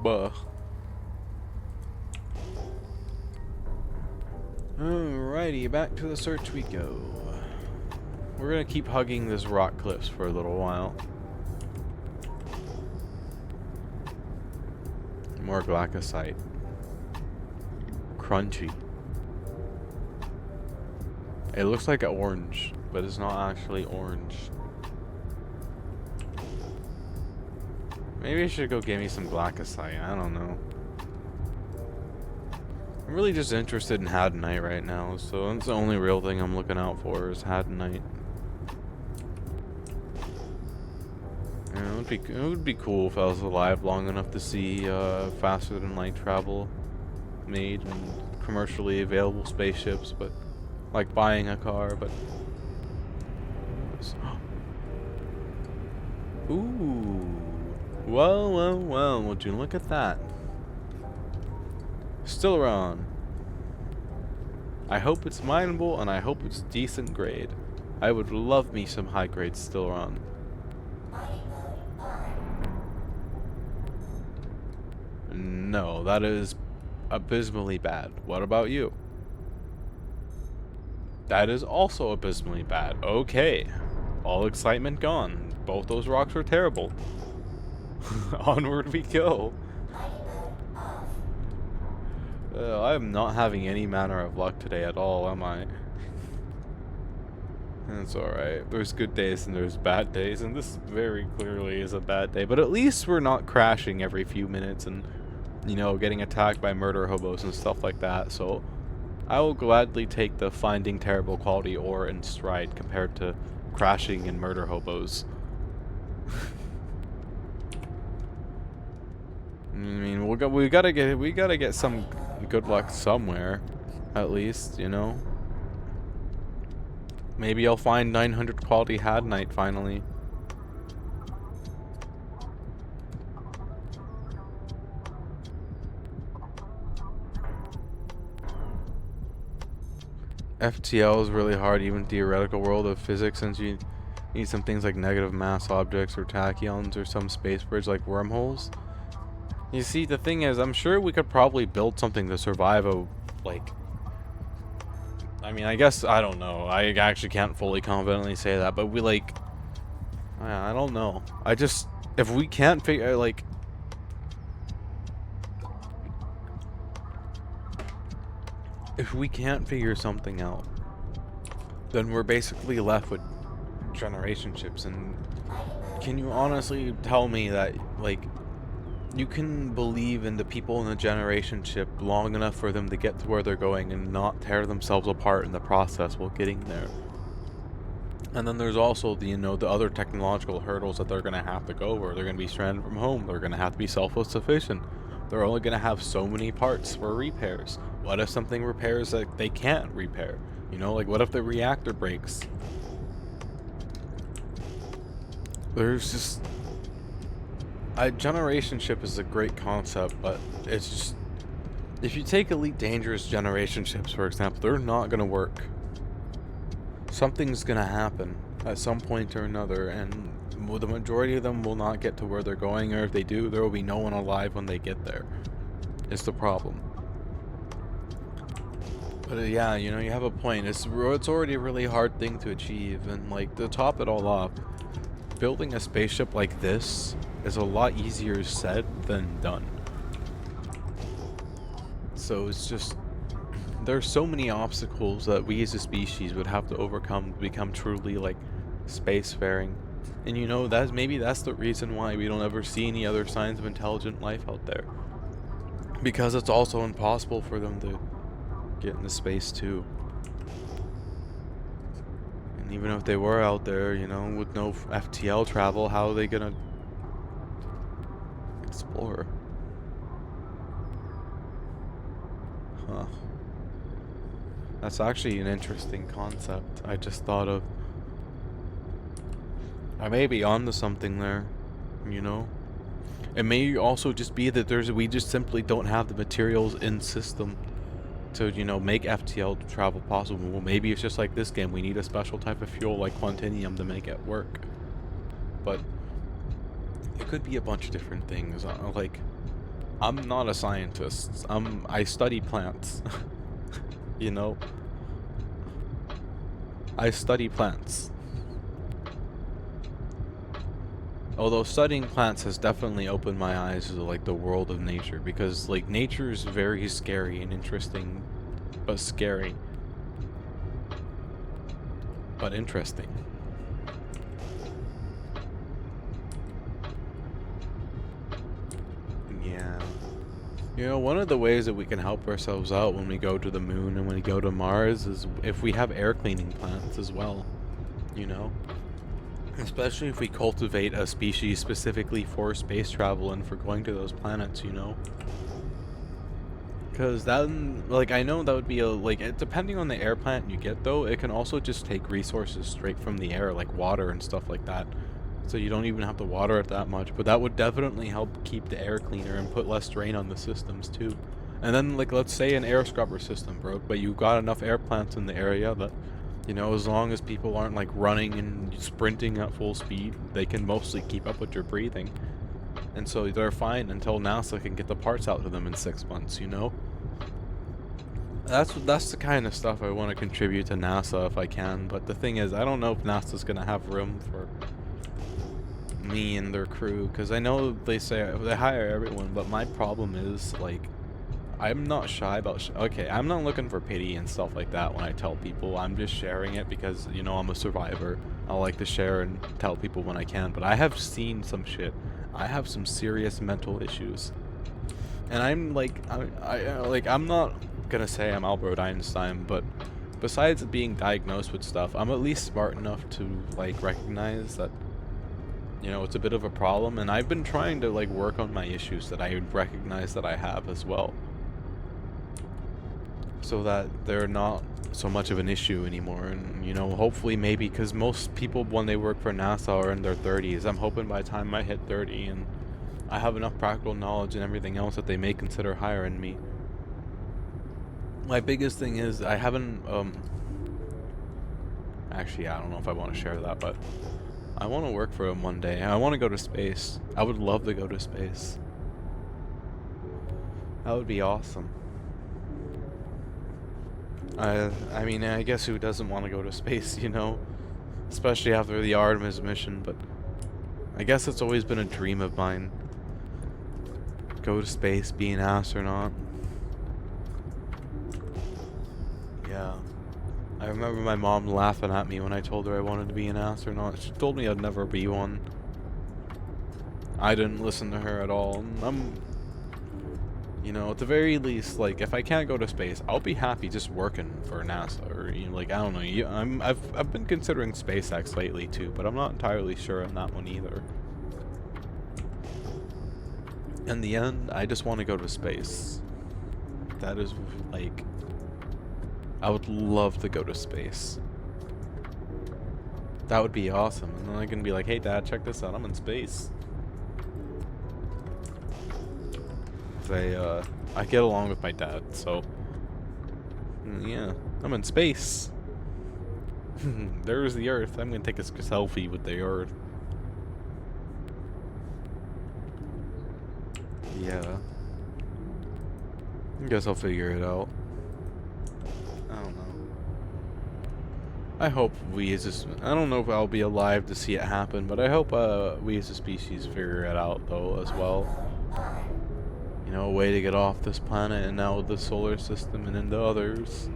Buh. Alrighty, back to the search we go. We're gonna keep hugging this rock cliffs for a little while. More glaucosite. Crunchy. It looks like an orange, but it's not actually orange. Maybe I should go get me some glaucosite. I don't know. I'm really just interested in hadenite right now, so that's the only real thing I'm looking out for is hadenite. Yeah, it would be cool if I was alive long enough to see faster than light travel made and commercially available spaceships, but like buying a car, but ooh, well, would you look at that? Stellaron. I hope it's mineable and I hope it's decent grade. I would love me some high grade Stellaron. No, that is abysmally bad. What about you? That is also abysmally bad. Okay. All excitement gone. Both those rocks were terrible. Onward we go. I am not having any manner of luck today at all, am I? It's alright. There's good days and there's bad days, and this very clearly is a bad day. But at least we're not crashing every few minutes and, you know, getting attacked by murder hobos and stuff like that. So I will gladly take the finding terrible quality ore in stride compared to crashing and murder hobos. I mean, we gotta get some good luck somewhere, at least, you know. Maybe I'll find 900 quality hadenite finally. FTL is really hard, even theoretical world of physics, since you need some things like negative mass objects or tachyons or some space bridge like wormholes. You see, the thing is, I'm sure we could probably build something to survive a, like, I mean, I guess, I don't know. I actually can't fully confidently say that, but we, like, I don't know. I just, if we can't figure, like, if we can't figure something out, then we're basically left with generation ships. And can you honestly tell me that, like, you can believe in the people in the generation ship long enough for them to get to where they're going and not tear themselves apart in the process while getting there? And then there's also the, you know, the other technological hurdles that they're going to have to go over. They're going to be stranded from home. They're going to have to be self-sufficient. They're only going to have so many parts for repairs. What if something repairs that they can't repair? You know, like, what if the reactor breaks? There's just... A generation ship is a great concept, but it's just... If you take Elite Dangerous generation ships, for example, they're not going to work. Something's going to happen at some point or another, and the majority of them will not get to where they're going, or if they do, there will be no one alive when they get there. It's the problem. But yeah, you know, you have a point. It's already a really hard thing to achieve, and like, to top it all off, building a spaceship like this is a lot easier said than done. So it's just, there's so many obstacles that we as a species would have to overcome to become truly like spacefaring. And you know, maybe that's the reason why we don't ever see any other signs of intelligent life out there, because it's also impossible for them to get into space too. You And even if they were out there, you know, with no FTL travel, how are they gonna explore? Huh. That's actually an interesting concept I just thought of. I may be onto something there, you know? It may also just be that we just simply don't have the materials in system to, you know, make FTL travel possible. Well, maybe it's just like this game. We need a special type of fuel like Quantinium to make it work. But it could be a bunch of different things. Like, I'm not a scientist. I study plants. You know? I study plants. Although studying plants has definitely opened my eyes to like the world of nature, because like nature is very scary and interesting, but scary, but interesting. Yeah. You know, one of the ways that we can help ourselves out when we go to the moon and when we go to Mars is if we have air cleaning plants as well, you know? Especially if we cultivate a species specifically for space travel and for going to those planets, you know? Because that, like, I know that would be depending on the air plant you get, though, it can also just take resources straight from the air, like water and stuff like that. So you don't even have to water it that much, but that would definitely help keep the air cleaner and put less strain on the systems, too. And then, like, let's say an air scrubber system broke, but you got enough air plants in the area that, you know, as long as people aren't like running and sprinting at full speed, they can mostly keep up with your breathing. And so they're fine until NASA can get the parts out to them in 6 months, you know? That's the kind of stuff I want to contribute to NASA if I can, but the thing is, I don't know if NASA's going to have room for me and their crew, because I know they say they hire everyone, but my problem is, like, I'm not shy about okay, I'm not looking for pity and stuff like that when I tell people. I'm just sharing it because, you know, I'm a survivor. I like to share and tell people when I can, but I have seen some shit. I have some serious mental issues. And I'm like, I'm not gonna say I'm Albert Einstein, but besides being diagnosed with stuff, I'm at least smart enough to, like, recognize that, you know, it's a bit of a problem, and I've been trying to, like, work on my issues that I recognize that I have as well, so that they're not so much of an issue anymore. And, you know, hopefully maybe, because most people when they work for NASA are in their 30s, I'm hoping by the time I hit 30 and I have enough practical knowledge and everything else that they may consider hiring me. My biggest thing is I haven't, actually, I don't know if I want to share that, but I want to work for them one day. I want to go to space. I would love to go to space. That would be awesome. I mean, I guess who doesn't want to go to space, you know? Especially after the Artemis mission, but I guess it's always been a dream of mine. Go to space, be an astronaut. Yeah. I remember my mom laughing at me when I told her I wanted to be an astronaut. She told me I'd never be one. I didn't listen to her at all. You know, at the very least, like, if I can't go to space, I'll be happy just working for NASA, or, you know, like, I don't know. I've been considering SpaceX lately too, but I'm not entirely sure on that one either. In the end, I just want to go to space. That is, like, I would love to go to space. That would be awesome. And then I can be like, hey Dad, check this out, I'm in space. I get along with my dad, so yeah, I'm in space. There's the Earth. I'm gonna take a selfie with the Earth. Yeah. I guess I'll figure it out. I don't know. I hope I don't know if I'll be alive to see it happen, but I hope we as a species figure it out though as well. You know, a way to get off this planet and now the solar system and into others.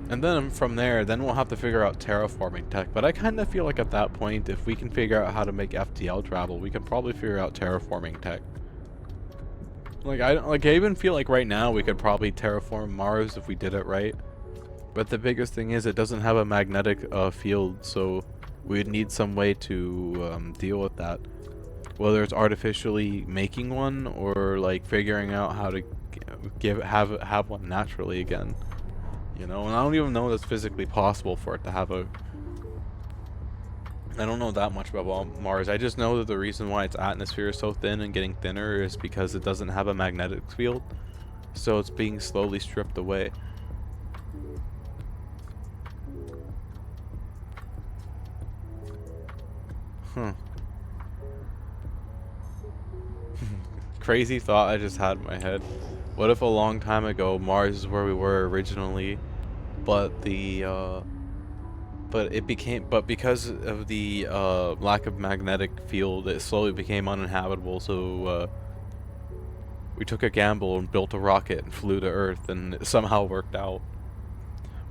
And then from there, we'll have to figure out terraforming tech. But I kind of feel like at that point, if we can figure out how to make FTL travel, we can probably figure out terraforming tech. Like I even feel like right now we could probably terraform Mars if we did it right. But the biggest thing is it doesn't have a magnetic field, so we'd need some way to deal with that. Whether it's artificially making one or like figuring out how to have one naturally again. You know, and I don't even know if it's physically possible for it to have a... I don't know that much about Mars. I just know that the reason why its atmosphere is so thin and getting thinner is because it doesn't have a magnetic field. So it's being slowly stripped away. Huh. Crazy thought I just had in my head. What if a long time ago Mars is where we were originally, but because of the lack of magnetic field, it slowly became uninhabitable. So we took a gamble and built a rocket and flew to Earth, and it somehow worked out.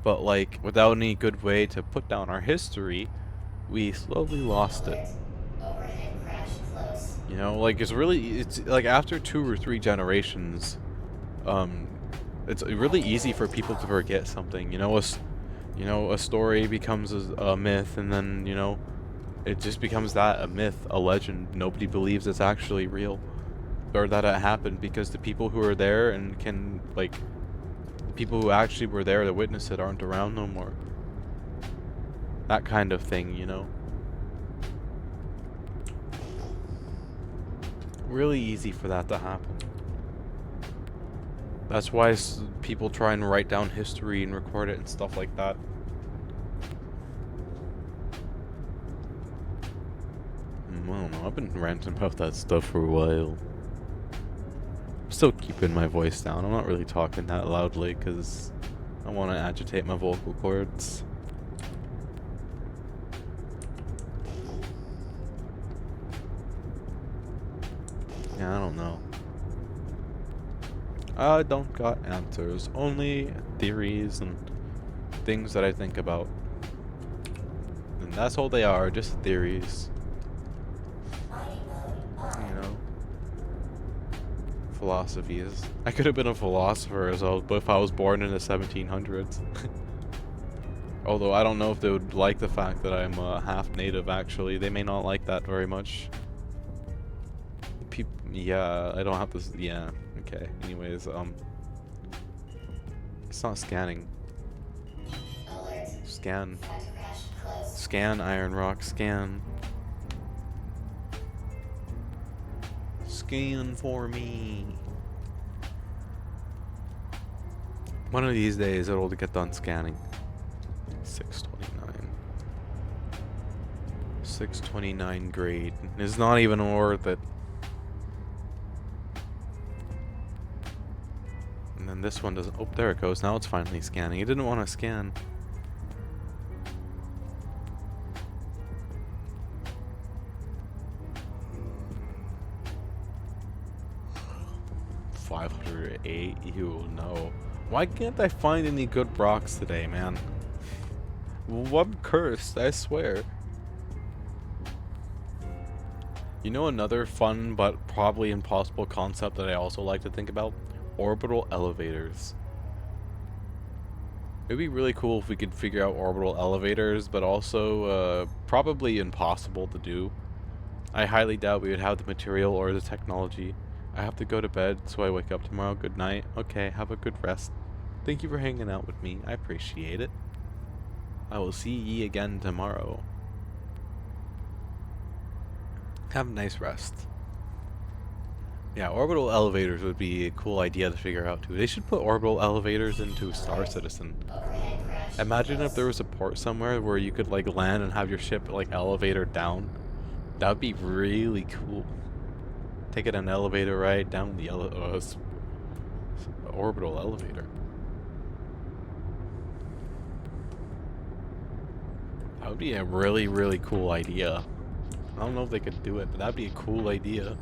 But like without any good way to put down our history, we slowly lost it. Overhead crash close. You know, like it's like after 2 or 3 generations, it's really easy for people to forget something. You know, a story becomes a myth, and then it just becomes a myth, a legend. Nobody believes it's actually real, or that it happened, because the people who are there and people who actually were there to witness it aren't around no more. That kind of thing, you know. Really easy for that to happen. That's why people try and write down history and record it and stuff like that. I don't know, I've been ranting about that stuff for a while. I'm still keeping my voice down. I'm not really talking that loudly because I want to agitate my vocal cords. Yeah, I don't know. I don't got answers, only theories and things that I think about. And that's all they are, just theories. You know? Philosophies. I could have been a philosopher as well, but if I was born in the 1700s. Although I don't know if they would like the fact that I'm half native, actually. They may not like that very much. Yeah, I don't have to... Yeah, okay. Anyways, it's not scanning. Alert. Scan. Front crash close. Scan, Iron Rock, scan. Scan for me. One of these days it'll get done scanning. 629. 629 grade. It's not even worth it. And then this one doesn't... Oh, there it goes. Now it's finally scanning. It didn't want to scan. $508. You no. Why can't I find any good rocks today, man? Well, I'm cursed, I swear. You know another fun but probably impossible concept that I also like to think about? Orbital elevators. It'd be really cool if we could figure out orbital elevators, but also probably impossible to do. I highly doubt we would have the material or the technology. I have to go to bed, so I wake up tomorrow. Good night. Okay, have a good rest. Thank you for hanging out with me. I appreciate it. I will see ye again tomorrow. Have a nice rest. Yeah, orbital elevators would be a cool idea to figure out too. They should put orbital elevators into Star Citizen. Overhead crash Imagine close. if there was a port somewhere where you could like land and have your ship like elevator down. That would be really cool. Taking an elevator ride down the orbital elevator. That would be a really, really cool idea. I don't know if they could do it, but that'd be a cool idea.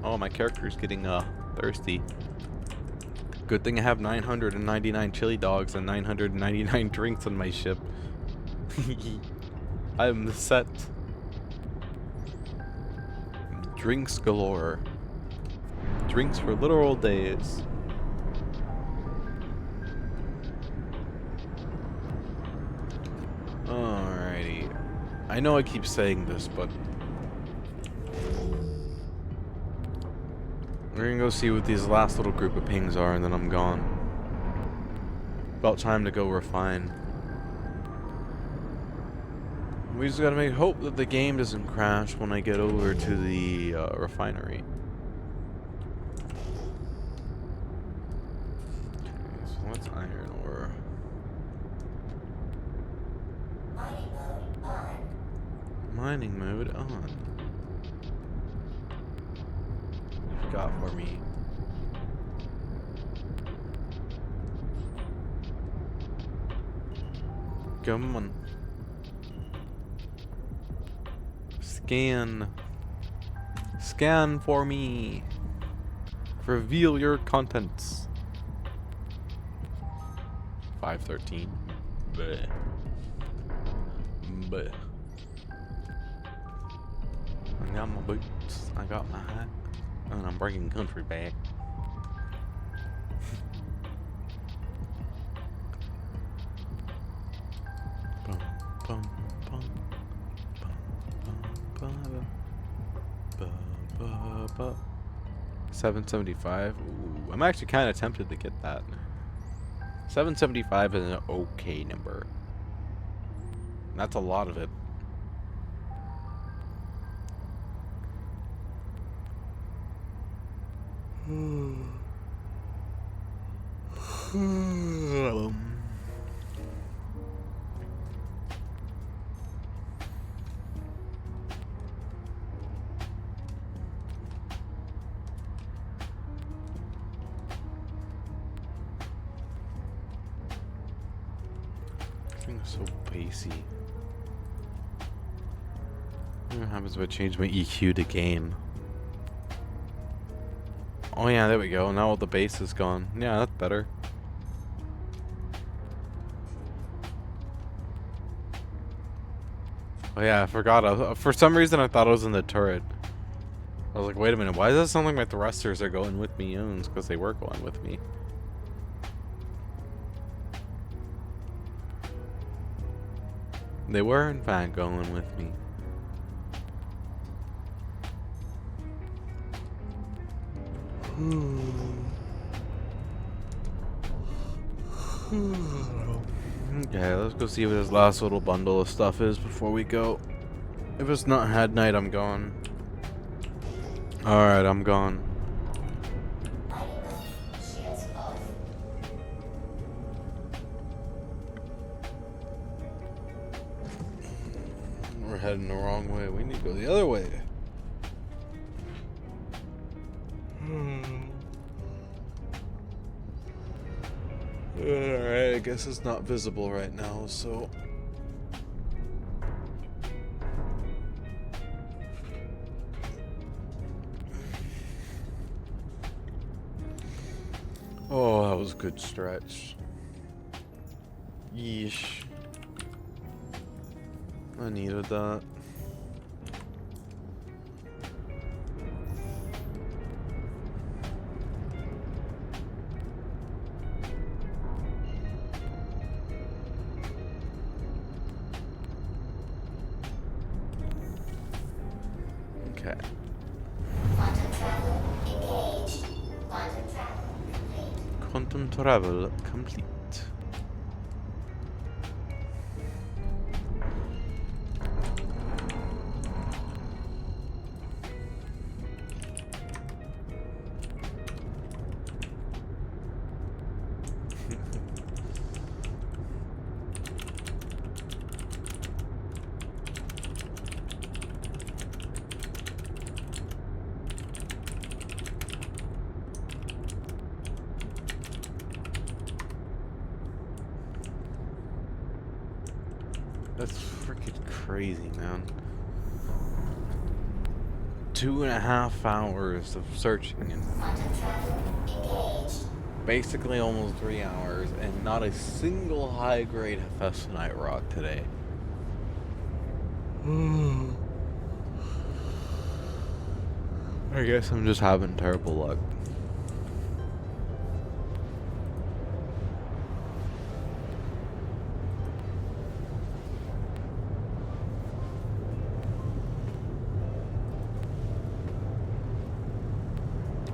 Oh, my character's getting thirsty. Good thing I have 999 chili dogs and 999 drinks on my ship. I'm set. Drinks galore. Drinks for literal days. Alrighty. I know I keep saying this, but we're gonna go see what these last little group of pings are, and then I'm gone. About time to go refine. We just gotta make hope that the game doesn't crash when I get over to the refinery. Okay, so what's iron ore? Mining mode on. Mining mode on. What you got for me? Come on. Scan. Scan for me. Reveal your contents. 513. Bleh. Bleh. I got my boots. I got my hat. And I'm bringing country back. Bum, bum, bum. 775. Ooh, I'm actually kind of tempted to get that. 775 is an okay number. That's a lot of it. Everything's so pacey. What happens if I change my EQ to gain? Oh yeah, there we go. Now all the bass is gone. Yeah, that's better. Oh yeah, I forgot. For some reason, I thought I was in the turret. I was like, wait a minute, why does it sound like my thrusters are going with me? Oh, it's because they were going with me. They were, in fact, going with me. Okay, let's go see what this last little bundle of stuff is before we go. If it's not Had Night, I'm gone. Alright, I'm gone. Mining mode. Shields off. We're heading the wrong way. We need to go the other way. Alright, I guess it's not visible right now, so... Oh, that was a good stretch. Yeesh. I needed that. Okay. Quantum travel engaged. Quantum travel complete. Quantum travel complete. That's freaking crazy, man. 2.5 hours of searching and Quantum travel engaged. basically almost 3 hours, and not a single high-grade hephaesonite rock today. I guess I'm just having terrible luck.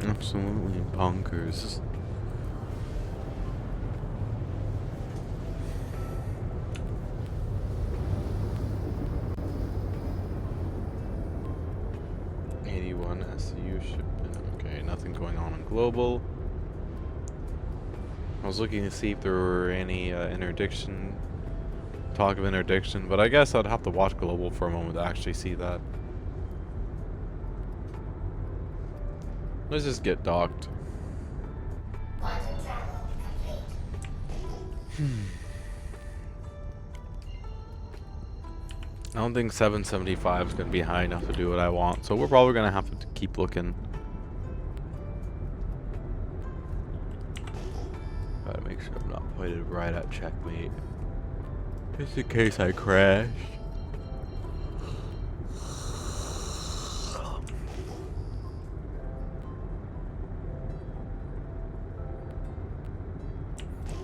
Absolutely bonkers. SCU shipment. Okay, nothing going on in global. I was looking to see if there were any talk of interdiction, but I guess I'd have to watch global for a moment to actually see that. Let's just get docked. Quantum travel complete. I don't think 775 is going to be high enough to do what I want, so we're probably going to have to keep looking. Gotta make sure I'm not pointed right at checkmate, just in case I crash.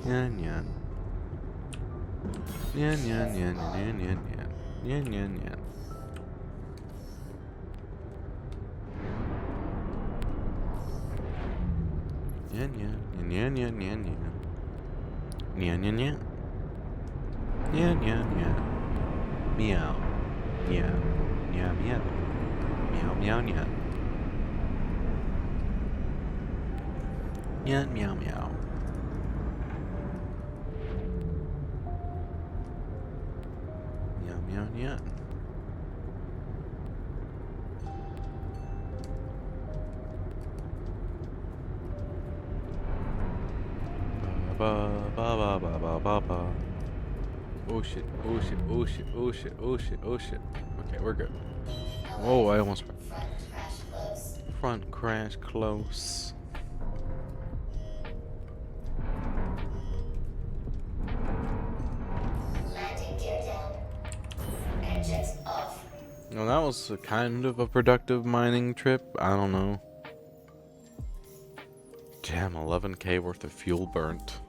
Nyan nyan. Nyan nyan nyan nyan nyan nyan. Nyan nyan nyan. Nyan nyan nyan nyan nyan nyan. Nyan nyan nyan. Nyan nyan nyan. Meow. Meow. Meow meow. Meow meow meow. Nyan meow meow. Meow meow meow. Ba ba ba ba ba ba ba. Oh shit, oh shit, oh shit, oh shit, oh shit, oh shit. Okay, we're good. Oh, I almost... Front crash close. Front crash close. Landing gear down. Engines off. Well, that was a kind of a productive mining trip. I don't know. Damn, 11k worth of fuel burnt.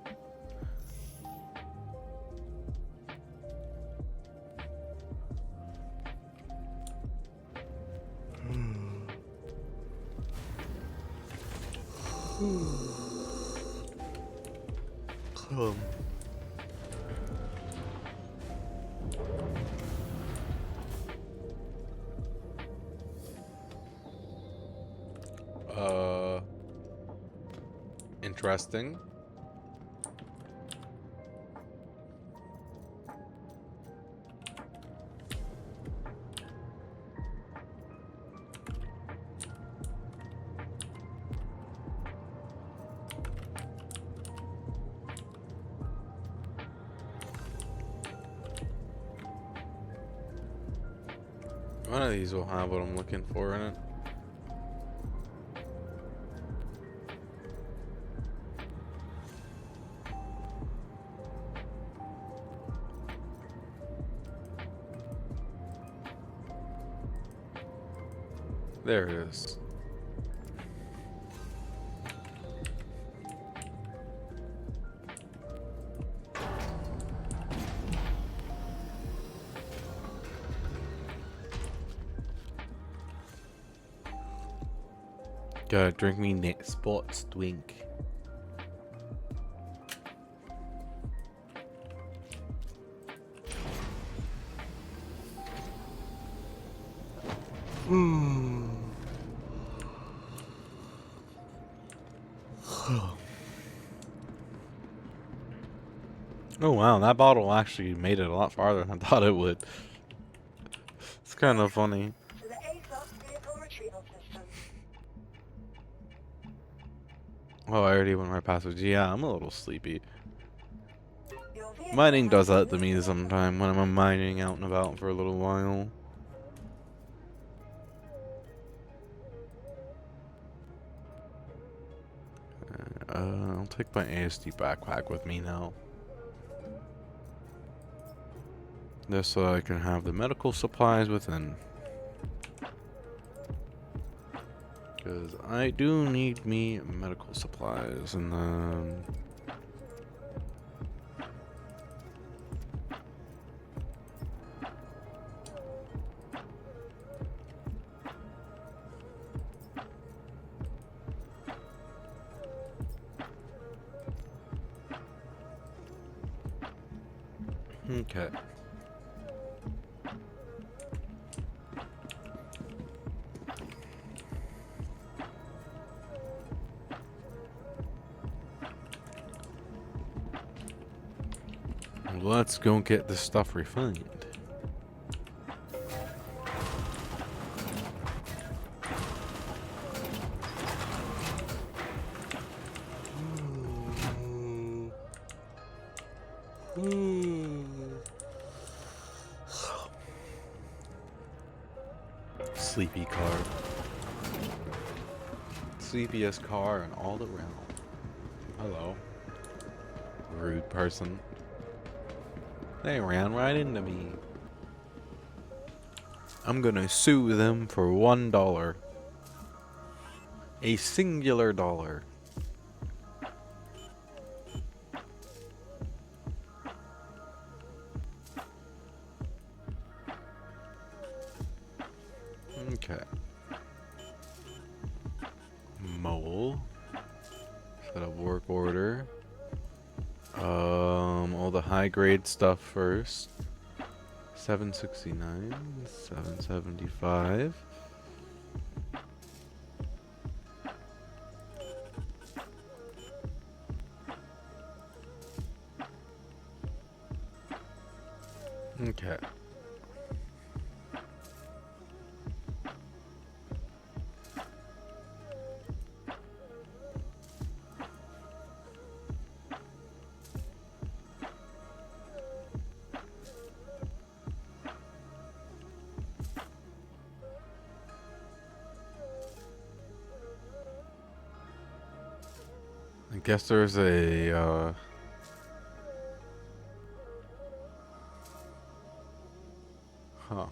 Interesting. One of these will have what I'm looking for in it. There it is. Gotta drink me spots twink. Oh wow, that bottle actually made it a lot farther than I thought it would. It's kind of funny. Oh, I already went right past it. Yeah, I'm a little sleepy. Mining does that to me sometime when I'm mining out and about for a little while. I'll take my ASD backpack with me now. This so I can have the medical supplies within. Because I do need me medical supplies, and then... Okay. Let's go get this stuff refined. Sleepy car. Sleepiest car in all the realm. Hello. Rude person. They ran right into me. I'm gonna sue them for $1. A singular dollar. Okay. Mole. Set up work order. All the high grade stuff first. 769, 775. Okay. I guess there's a, huh.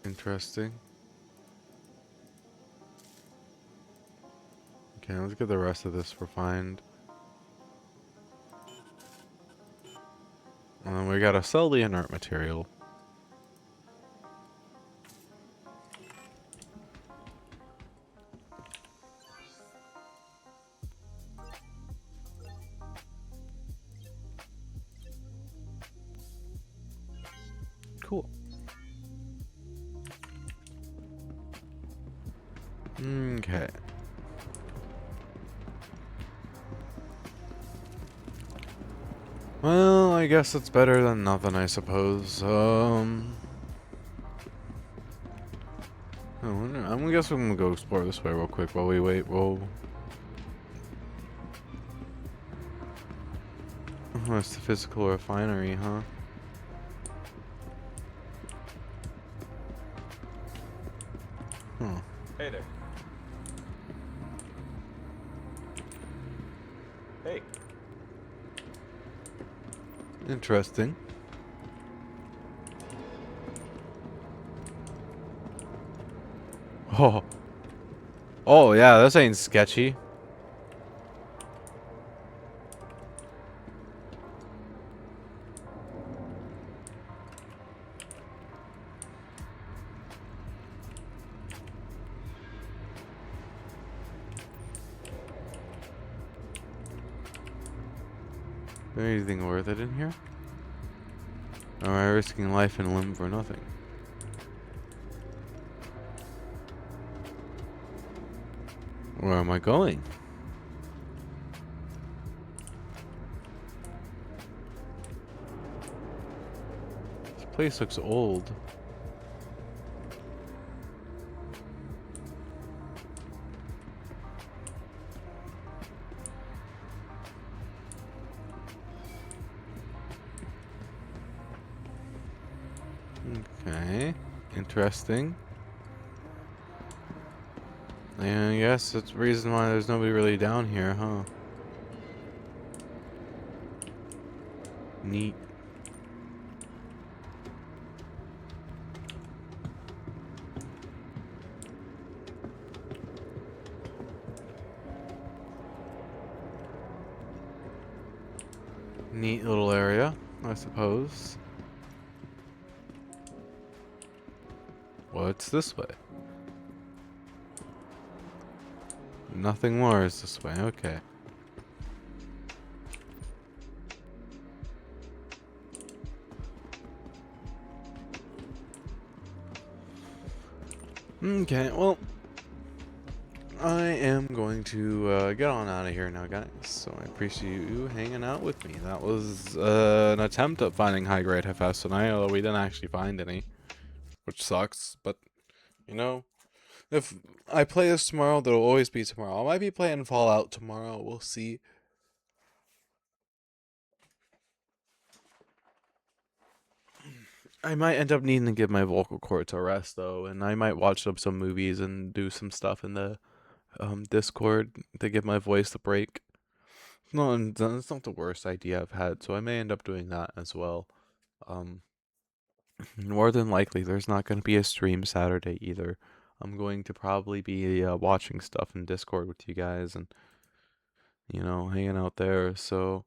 Interesting. Okay, let's get the rest of this refined. And then we gotta sell the inert material. Cool. Okay. Well, I guess it's better than nothing, I suppose. I'm guessing we'll go explore this way real quick while we wait. Whoa. Oh, it's the physical refinery, huh? Huh. Hey there. Hey. Interesting. Oh. Oh, yeah, this ain't sketchy. Is there anything worth it in here? Or am I risking life and limb for nothing? Where am I going? This place looks old. Okay, interesting. And I guess that's the reason why there's nobody really down here, huh? Neat. Neat little area, I suppose. What's this way? Nothing more is this way, okay. Okay, well, I am going to get on out of here now, guys. So I appreciate you hanging out with me. That was an attempt at finding high-grade FS tonight, although we didn't actually find any, which sucks. But, you know, if I play this tomorrow, there'll always be tomorrow. I might be playing Fallout tomorrow. We'll see. I might end up needing to give my vocal cords a rest, though, and I might watch up some movies and do some stuff in the Discord to give my voice a break. No, and it's not the worst idea I've had, so I may end up doing that as well. Um, More than likely, there's not going to be a stream Saturday either. I'm going to probably be watching stuff in Discord with you guys and, hanging out there. So,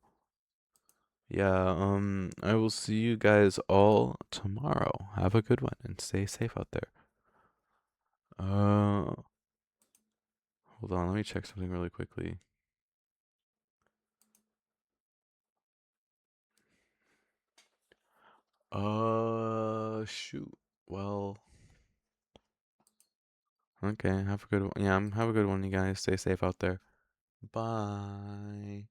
yeah, I will see you guys all tomorrow. Have a good one and stay safe out there. Hold on, let me check something really quickly. Shoot. Well, okay, have a good one. Yeah, have a good one, you guys. Stay safe out there. Bye.